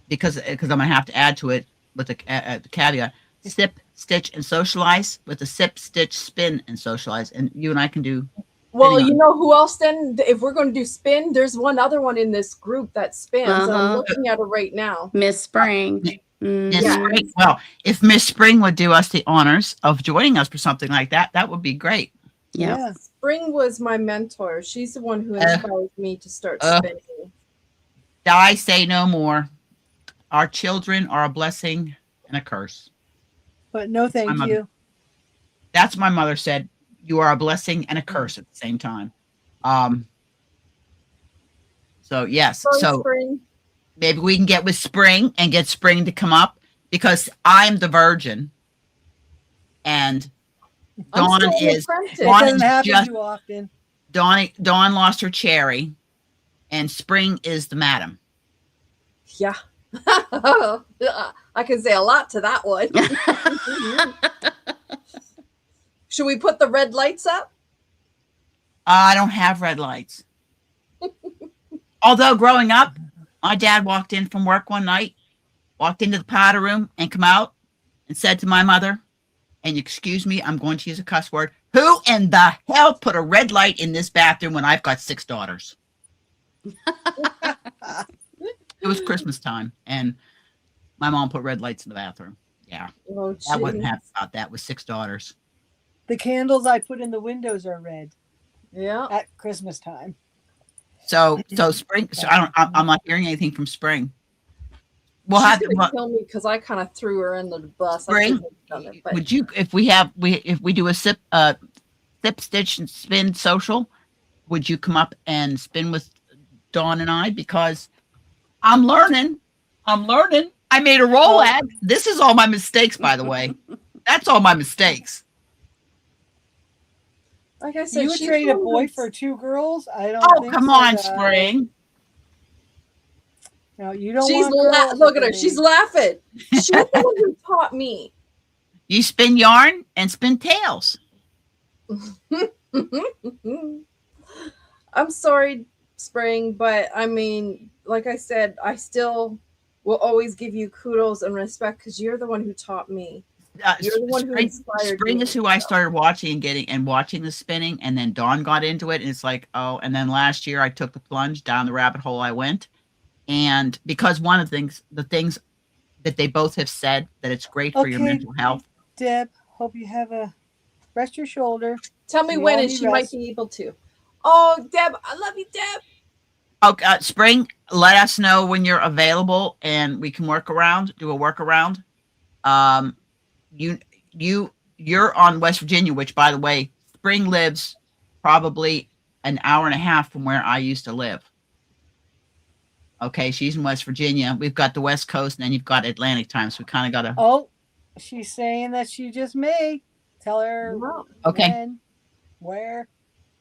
A: because I'm going to have to add to it with the caveat, sip, stitch, and socialize, with the sip, stitch, spin, and socialize. And you and I can do.
E: Well,
A: Anyhow.
E: you know who else then? If we're going to do spin, there's one other one in this group that spins. And I'm looking at it right now.
C: Miss Spring.
A: Miss
E: Yeah.
A: Spring. Well, if Miss Spring would do us the honors of joining us for something like that, that would be great.
C: Yeah.
E: Spring was my mentor. She's the one who inspired me to start spinning.
A: I say no more. Our children are a blessing and a curse.
B: But no, thank
A: My mother.
B: you.
A: That's what my mother said. You are a blessing and a curse at the same time. So yes.
E: Sorry,
A: So
E: Spring.
A: maybe we can get with Spring and get Spring to come up, because I'm the virgin and
E: I'm
A: Dawn
E: still an
A: is
E: apprentice.
B: It
A: Dawn
B: doesn't
A: is
B: happen
A: just
B: too often.
A: Dawn lost her cherry, and Spring is the madam.
E: Yeah. I can say a lot to that one. Should we put the red lights up?
A: I don't have red lights. Although growing up, my dad walked in from work one night, walked into the powder room and come out and said to my mother, and excuse me, I'm going to use a cuss word, who in the hell put a red light in this bathroom when I've got 6 daughters? It was Christmas time, and my mom put red lights in the bathroom. Yeah,
E: Oh,
A: I wasn't
E: gee.
A: happy about that with 6 daughters.
B: The candles I put in the windows are red
E: Yeah.
B: at Christmas time.
A: So Spring. So I'm not hearing anything from Spring. We'll
E: She's
A: have
E: gonna kill me because I kind of threw her in the bus. I
A: Spring.
E: shouldn't have done it, but
A: Would you, if we do a sip stitch and spin social, would you come up and spin with Dawn and I? Because I'm learning. I made a roll ad. This is all my mistakes, by the way. That's all my mistakes.
E: like I said,
B: You would
E: she's
B: trade a
E: one
B: boy
E: who's-
B: for 2 girls? I don't
A: Oh,
B: think
A: come
B: so,
A: on,
B: Di.
A: Spring.
B: No, you don't
E: She's
B: want girls
E: look at her.
B: with
E: She's
B: me.
E: laughing. She's the one who taught me.
A: You spin yarn and spin tails.
E: I'm sorry, Spring, but I mean, like I said, I still will always give you kudos and respect because you're the one who taught me. You're the one who inspired
A: Spring
E: me.
A: is who I started watching and watching the spinning, and then Dawn got into it, and it's like, oh, and then last year I took the plunge down the rabbit hole I went. And because one of the things that they both have said, that it's great for your
B: Okay.
A: mental health.
B: Deb, hope you have a rest your shoulder.
E: Tell me
B: We
E: when
B: all
E: and
B: need
E: she might
B: rest.
E: be able to. Oh, Deb, I love you, Deb.
A: Okay, Spring, let us know when you're available and we can do a workaround. You're on West Virginia, which, by the way, Spring lives probably an hour and a half from where I used to live. Okay, she's in West Virginia. We've got the West Coast, and then you've got Atlantic time, so we kind of got to.
B: Oh, she's saying that she just may. Tell her
A: Okay.
B: when, where,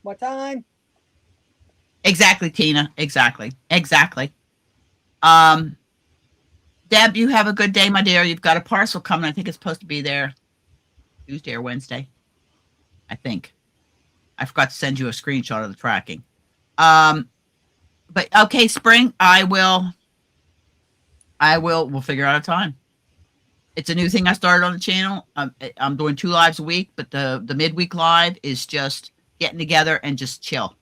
B: what time.
A: Exactly, Tina. Exactly. Deb, you have a good day, my dear. You've got a parcel coming. I think it's supposed to be there Tuesday or Wednesday. I think. I forgot to send you a screenshot of the tracking. But okay, Spring, we'll figure out a time. It's a new thing I started on the channel. I'm doing 2 lives a week, but the midweek live is just getting together and just chill.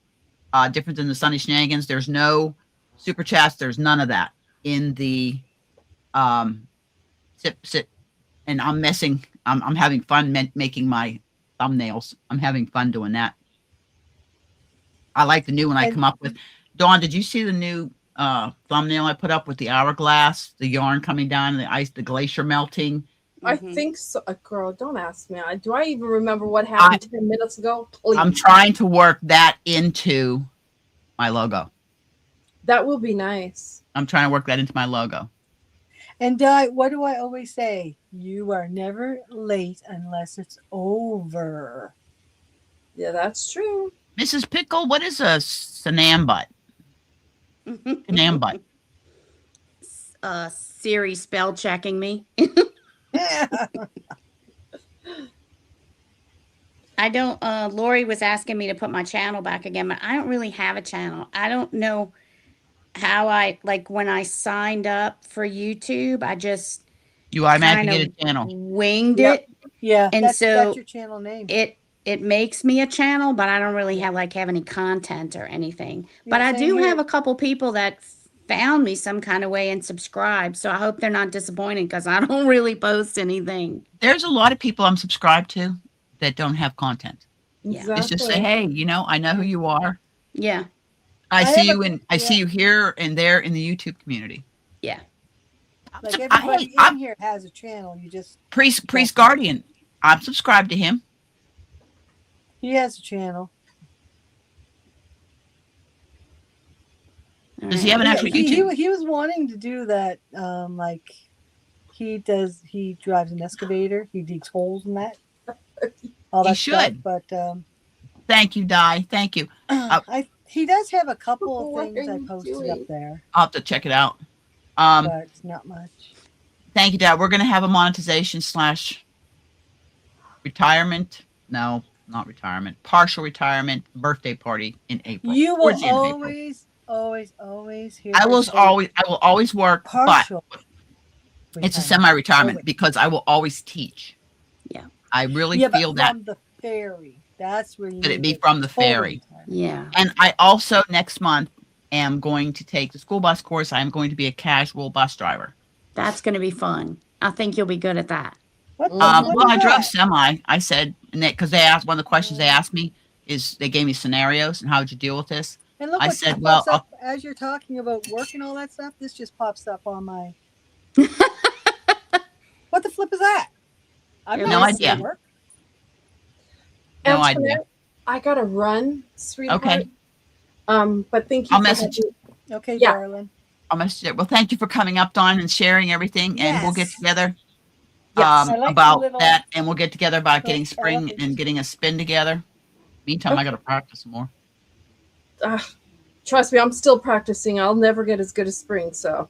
A: Different than the Sunday Shenanigans. There's no super chats. There's none of that in the sit. And I'm having fun making my thumbnails. I'm having fun doing that. I like the new one I come up with. Dawn, did you see the new thumbnail I put up with the hourglass, the yarn coming down, the ice, the glacier melting?
E: I think so. Girl, don't ask me. Do I even remember what happened 10 minutes ago? Please.
A: I'm trying to work that into my logo.
E: That will be nice.
A: I'm trying to work that into my logo.
B: And what do I always say? You are never late unless it's over.
E: Yeah, that's true.
A: Mrs. Pickle, what is a Shenanigans? Shenanigans.
C: Siri spell checking me. I don't, Lori was asking me to put my channel back again, but I don't really have a channel. I don't know how when I signed up for YouTube, I just
A: You automatically get a channel.
C: winged it.
B: Yeah,
C: And
B: that's
C: so
B: your channel name.
C: It makes me a channel, but I don't really have any content or anything. But I do have a couple people that found me some kind of way and subscribed. So I hope they're not disappointed because I don't really post anything.
A: There's a lot of people I'm subscribed to that don't have content.
C: Yeah.
E: Exactly.
A: It's just say, hey, I know who you are.
C: Yeah.
A: I see you here and there in the YouTube community.
C: Yeah.
B: Like everybody in here has a channel. You just
A: Priest Guardian. I'm subscribed to him.
B: He has a channel.
A: Does he have an actual YouTube?
B: He was wanting to do that. He drives an excavator. He digs holes in that. All that stuff. But
A: thank you, Di. Thank you.
B: He does have a couple of things I posted up there.
A: I'll have to check it out.
B: But it's not much.
A: Thank you, Dad. We're going to have a monetization / retirement. No, not retirement. Partial retirement birthday party in April.
B: You will always hear.
A: I will always work,
B: partial
A: but it's a semi-retirement because I will always teach.
C: Yeah.
A: I really feel that.
B: From the ferry. That's where you.
A: Could it be from the ferry?
C: Yeah.
A: And I also next month am going to take the school bus course. I'm going to be a casual bus driver.
C: That's going to be fun. I think you'll be good at that.
B: Well,
A: I drove semi. I said, because they asked, one of the questions they asked me is they gave me scenarios and how would you deal with this?
B: And look,
A: I said, well,
B: as you're talking about work and all that stuff, this just pops up on my. What the flip is that? I've
A: no idea. No idea.
E: I gotta run, sweetheart.
A: Okay.
E: But thank you.
A: I'll message you.
B: Okay,
E: Yeah.
B: darling.
A: I'll message you. Well, thank you for coming up, Dawn, and sharing everything. And we'll get together
B: Yes, I like
A: about
B: the little-
A: that. And we'll get together about getting
B: Like
A: spring
B: elephants.
A: and getting a spin together. Meantime, I got to practice more.
E: Trust me, I'm still practicing. I'll never get as good as spring, so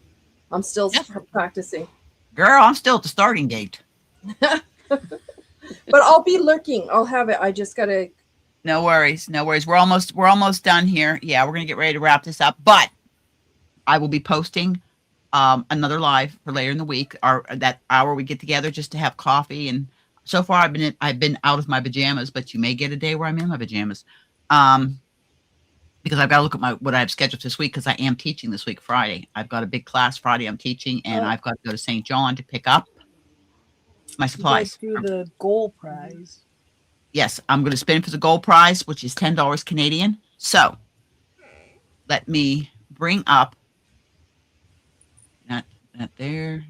E: I'm still practicing.
A: Girl, I'm still at the starting gate.
E: But I'll be lurking. I'll have it. I just gotta.
A: No worries. No worries. We're almost done here. Yeah, we're gonna get ready to wrap this up. But I will be posting another live for later in the week. That hour we get together just to have coffee. And so far I've been out of my pajamas, but you may get a day where I'm in my pajamas. Because I've got to look at what I've scheduled this week because I am teaching this week Friday. I've got a big class Friday I'm teaching, and I've got to go to St. John to pick up my supplies.
B: You guys do the gold prize.
A: Yes, I'm going to spin for the gold prize, which is $10 Canadian. So let me bring up that there.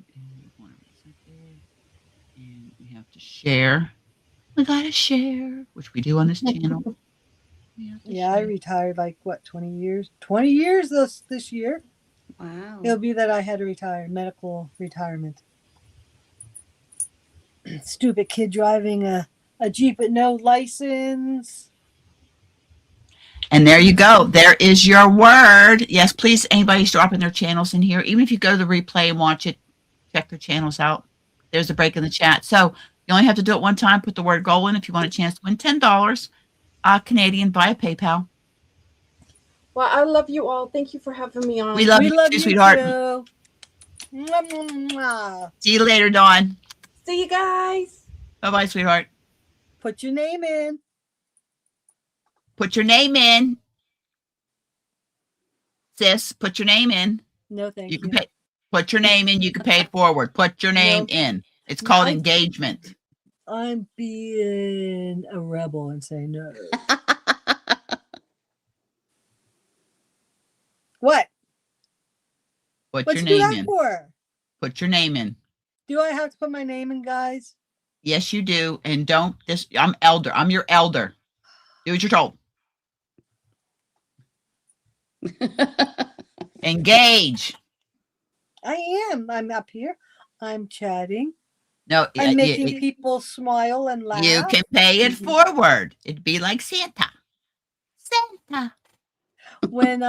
A: And we have to share. We gotta share, which we do on this channel.
B: Yeah, I retired like what, 20 years? 20 years this year.
C: Wow.
B: It'll be that I had to retire, medical retirement. Stupid kid driving a Jeep with no license.
A: And there you go. There is your word. Yes, please, anybody's dropping their channels in here. Even if you go to the replay and watch it, check their channels out. There's a break in the chat. So you only have to do it one time. Put the word goal in if you want a chance to win $10 Canadian via PayPal.
E: Well, I love you all. Thank you for having me on.
A: We love you too, sweetheart.
B: Too. Mwah, mwah, mwah.
A: See you later, Dawn.
E: See you guys.
A: Bye-bye, sweetheart.
B: Put your name in.
A: Put your name in. Sis, put your name in.
B: No, thank
A: You
B: you.
A: can pay. Put your name in. You can pay it forward. Put your name
B: No.
A: in. It's called
B: No.
A: engagement.
B: I'm being a rebel and saying no. What?
A: Put
B: What's
A: your
B: do
A: name
B: that
A: in.
B: for?
A: Put your name in.
B: Do I have to put my name in, guys?
A: Yes, you do. And don't this. I'm elder. I'm your elder. Do what you're told. Engage.
B: I am. I'm up here. I'm chatting.
A: No,
B: I'm
A: you,
B: making people smile and laugh.
A: you can pay it forward. It'd be like Santa. Santa.
B: When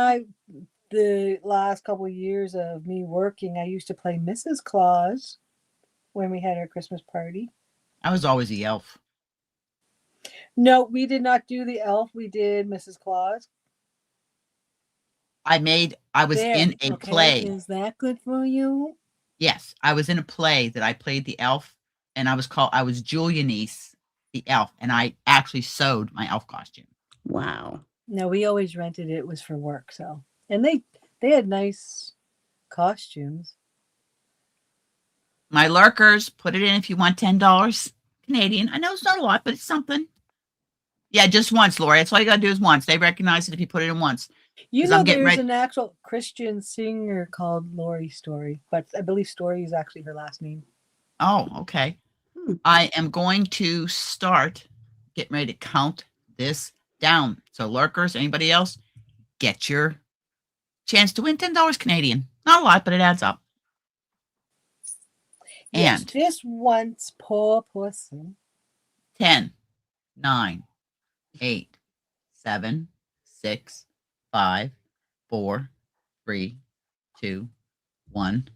B: the last couple of years of me working, I used to play Mrs. Claus when we had our Christmas party.
A: I was always the elf.
B: No, we did not do the elf. We did Mrs. Claus.
A: I was
B: There.
A: in a
B: Okay,
A: play.
B: Is that good for you?
A: Yes, I was in a play that I played the elf, and I was Julianese, the elf, and I actually sewed my elf costume.
C: Wow.
B: No, we always rented it. It was for work. So, and they had nice costumes.
A: My lurkers, put it in if you want $10 Canadian. I know it's not a lot, but it's something. Yeah, just once, Lori. That's all you got to do is once. They recognize it if you put it in once.
B: You
A: 'Cause
B: know,
A: I'm getting
B: there's
A: ready-
B: an actual Christian singer called Lori Story, but I believe Story is actually her last name.
A: Oh, okay. I am going to start getting ready to count this down. So lurkers, anybody else, get your chance to win $10 Canadian. Not a lot, but it adds up.
B: Yes,
A: And
B: this once poor person.
A: 10, 9, 8, 7, 6, 5, 4, 3, 2, 1.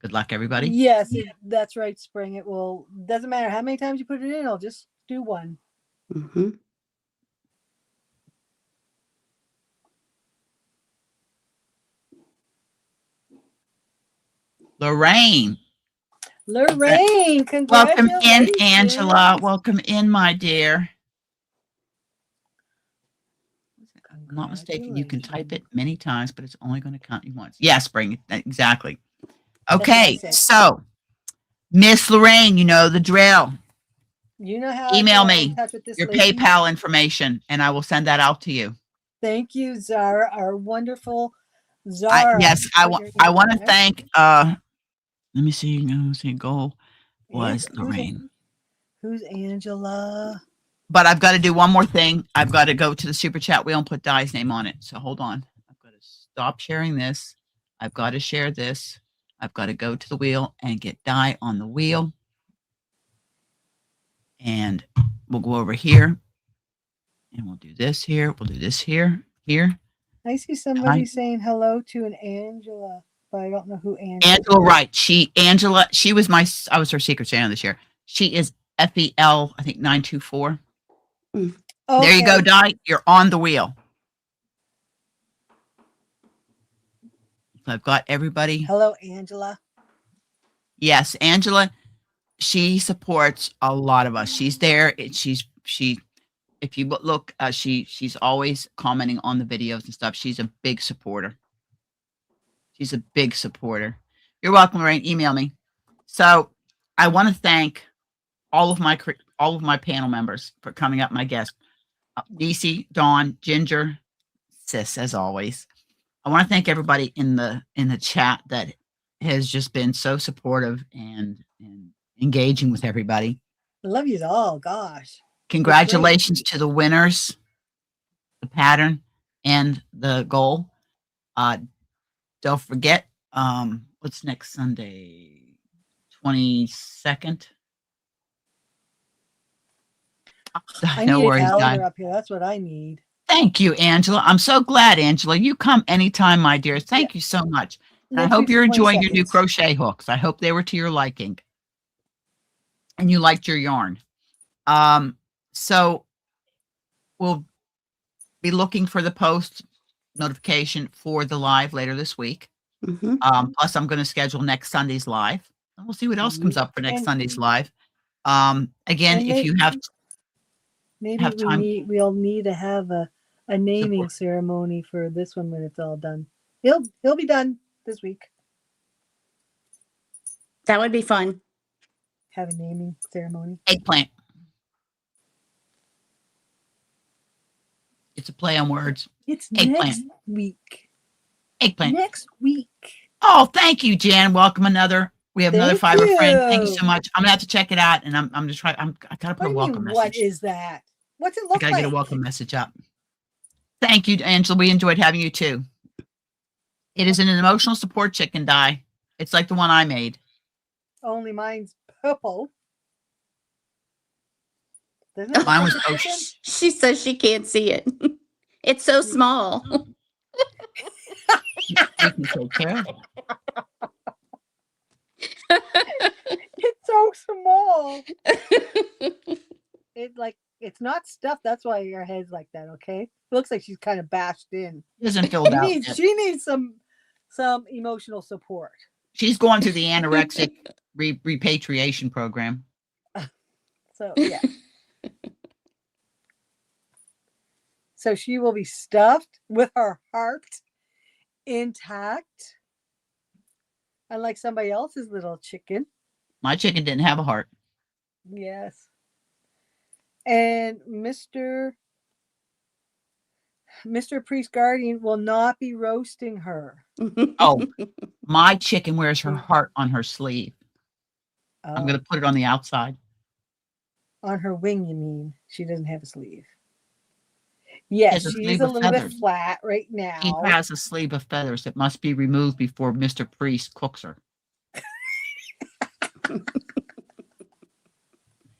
A: Good luck, everybody.
B: Yes, that's right, Spring. It will. Doesn't matter how many times you put it in. I'll just do one.
C: Mm-hmm.
A: Lorraine.
B: Lorraine,
A: Welcome
B: congratulations.
A: in, Angela. Welcome in, my dear. If I'm not mistaken, you can type it many times, but it's only going to count you once. Yeah, Spring. Exactly.
B: what I
A: Okay,
B: said.
A: so Miss Lorraine, you know the drill.
B: You know how
A: Email
B: I get
A: me
B: in touch with this
A: your
B: lady?
A: PayPal information, and I will send that out to you.
B: Thank you, Zara, our wonderful Zara.
A: Yes, I want.
B: Put your
A: I
B: email
A: want to
B: there.
A: thank. Let me see. Goal was
B: Who's-
A: Lorraine.
B: Who's Angela?
A: But I've got to do one more thing. I've got to go to the super chat wheel and put Di's name on it. So hold on. I've got to stop sharing this. I've got to share this. I've got to go to the wheel and get Di on the wheel. And we'll go over here. And we'll do this here. We'll do this here. Here.
B: I see somebody
A: Hi.
B: saying hello to an Angela, but I don't know who Angela.
A: Angela, right. She was I was her Secret Santa this year. She is FEL, I think 924.
B: Okay.
A: There you go, Di. You're on the wheel. So I've got everybody.
B: Hello, Angela.
A: Yes, Angela. She supports a lot of us. She's there. If you look, she's always commenting on the videos and stuff. She's a big supporter. She's a big supporter. You're welcome, Lorraine. Email me. So I want to thank all of my panel members for coming up. My guests, DC, Dawn, Ginger, sis, as always. I want to thank everybody in the chat that has just been so supportive and engaging with everybody.
B: I love you all. Gosh.
A: Congratulations to the winners, the pattern and the goal. Don't forget, what's next Sunday? 22nd.
B: I
A: No
B: need a
A: worries,
B: calendar
A: guys.
B: up here. That's what I need.
A: Thank you, Angela. I'm so glad, Angela. You come anytime, my dear. Thank you so much. And I
B: Next
A: hope
B: week's
A: you're
B: the
A: enjoying your new
B: 22nd.
A: crochet hooks. I hope they were to your liking and you liked your yarn. So we'll be looking for the post notification for the live later this week. Plus, I'm going to schedule next Sunday's live. And we'll see what else comes up for next
B: And-
A: Sunday's live. Again,
B: and
A: if you have
B: Maybe
A: have time.
B: we'll need to have a naming ceremony for this one when it's all done. He'll be done this week.
C: That would be fun.
B: Have a naming ceremony.
A: eggplant. It's a play on words.
B: It's
A: Eggplant.
B: next week.
A: Eggplant.
B: Next week.
A: Oh, thank you, Jan. Welcome another. We have another
B: Thank
A: fiber friend. Thank you
B: you.
A: so much. I'm gonna have to check it out, and I'm just trying. I gotta
B: What
A: put
B: do
A: a
B: you
A: welcome
B: mean,
A: message.
B: what is that? What's it
A: I
B: look
A: gotta
B: like?
A: get a welcome message up. Thank you, Angela. We enjoyed having you too. It is an emotional support chicken die. It's like the one I made.
B: Only mine's purple. Doesn't it
A: Mine
B: look
A: was
B: like a
A: oh,
B: chicken?
C: She says she can't see it. It's so small.
A: we can take care of it.
B: It's so small. It's not stuffed. That's why your head's like that. Okay. It looks like she's kind of bashed in.
A: It isn't filled out yet.
B: She needs some emotional support.
A: She's going through the anorexic repatriation program.
B: So yeah. So she will be stuffed with her heart intact, unlike somebody else's little chicken.
A: My chicken didn't have a heart.
B: Yes. And Mr. Priest Guardian will not be roasting her.
A: Oh, my chicken wears her heart on her sleeve. I'm
B: Oh,
A: going to put it on the outside.
B: on her wing, you mean? She doesn't have a sleeve. Yes,
A: Has a
B: she's
A: sleeve
B: a
A: of
B: little bit
A: feathers.
B: flat right now.
A: She has a sleeve of feathers that must be removed before Mr. Priest cooks her.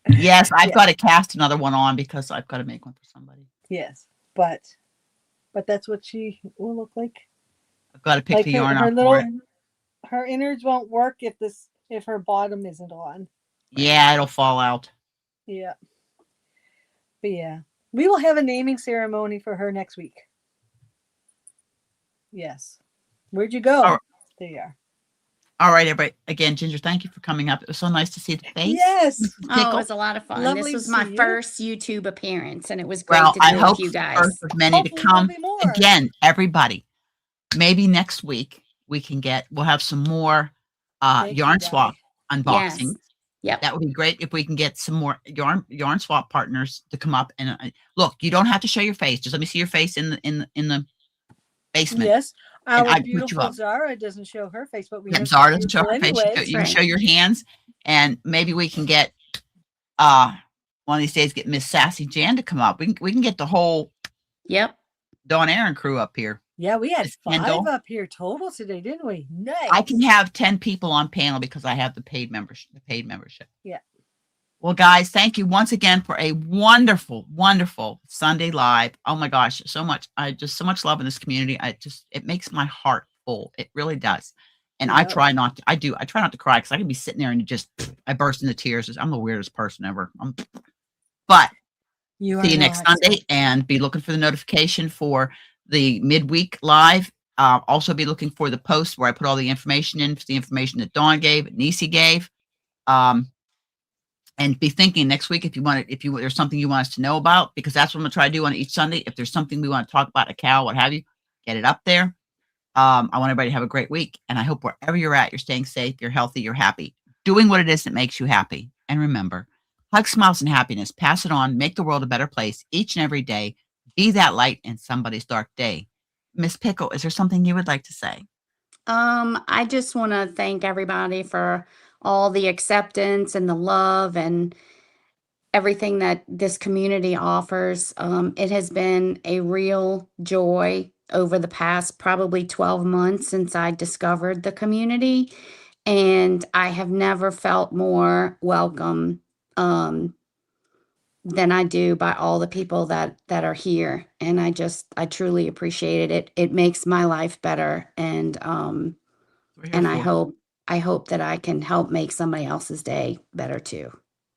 A: Yes, I've got to cast another one on because I've got to make one for somebody.
B: Yes, but that's what she will look like.
A: I've got to pick the yarn
B: her
A: up for it.
B: her innards won't work if her bottom isn't on.
A: Yeah, it'll fall out.
B: Yeah. But yeah, we will have a naming ceremony for her next week. Yes. Where'd you go?
A: Oh.
B: There you are.
A: All right, everybody. Again, Ginger, thank you for coming up. It was so nice to see the face.
B: Yes.
C: Oh, it was a lot of fun.
B: Lovely
C: This was
B: to
C: my
B: see you.
C: first YouTube appearance, and it was great
A: Well,
C: to do
A: I
C: it
A: hope
C: with you guys.
A: first of many to
B: Hopefully
A: come.
B: there'll be more.
A: Again, everybody, maybe next week we'll have some more
B: Thank
A: yarn
B: you,
A: swap
B: Guy.
A: unboxing.
C: Yes. Yep.
A: That would be great if we can get some more yarn swap partners to come up and look. You don't have to show your face. Just let me see your face in the basement.
B: Yes.
A: And
B: Our
A: I put you
B: beautiful
A: up.
B: Zara doesn't show her face, but we
A: Yep,
B: know
A: Zara
B: she's
A: doesn't show her
B: beautiful
A: face.
B: anyways.
A: You can
C: Right.
A: show your hands, and maybe we can get one of these days get Miss Sassy Jan to come up. We can get the whole
C: Yep.
A: Dawn Aaron crew up here.
B: Yeah, we had
A: Miss
B: 5
A: Kendall.
B: up here total today, didn't we? Nice.
A: I can have 10 people on panel because I have the paid membership.
B: Yeah.
A: Well, guys, thank you once again for a wonderful, wonderful Sunday live. Oh my gosh, so much. So much love in this community. It makes my heart full. It really does. And I
B: Yeah.
A: try not to cry because I can be sitting there and I burst into tears. I'm the weirdest person ever. But
B: You
A: see
B: are
A: you next
B: not.
A: Sunday and be looking for the notification for the midweek live. Also be looking for the post where I put all the information in, the information that Dawn gave, Nisi gave. And be thinking next week if there's something you want us to know about, because that's what I'm gonna try to do on each Sunday. If there's something we want to talk about, a cow, what have you, get it up there. I want everybody to have a great week, and I hope wherever you're at, you're staying safe, you're healthy, you're happy, doing what it is that makes you happy. And remember, hug, smiles, and happiness. Pass it on. Make the world a better place each and every day. Be that light in somebody's dark day. Miss Pickle, is there something you would like to say?
C: I just want to thank everybody for all the acceptance and the love and everything that this community offers. It has been a real joy over the past probably 12 months since I discovered the community, and I have never felt more welcome than I do by all the people that are here. And I truly appreciate it. It makes my life better, and
A: We're here
C: and
A: for.
C: I hope that I can help make somebody else's day better too.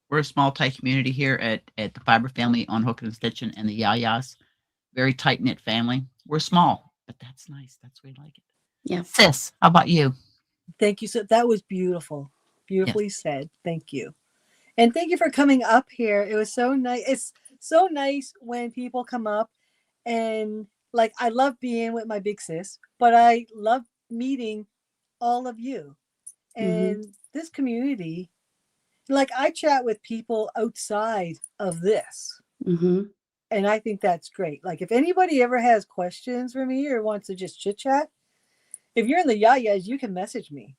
A: We're a small, tight community here at the Fiber family on Hookin Stitchin and the Yayas. Very tight knit family. We're small, but that's nice. That's why we like it.
C: Yeah.
A: Sis, how about you?
B: Thank you. So that was beautiful. Beautifully said. Thank you. And thank you for coming up here. It was so nice. It's so nice when people come up and like, I love being with my big sis, but I love meeting all of you and this community. Like, I chat with people outside of this. And I think that's great. Like, if anybody ever has questions for me or wants to just chit chat, if you're in the Yayas, you can message me.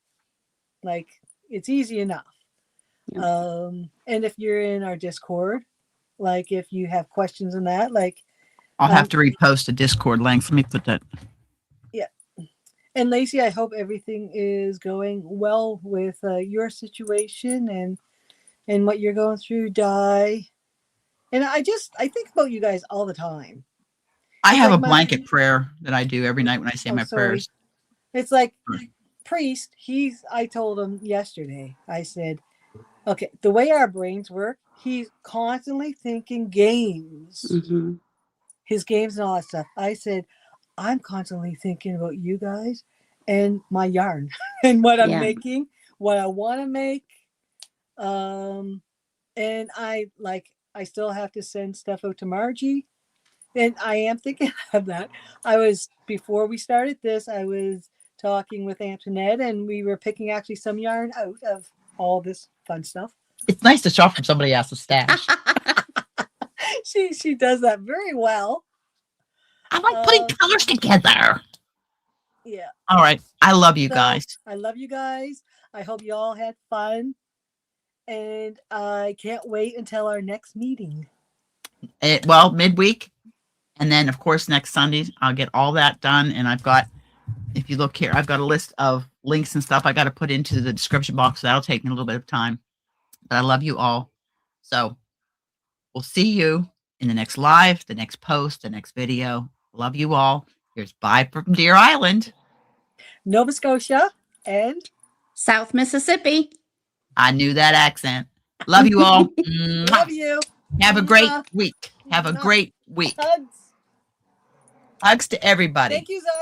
B: Like, it's easy enough.
C: Yeah.
B: And if you're in our Discord, like if you have questions on that, like
A: I'll have to repost a Discord link. Let me put that.
B: Yeah. And Lacey, I hope everything is going well with your situation and what you're going through, Di. And I think about you guys all the time.
A: I
B: It's
A: have
B: like
A: a blanket prayer that I do every night when I say my prayers.
B: It's like Priest, I told him yesterday, I said, okay, the way our brains work, he's constantly thinking games, his games and all that stuff. I said, I'm constantly thinking about you guys and my yarn and what I'm making, what I want to make. And I still have to send stuff out to Margie. And I am thinking of that. Before we started this, I was talking with Antoinette and we were picking actually some yarn out of all this fun stuff.
A: It's nice to shop from somebody else's stash.
B: She does that very well.
A: I like putting colors together.
B: Yeah.
A: All right. I love you guys.
B: I love you guys. I hope you all had fun. And I can't wait until our next meeting.
A: Well, midweek. And then, of course, next Sunday, I'll get all that done. And I've got, if you look here, I've got a list of links and stuff I got to put into the description box. So that'll take me a little bit of time. But I love you all. So we'll see you in the next live, the next post, the next video. Love you all. Here's bye from Deer Island,
B: Nova Scotia, and
C: South Mississippi.
A: I knew that accent. Love you all.
B: Love you.
A: Have a great week. Have a great week.
B: Hugs.
A: Hugs to everybody.
B: Thank you, Zoe.